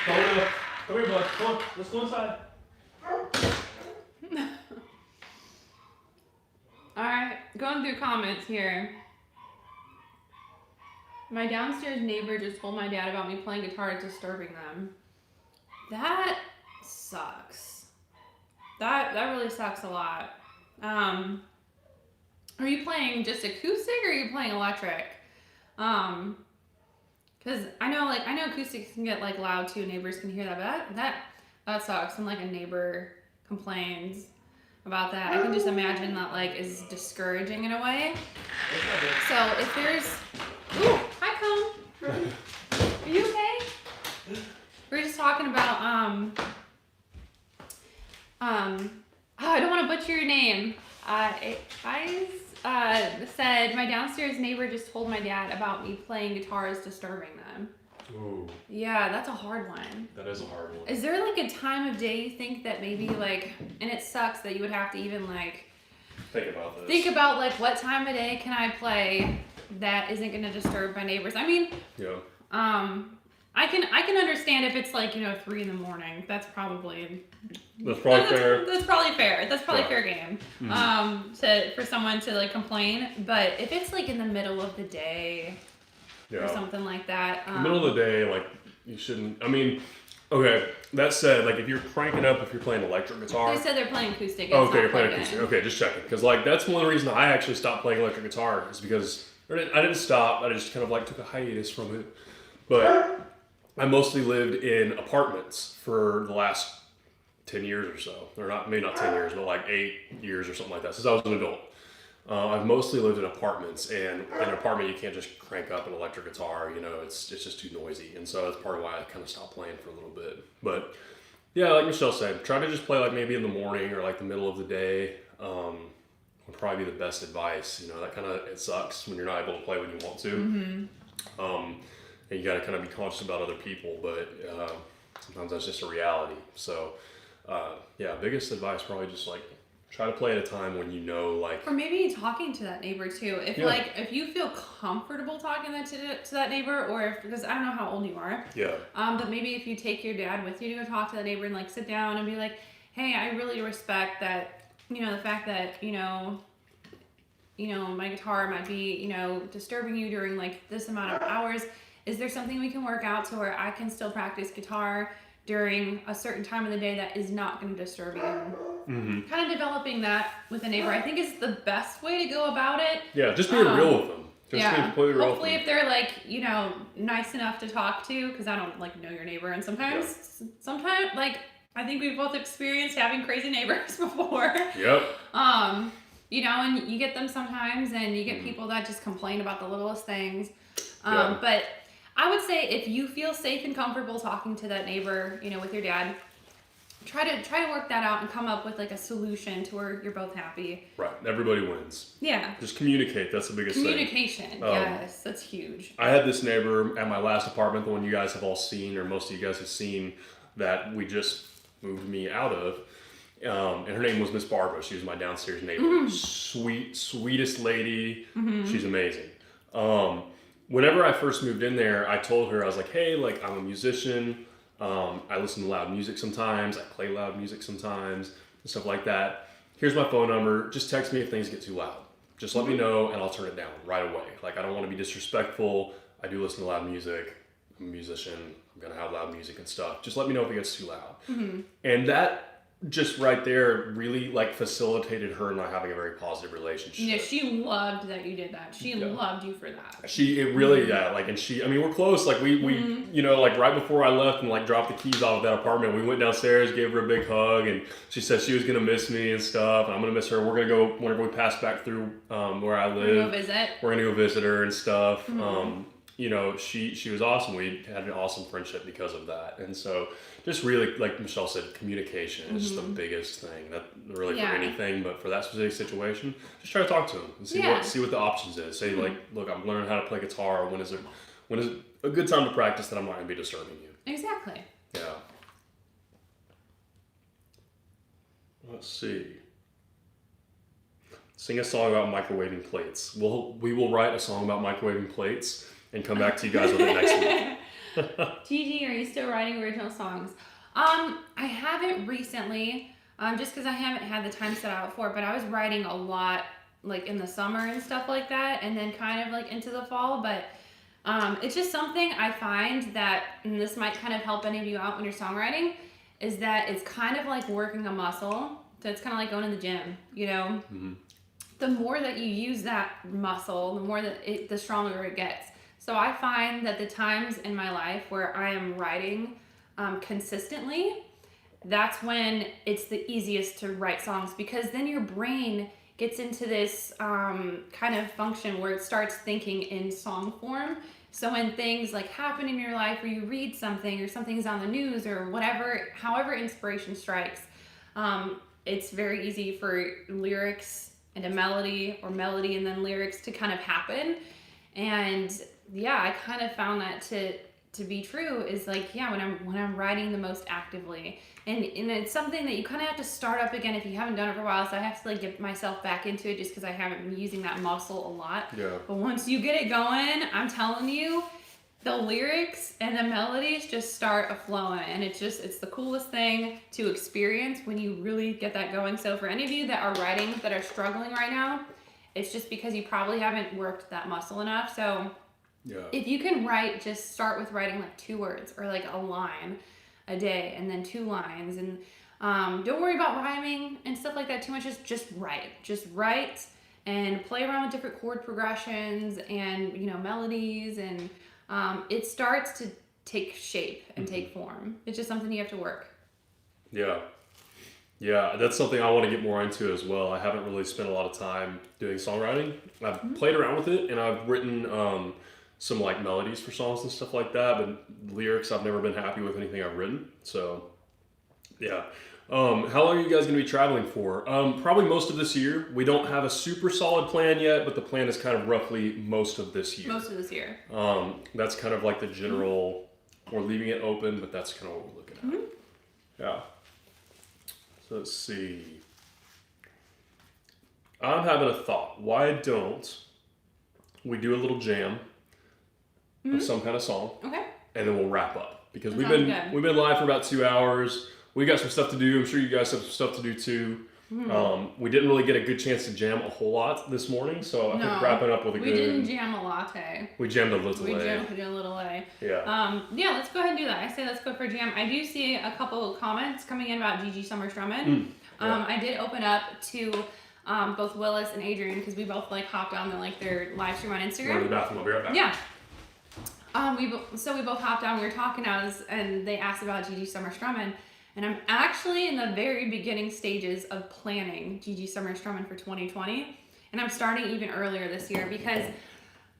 Kona, come here, bud. Come on, let's go inside. All right, going through comments here. My downstairs neighbor just told my dad about me playing guitar and disturbing them. That sucks. That really sucks a lot. Are you playing just acoustic or are you playing electric? Because I know acoustics can get like loud too. Neighbors can hear that, but that sucks. When like a neighbor complains about that, I can just imagine that like is discouraging in a way. So if there's hi, Cone. Are you okay? We're just talking about I don't want to butcher your name. I said my downstairs neighbor just told my dad about me playing guitar is disturbing them. Ooh. Yeah, that's a hard one. That is a hard one. Is there like a time of day you think that maybe like, and it sucks that you would have to even like think about this. Think about like what time of day can I play that isn't going to disturb my neighbors. I mean, yeah. I can understand if it's like 3 in the morning. That's probably fair. That's probably fair. That's probably Yeah. fair game. Mm-hmm. For someone to like complain, but if it's like in the middle of the day Yeah. or something like that, In the middle of the day, like you shouldn't. I mean, okay. That said, like if you're cranking up, if you're playing electric guitar. They said they're playing acoustic. Oh, okay, you're playing acoustic. Okay, just checking. Because like that's one of the reasons I actually stopped playing electric guitar is because I didn't stop. I just kind of like took a hiatus from it. But I mostly lived in apartments for the last 10 years or so. Or maybe not 10 years, but like 8 years or something like that since I was an adult. I've mostly lived in apartments, and in an apartment you can't just crank up an electric guitar. It's just too noisy, and so that's part of why I kind of stopped playing for a little bit. But yeah, like Michelle said, try to just play like maybe in the morning or like the middle of the day. Would probably be the best advice. That kind of it sucks when you're not able to play when you want to. Mm-hmm. And you got to kind of be conscious about other people, but sometimes that's just a reality. So yeah, biggest advice probably just like try to play at a time when like. Or maybe talking to that neighbor too. If you feel comfortable talking to that neighbor, or because I don't know how old you are. Yeah. But maybe if you take your dad with you to go talk to that neighbor and like sit down and be like, hey, I really respect that. The fact that my guitar might be disturbing you during like this amount of hours. Is there something we can work out to where I can still practice guitar during a certain time of the day that is not going to disturb you? Mm-hmm. Kind of developing that with a neighbor, I think, is the best way to go about it. Yeah, just being real with them. Just being completely real. Hopefully, if they're like nice enough to talk to, because I don't like know your neighbor, and sometimes like I think we've both experienced having crazy neighbors before. Yep. And you get them sometimes, and you get people that just complain about the littlest things. But I would say if you feel safe and comfortable talking to that neighbor, with your dad, try to work that out and come up with like a solution to where you're both happy. Right. Everybody wins. Yeah. Just communicate. That's the biggest thing. Communication. Yes, that's huge. I had this neighbor at my last apartment, the one you guys have all seen, or most of you guys have seen, that we just moved me out of. And her name was Miss Barbara. She was my downstairs neighbor. Mm-hmm. Sweetest lady. Mm-hmm. She's amazing. Whenever I first moved in there, I told her, I was like, hey, like I'm a musician. I listen to loud music sometimes. I play loud music sometimes and stuff like that. Here's my phone number. Just text me if things get too loud. Just let me know and I'll turn it down right away. Like, I don't want to be disrespectful. I do listen to loud music. I'm a musician. I'm going to have loud music and stuff. Just let me know if it gets too loud. And that just right there really like facilitated her and I having a very positive relationship. Yeah, she loved that you did that. She loved you for that. It really, like, and I mean, we're close. Like, we you know, like, right before I left and, like, dropped the keys off of that apartment, we went downstairs, gave her a big hug, and she said she was going to miss me and stuff, and I'm going to miss her. We're going to go, whenever we pass back through where I live. We're going to go visit her and stuff. You know, she was awesome. We had an awesome friendship because of that. And so just really, like Michelle said, communication is the biggest thing. Not really for anything, but for that specific situation, just try to talk to them and see what the options is. Say like, look, I'm learning how to play guitar. When is a good time to practice that I'm not going to be disturbing you? Exactly. Yeah. Let's see. Sing a song about microwaving plates. We will write a song about microwaving plates and come back to you guys with it next week. Gigi, are you still writing original songs? I haven't recently, just because I haven't had the time set out for it, but I was writing a lot like in the summer and stuff like that, and then kind of like into the fall, but it's just something I find that, and this might kind of help any of you out when you're songwriting, is that it's kind of like working a muscle. So it's kind of like going to the gym, you know? The more that you use that muscle, the more that the stronger it gets. So I find that the times in my life where I am writing consistently, that's when it's the easiest to write songs, because then your brain gets into this kind of function where it starts thinking in song form. So when things like happen in your life, or you read something, or something's on the news, or whatever, however inspiration strikes, it's very easy for lyrics and a melody, or melody and then lyrics to kind of happen. And yeah, I kind of found that to be true, is like, yeah, when I'm writing the most actively, and it's something that you kind of have to start up again if you haven't done it for a while. So I have to like get myself back into it, just because I haven't been using that muscle a lot. Yeah. But once you get it going, I'm telling you, the lyrics and the melodies just start a-flowing, and it's the coolest thing to experience when you really get that going. So for any of you that are writing, that are struggling right now, it's just because you probably haven't worked that muscle enough. So if you can write, just start with writing like 2 words, or like a line a day, and then 2 lines, and don't worry about rhyming and stuff like that too much. Just write and play around with different chord progressions and, you know, melodies, and it starts to take shape and take form. It's just something you have to work. Yeah, that's something I want to get more into as well. I haven't really spent a lot of time doing songwriting. I've played around with it, and I've written some like melodies for songs and stuff like that, but lyrics, I've never been happy with anything I've written. So yeah. How long are you guys going to be traveling for? Probably most of this year. We don't have a super solid plan yet, but the plan is kind of roughly most of this year. Most of this year. That's kind of like the general, we're leaving it open, but that's kind of what we're looking at. Yeah. So let's see. I'm having a thought. Why don't we do a little jam of some kind of song? Okay. And then we'll wrap up, because we've been live for about 2 hours. We got some stuff to do. I'm sure you guys have some stuff to do too. We didn't really get a good chance to jam a whole lot this morning, so I think wrapping up with a good... We didn't jam a latte. We jammed a little We jammed a little A. Yeah. Yeah, let's go ahead and do that. I say let's go for a jam. I do see a couple of comments coming in about Gigi Summer Strummin'. I did open up to both Willis and Adrian, because we both like hopped on their live stream on Instagram. Go to the bathroom. I'll be right back. Yeah. We both hopped on. We were talking, and they asked about Gigi Summer Strummin'. And I'm actually in the very beginning stages of planning Gigi Summer Strummin' for 2020. And I'm starting even earlier this year, because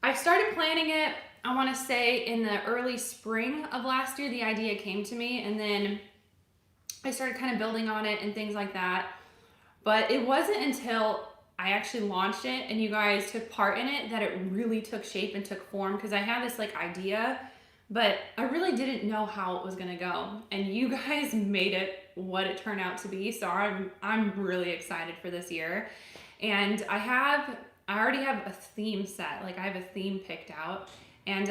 I started planning it, I want to say, in the early spring of last year. The idea came to me, and then I started kind of building on it and things like that. But it wasn't until I actually launched it and you guys took part in it that it really took shape and took form, because I had this like idea, but I really didn't know how it was gonna go, and you guys made it what it turned out to be. So I'm really excited for this year, and I already have a theme set. Like, I have a theme picked out, and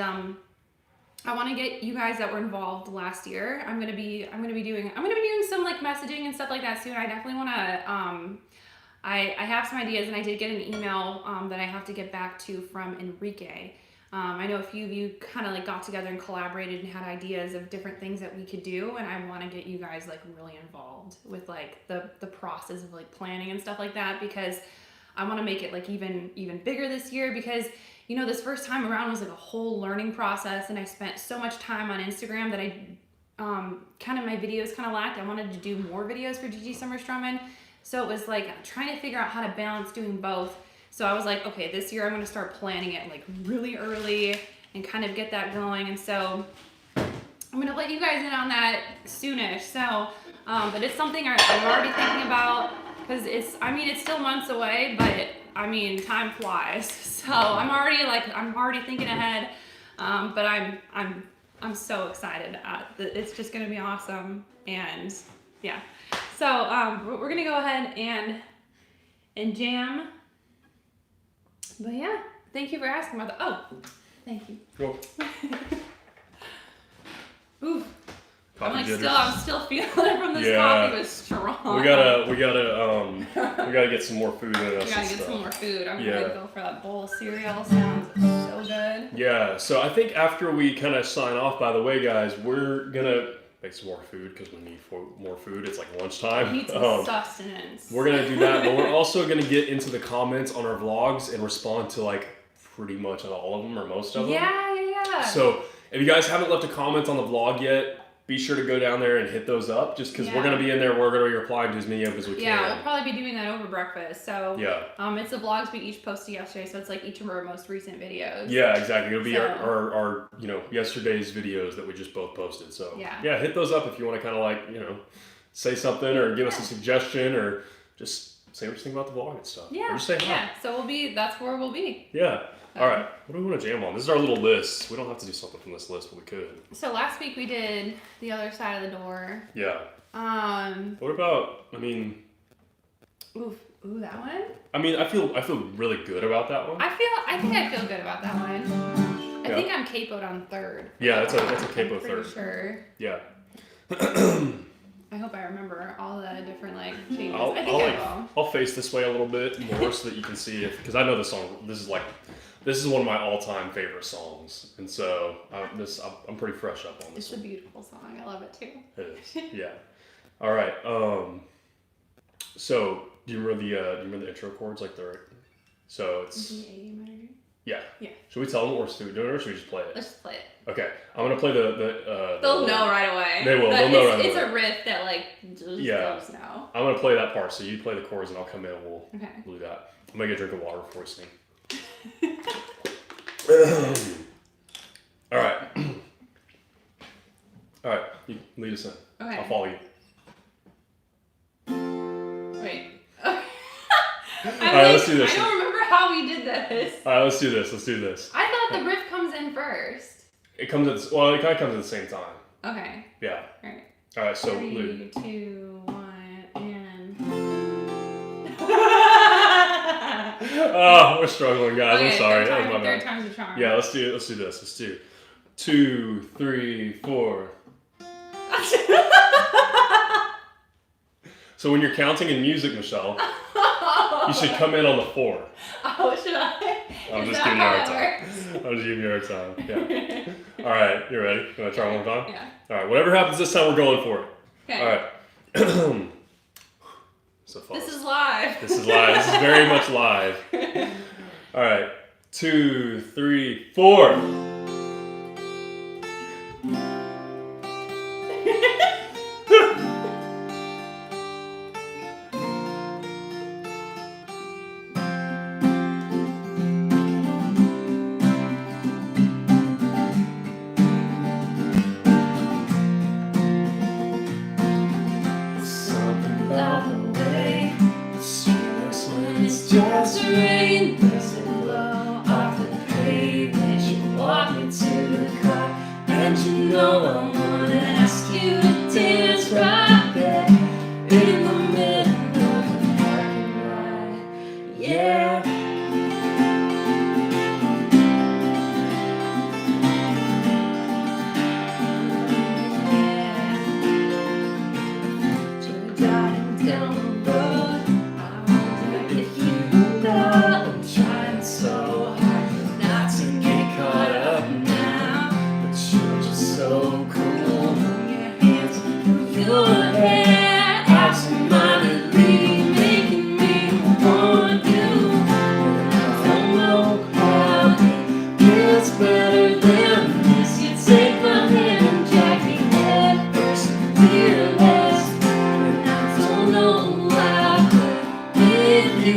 I want to get you guys that were involved last year. I'm gonna be doing some like messaging and stuff like that soon. I definitely want to I have some ideas, and I did get an email that I have to get back to from Enrique. I know a few of you kind of like got together and collaborated and had ideas of different things that we could do, and I want to get you guys like really involved with like the process of like planning and stuff like that, because I want to make it like even bigger this year, because you know, this first time around was like a whole learning process, and I spent so much time on Instagram that I kind of my videos kind of lacked. I wanted to do more videos for GG Summer Strummin', so it was like trying to figure out how to balance doing both. So I was like, okay, this year I'm going to start planning it like really early and kind of get that going. And so I'm going to let you guys in on that soonish. So, but it's something I'm already thinking about, because it's still months away, but I mean, time flies. So I'm already thinking ahead. But I'm so excited. It's just going to be awesome. And yeah. So we're going to go ahead and jam. But yeah, thank you for asking about thank you. Cool. Ooh. I'm still feeling it from this coffee. It was strong. We gotta get some more food in us. We gotta get some more food. I'm gonna go for that bowl of cereal. Sounds so good. Yeah, so I think after we kind of sign off, by the way, guys, we're gonna make some more food because we need more food. It's like lunchtime. We need some sustenance. We're gonna do that, but we're also gonna get into the comments on our vlogs and respond to like pretty much on all of them or most of them. Yeah. So if you guys haven't left a comment on the vlog yet, be sure to go down there and hit those up, just because we're going to be in there. We're going to be replying to as many of them as we can. Yeah, we'll probably be doing that over breakfast. So it's the vlogs we each posted yesterday, so it's like each of our most recent videos. Yeah, exactly. It'll be our yesterday's videos that we just both posted. So yeah, hit those up if you want to kind of like, say something or give us a suggestion or just say what you think about the vlog and stuff. Yeah. Or just say hi. Yeah, so that's where we'll be. Yeah. All right, what do we want to jam on? This is our little list. We don't have to do something from this list, but we could. So last week we did The Other Side of the Door. Yeah. What about, Ooh, that one? I feel really good about that one. I think I feel good about that one. I think I'm capoed on third. Yeah, that's a capo third. Pretty sure. Yeah. I hope I remember all the different like changes. I'll face this way a little bit more so that you can see it, because I know this song. This is one of my all-time favorite songs, and so I'm pretty fresh up on this. It's a beautiful song. I love it too. It is. Yeah. All right. So do you remember the intro chords, like so it's G A minor? Yeah. Yeah. Should we tell them what we're doing, or should we just play it? Let's just play it. Okay. I'm gonna play the They'll know right away. They will. They'll know right away. It's a riff that like just know. I'm gonna play that part, so you play the chords, and I'll come in and we'll do that. I'm gonna get a drink of water before we sing. All right. All right. You lead us in. Okay. I'll follow you. Wait. All right, let's do this. I don't remember how we did this. All right, let's do this. I thought the riff comes in first. It kind of comes at the same time. Okay. Yeah. All right. So 3, 2, 1, and. Oh, we're struggling, guys. Okay, I'm sorry. That was my third bad. time's a charm. Yeah, let's do this. Let's do 2, 3, 4. So when you're counting in music, Michelle, you should come in on the 4. Oh, should I? I'm just giving you a hard time. Yeah. All right, you ready? You want to try one more time? Yeah. All right, whatever happens this time, we're going for it. Okay. All right. So far. This is live. This is very much live. All right. 2, 3, 4. Just rain, there's a glow off the pavement. You walk into the car, and you know I wanna ask you to dance right there in the middle of the parking lot. Yeah. You're driving down the road. I wonder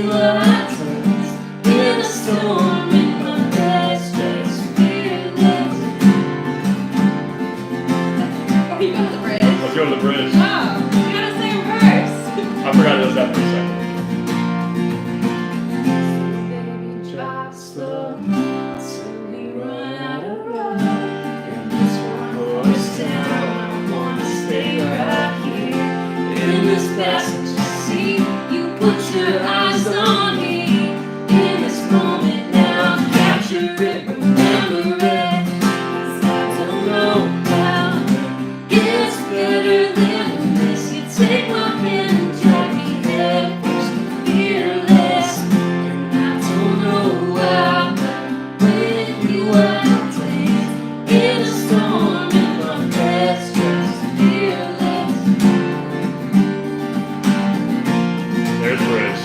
lanterns in a storm in my best dress, fearless. Are you going to the bridge? Let's go to the bridge. Oh, you gotta sing a verse. I forgot it was that for a second. Baby, drive slow till we run out of road. In this one-horse town, I wanna stay right here. In this passenger seat, you put your eyes on me. In this moment now, capture it, remember it. 'Cause I don't know how it gets better than this. You take my hand and drag me head first, fearless. And I don't know how, but when you are days in a storm in my best dress, fearless. There's the bridge.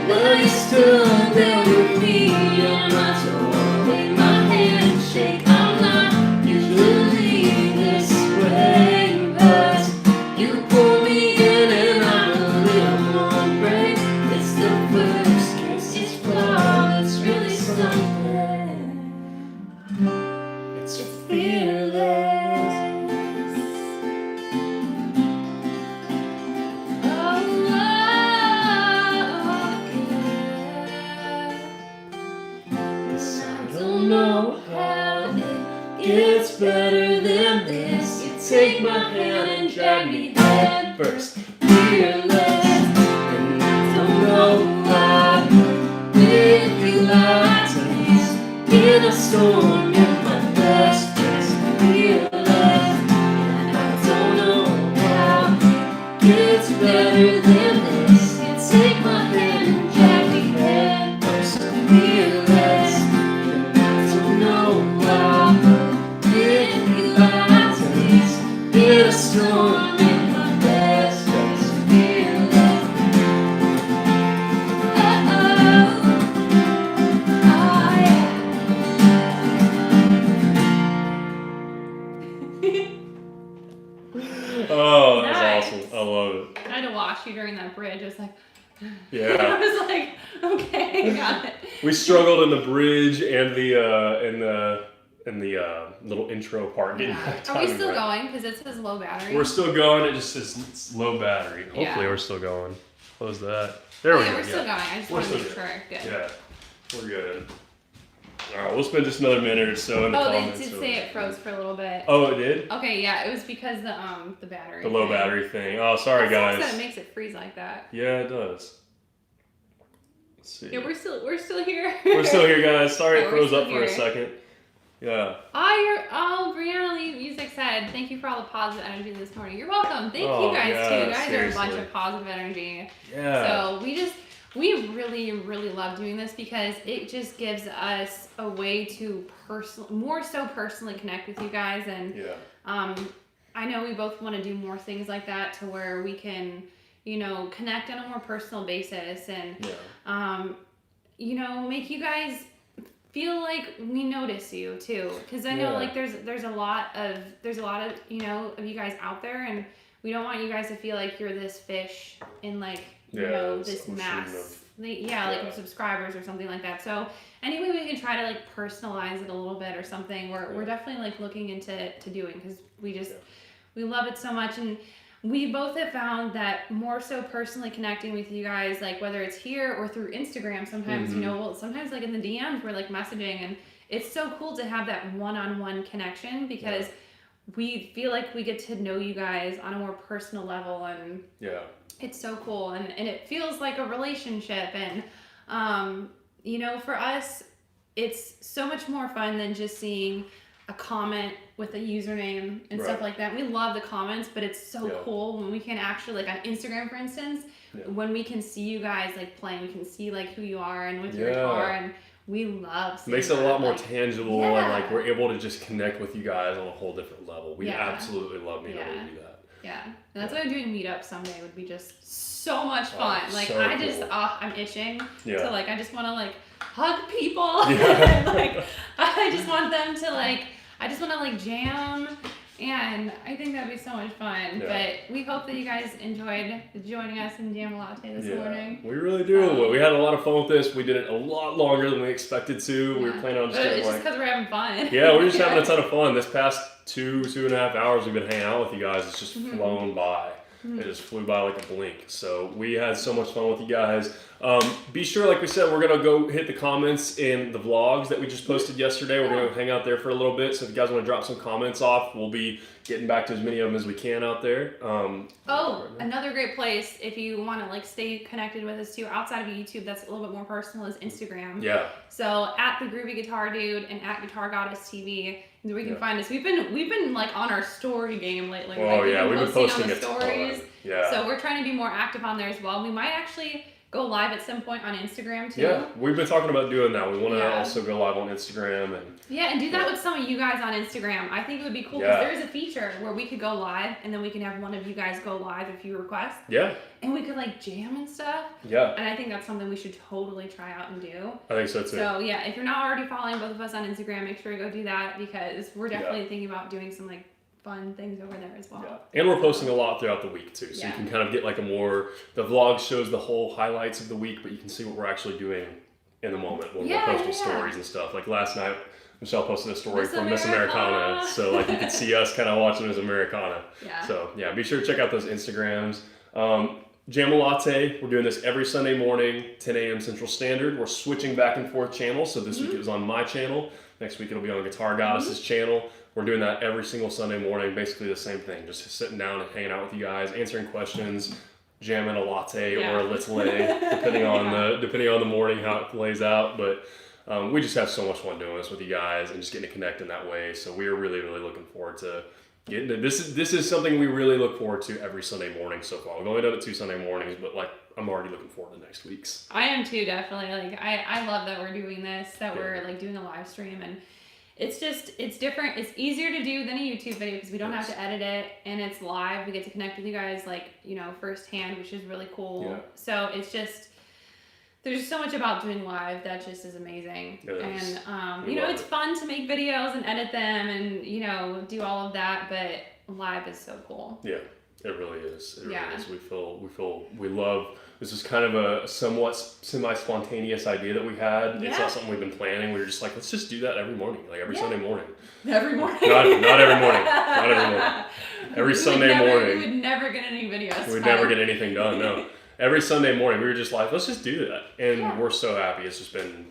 Well, you stood there with me, and I told you my handshake. I'm not usually this way, but you pull me in, and I'm a little more brave. It's the first kiss, each flaw, it's really something. It's fearless. Cause I don't know how it gets better than this. You take my hand and drag me head first, fearless. And I don't know how with you like this. In a storm in my best dress, fearless. And I don't know how it gets better than this. You take my hand and drag me head first, fearless. And I don't know how with you like this. In a storm in my best dress, fearless. Oh, yeah. Oh, that Nice. was awesome. I love it. I had to watch you during that bridge. I was like, I Yeah. was like, okay, got it. We struggled in the bridge and the little intro part. Getting Yeah. that Are we timing still right. going? Because it says low battery. We're still going. It just says it's low battery. Hopefully, Yeah. we're still going. Close that. There Oh, we yeah, go. we're still going. I just We're want to still make sure. Good. Yeah, we're good. All right, we'll spend just another minute or so in the Oh, they comments. did so- say it froze for a little bit. Oh, it did? Okay, yeah, it was because the battery. The low thing. battery thing. Oh, sorry, That sucks guys. that it makes it freeze like that. Yeah, it does. Let's see. Yeah, we're still here. We're still here, guys. Sorry Yeah, it we're froze still up for a here. second. Yeah. Brianna Lee Music said, thank you for all the positive energy this morning. You're welcome. Thank Oh, you guys yeah, too. You guys are a bunch seriously. of positive energy. Yeah. So we really, really love doing this because it just gives us a way to more so personally connect with you guys. And Yeah. I know we both want to do more things like that to where we can, connect on a more personal basis and, Yeah. make you guys feel like we notice you too. Cause I know Yeah. like there's a lot of, of you guys out there, and we don't want you guys to feel like you're this fish in like, this some mass, machine like subscribers or something like that. So anyway, we can try to like personalize it a little bit or something. We're definitely like looking into doing, because we love it so much. And we both have found that more so personally connecting with you guys, like whether it's here or through Instagram, sometimes, sometimes like in the DMs we're like messaging, and it's so cool to have that one-on-one connection, because we feel like we get to know you guys on a more personal level, and it's so cool, and it feels like a relationship. And for us, it's so much more fun than just seeing a comment with a username and stuff like that. We love the comments, but it's so cool when we can actually, like on Instagram, for instance, when we can see you guys like playing, we can see like who you are and with your guitar, and we love seeing Makes it a lot more like, tangible, and like we're able to just connect with you guys on a whole different level. We absolutely love being able to do that. Yeah, and that's why doing meetups someday would be just so much fun. Like so I just, cool. I'm itching Yeah. to like, I just want to like hug people. Yeah. Like I just want them to like, I just want to like jam, and I think that'd be so much fun. Yeah. But we hope that you guys enjoyed joining us in Jamalatte this morning. We really do. We had a lot of fun with this. We did it a lot longer than we expected to. We were planning on just But getting it's just because we're having fun. Yeah, we're just having a ton of fun. This past 2.5 hours we've been hanging out with you guys. It's just flown by. It just flew by like a blink. So we had so much fun with you guys. Be sure, like we said, we're going to go hit the comments in the vlogs that we just posted yesterday. We're going to hang out there for a little bit. So if you guys want to drop some comments off, we'll be getting back to as many of them as we can out there. Another great place if you want to like stay connected with us too, outside of YouTube, that's a little bit more personal, is Instagram. Yeah. So at the Groovy Guitar Dude and at Guitar Goddess TV, where you can find us. We've been like on our story game lately. Oh like, we've been posting on the a stories. ton. Yeah. So we're trying to be more active on there as well. We might actually go live at some point on Instagram too. Yeah, we've been talking about doing that. We want to also go live on Instagram and do that with some of you guys on Instagram. I think it would be cool because there is a feature where we could go live and then we can have one of you guys go live if you request. Yeah. And we could like jam and stuff. Yeah. And I think that's something we should totally try out and do. I think so too. So yeah, if you're not already following both of us on Instagram, make sure to go do that because we're definitely thinking about doing some like fun things over there as well. Yeah. And we're posting a lot throughout the week too. So you can kind of get like the vlog shows the whole highlights of the week, but you can see what we're actually doing in the moment when we're posting stories and stuff. Like last night, Michelle posted a story from Miss Americana. So like you could see us kind of watching Miss Americana. Yeah. So yeah, be sure to check out those Instagrams. Jamalatte, we're doing this every Sunday morning, 10 a.m. Central Standard. We're switching back and forth channels. So this week it was on my channel. Next week it'll be on Guitar Goddess's channel. We're doing that every single Sunday morning, basically the same thing. Just sitting down and hanging out with you guys, answering questions, jamming a latte or a little, depending on the morning how it plays out. But we just have so much fun doing this with you guys and just getting to connect in that way. So we are really, really looking forward to getting to this. This is something we really look forward to every Sunday morning so far. We've only done it 2 Sunday mornings, but like I'm already looking forward to next week's. I am too, definitely. Like I love that we're doing this, that we're like doing a live stream, and it's different. It's easier to do than a YouTube video because we don't have to edit it, and it's live. We get to connect with you guys like, firsthand, which is really cool. Yeah. So it's just, there's so much about doing live that just is amazing. And it's fun to make videos and edit them and do all of that, but live is so cool. Yeah, it really is. It really is. We love. This is kind of a somewhat semi-spontaneous idea that we had. It's not something we've been planning. We were just like, let's just do that every morning, like every Sunday morning. Every morning. Not every morning. Not every morning. Every Sunday morning. We would never get any videos. We'd never get anything done. No. Every Sunday morning, we were just like, let's just do that, and we're so happy. It's just been,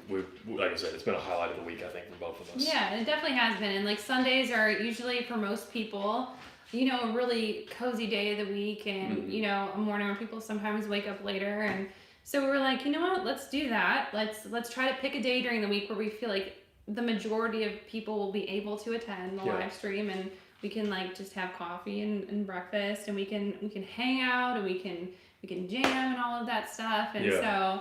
like I said, it's been a highlight of the week, I think, for both of us. Yeah, it definitely has been. And like Sundays are usually for most people, a really cozy day of the week, and a morning where people sometimes wake up later, and so we were like, you know what, let's do that. Let's try to pick a day during the week where we feel like the majority of people will be able to attend the live stream, and we can like just have coffee and breakfast, and we can hang out, and we can jam and all of that stuff, and so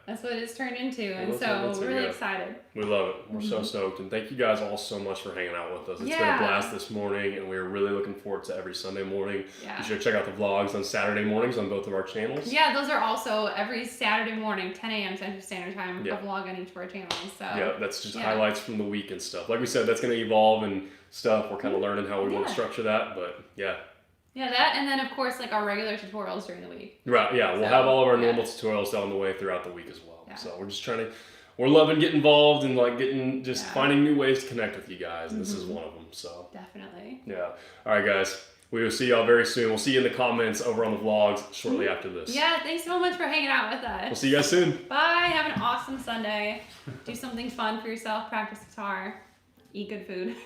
that's what it's turned into, and so we're really excited. We love it. We're so stoked, and thank you guys all so much for hanging out with us. It's been a blast this morning, and we're really looking forward to every Sunday morning. You should check out the vlogs on Saturday mornings on both of our channels. Yeah, those are also every Saturday morning, 10 a.m. Central Standard Time, a vlog on each of our channels. So that's just highlights from the week and stuff. Like we said, that's going to evolve and stuff. We're kind of learning how we want to structure that, but Yeah, that, and then of course like our regular tutorials during the week. Right, we'll have all of our normal tutorials down the way throughout the week as well. So we're just we're loving getting involved and like finding new ways to connect with you guys, and this is one of them, so. Definitely. Yeah. All right, guys. We will see y'all very soon. We'll see you in the comments over on the vlogs shortly after this. Yeah, thanks so much for hanging out with us. We'll see you guys soon. Bye, have an awesome Sunday. Do something fun for yourself, practice guitar, eat good food.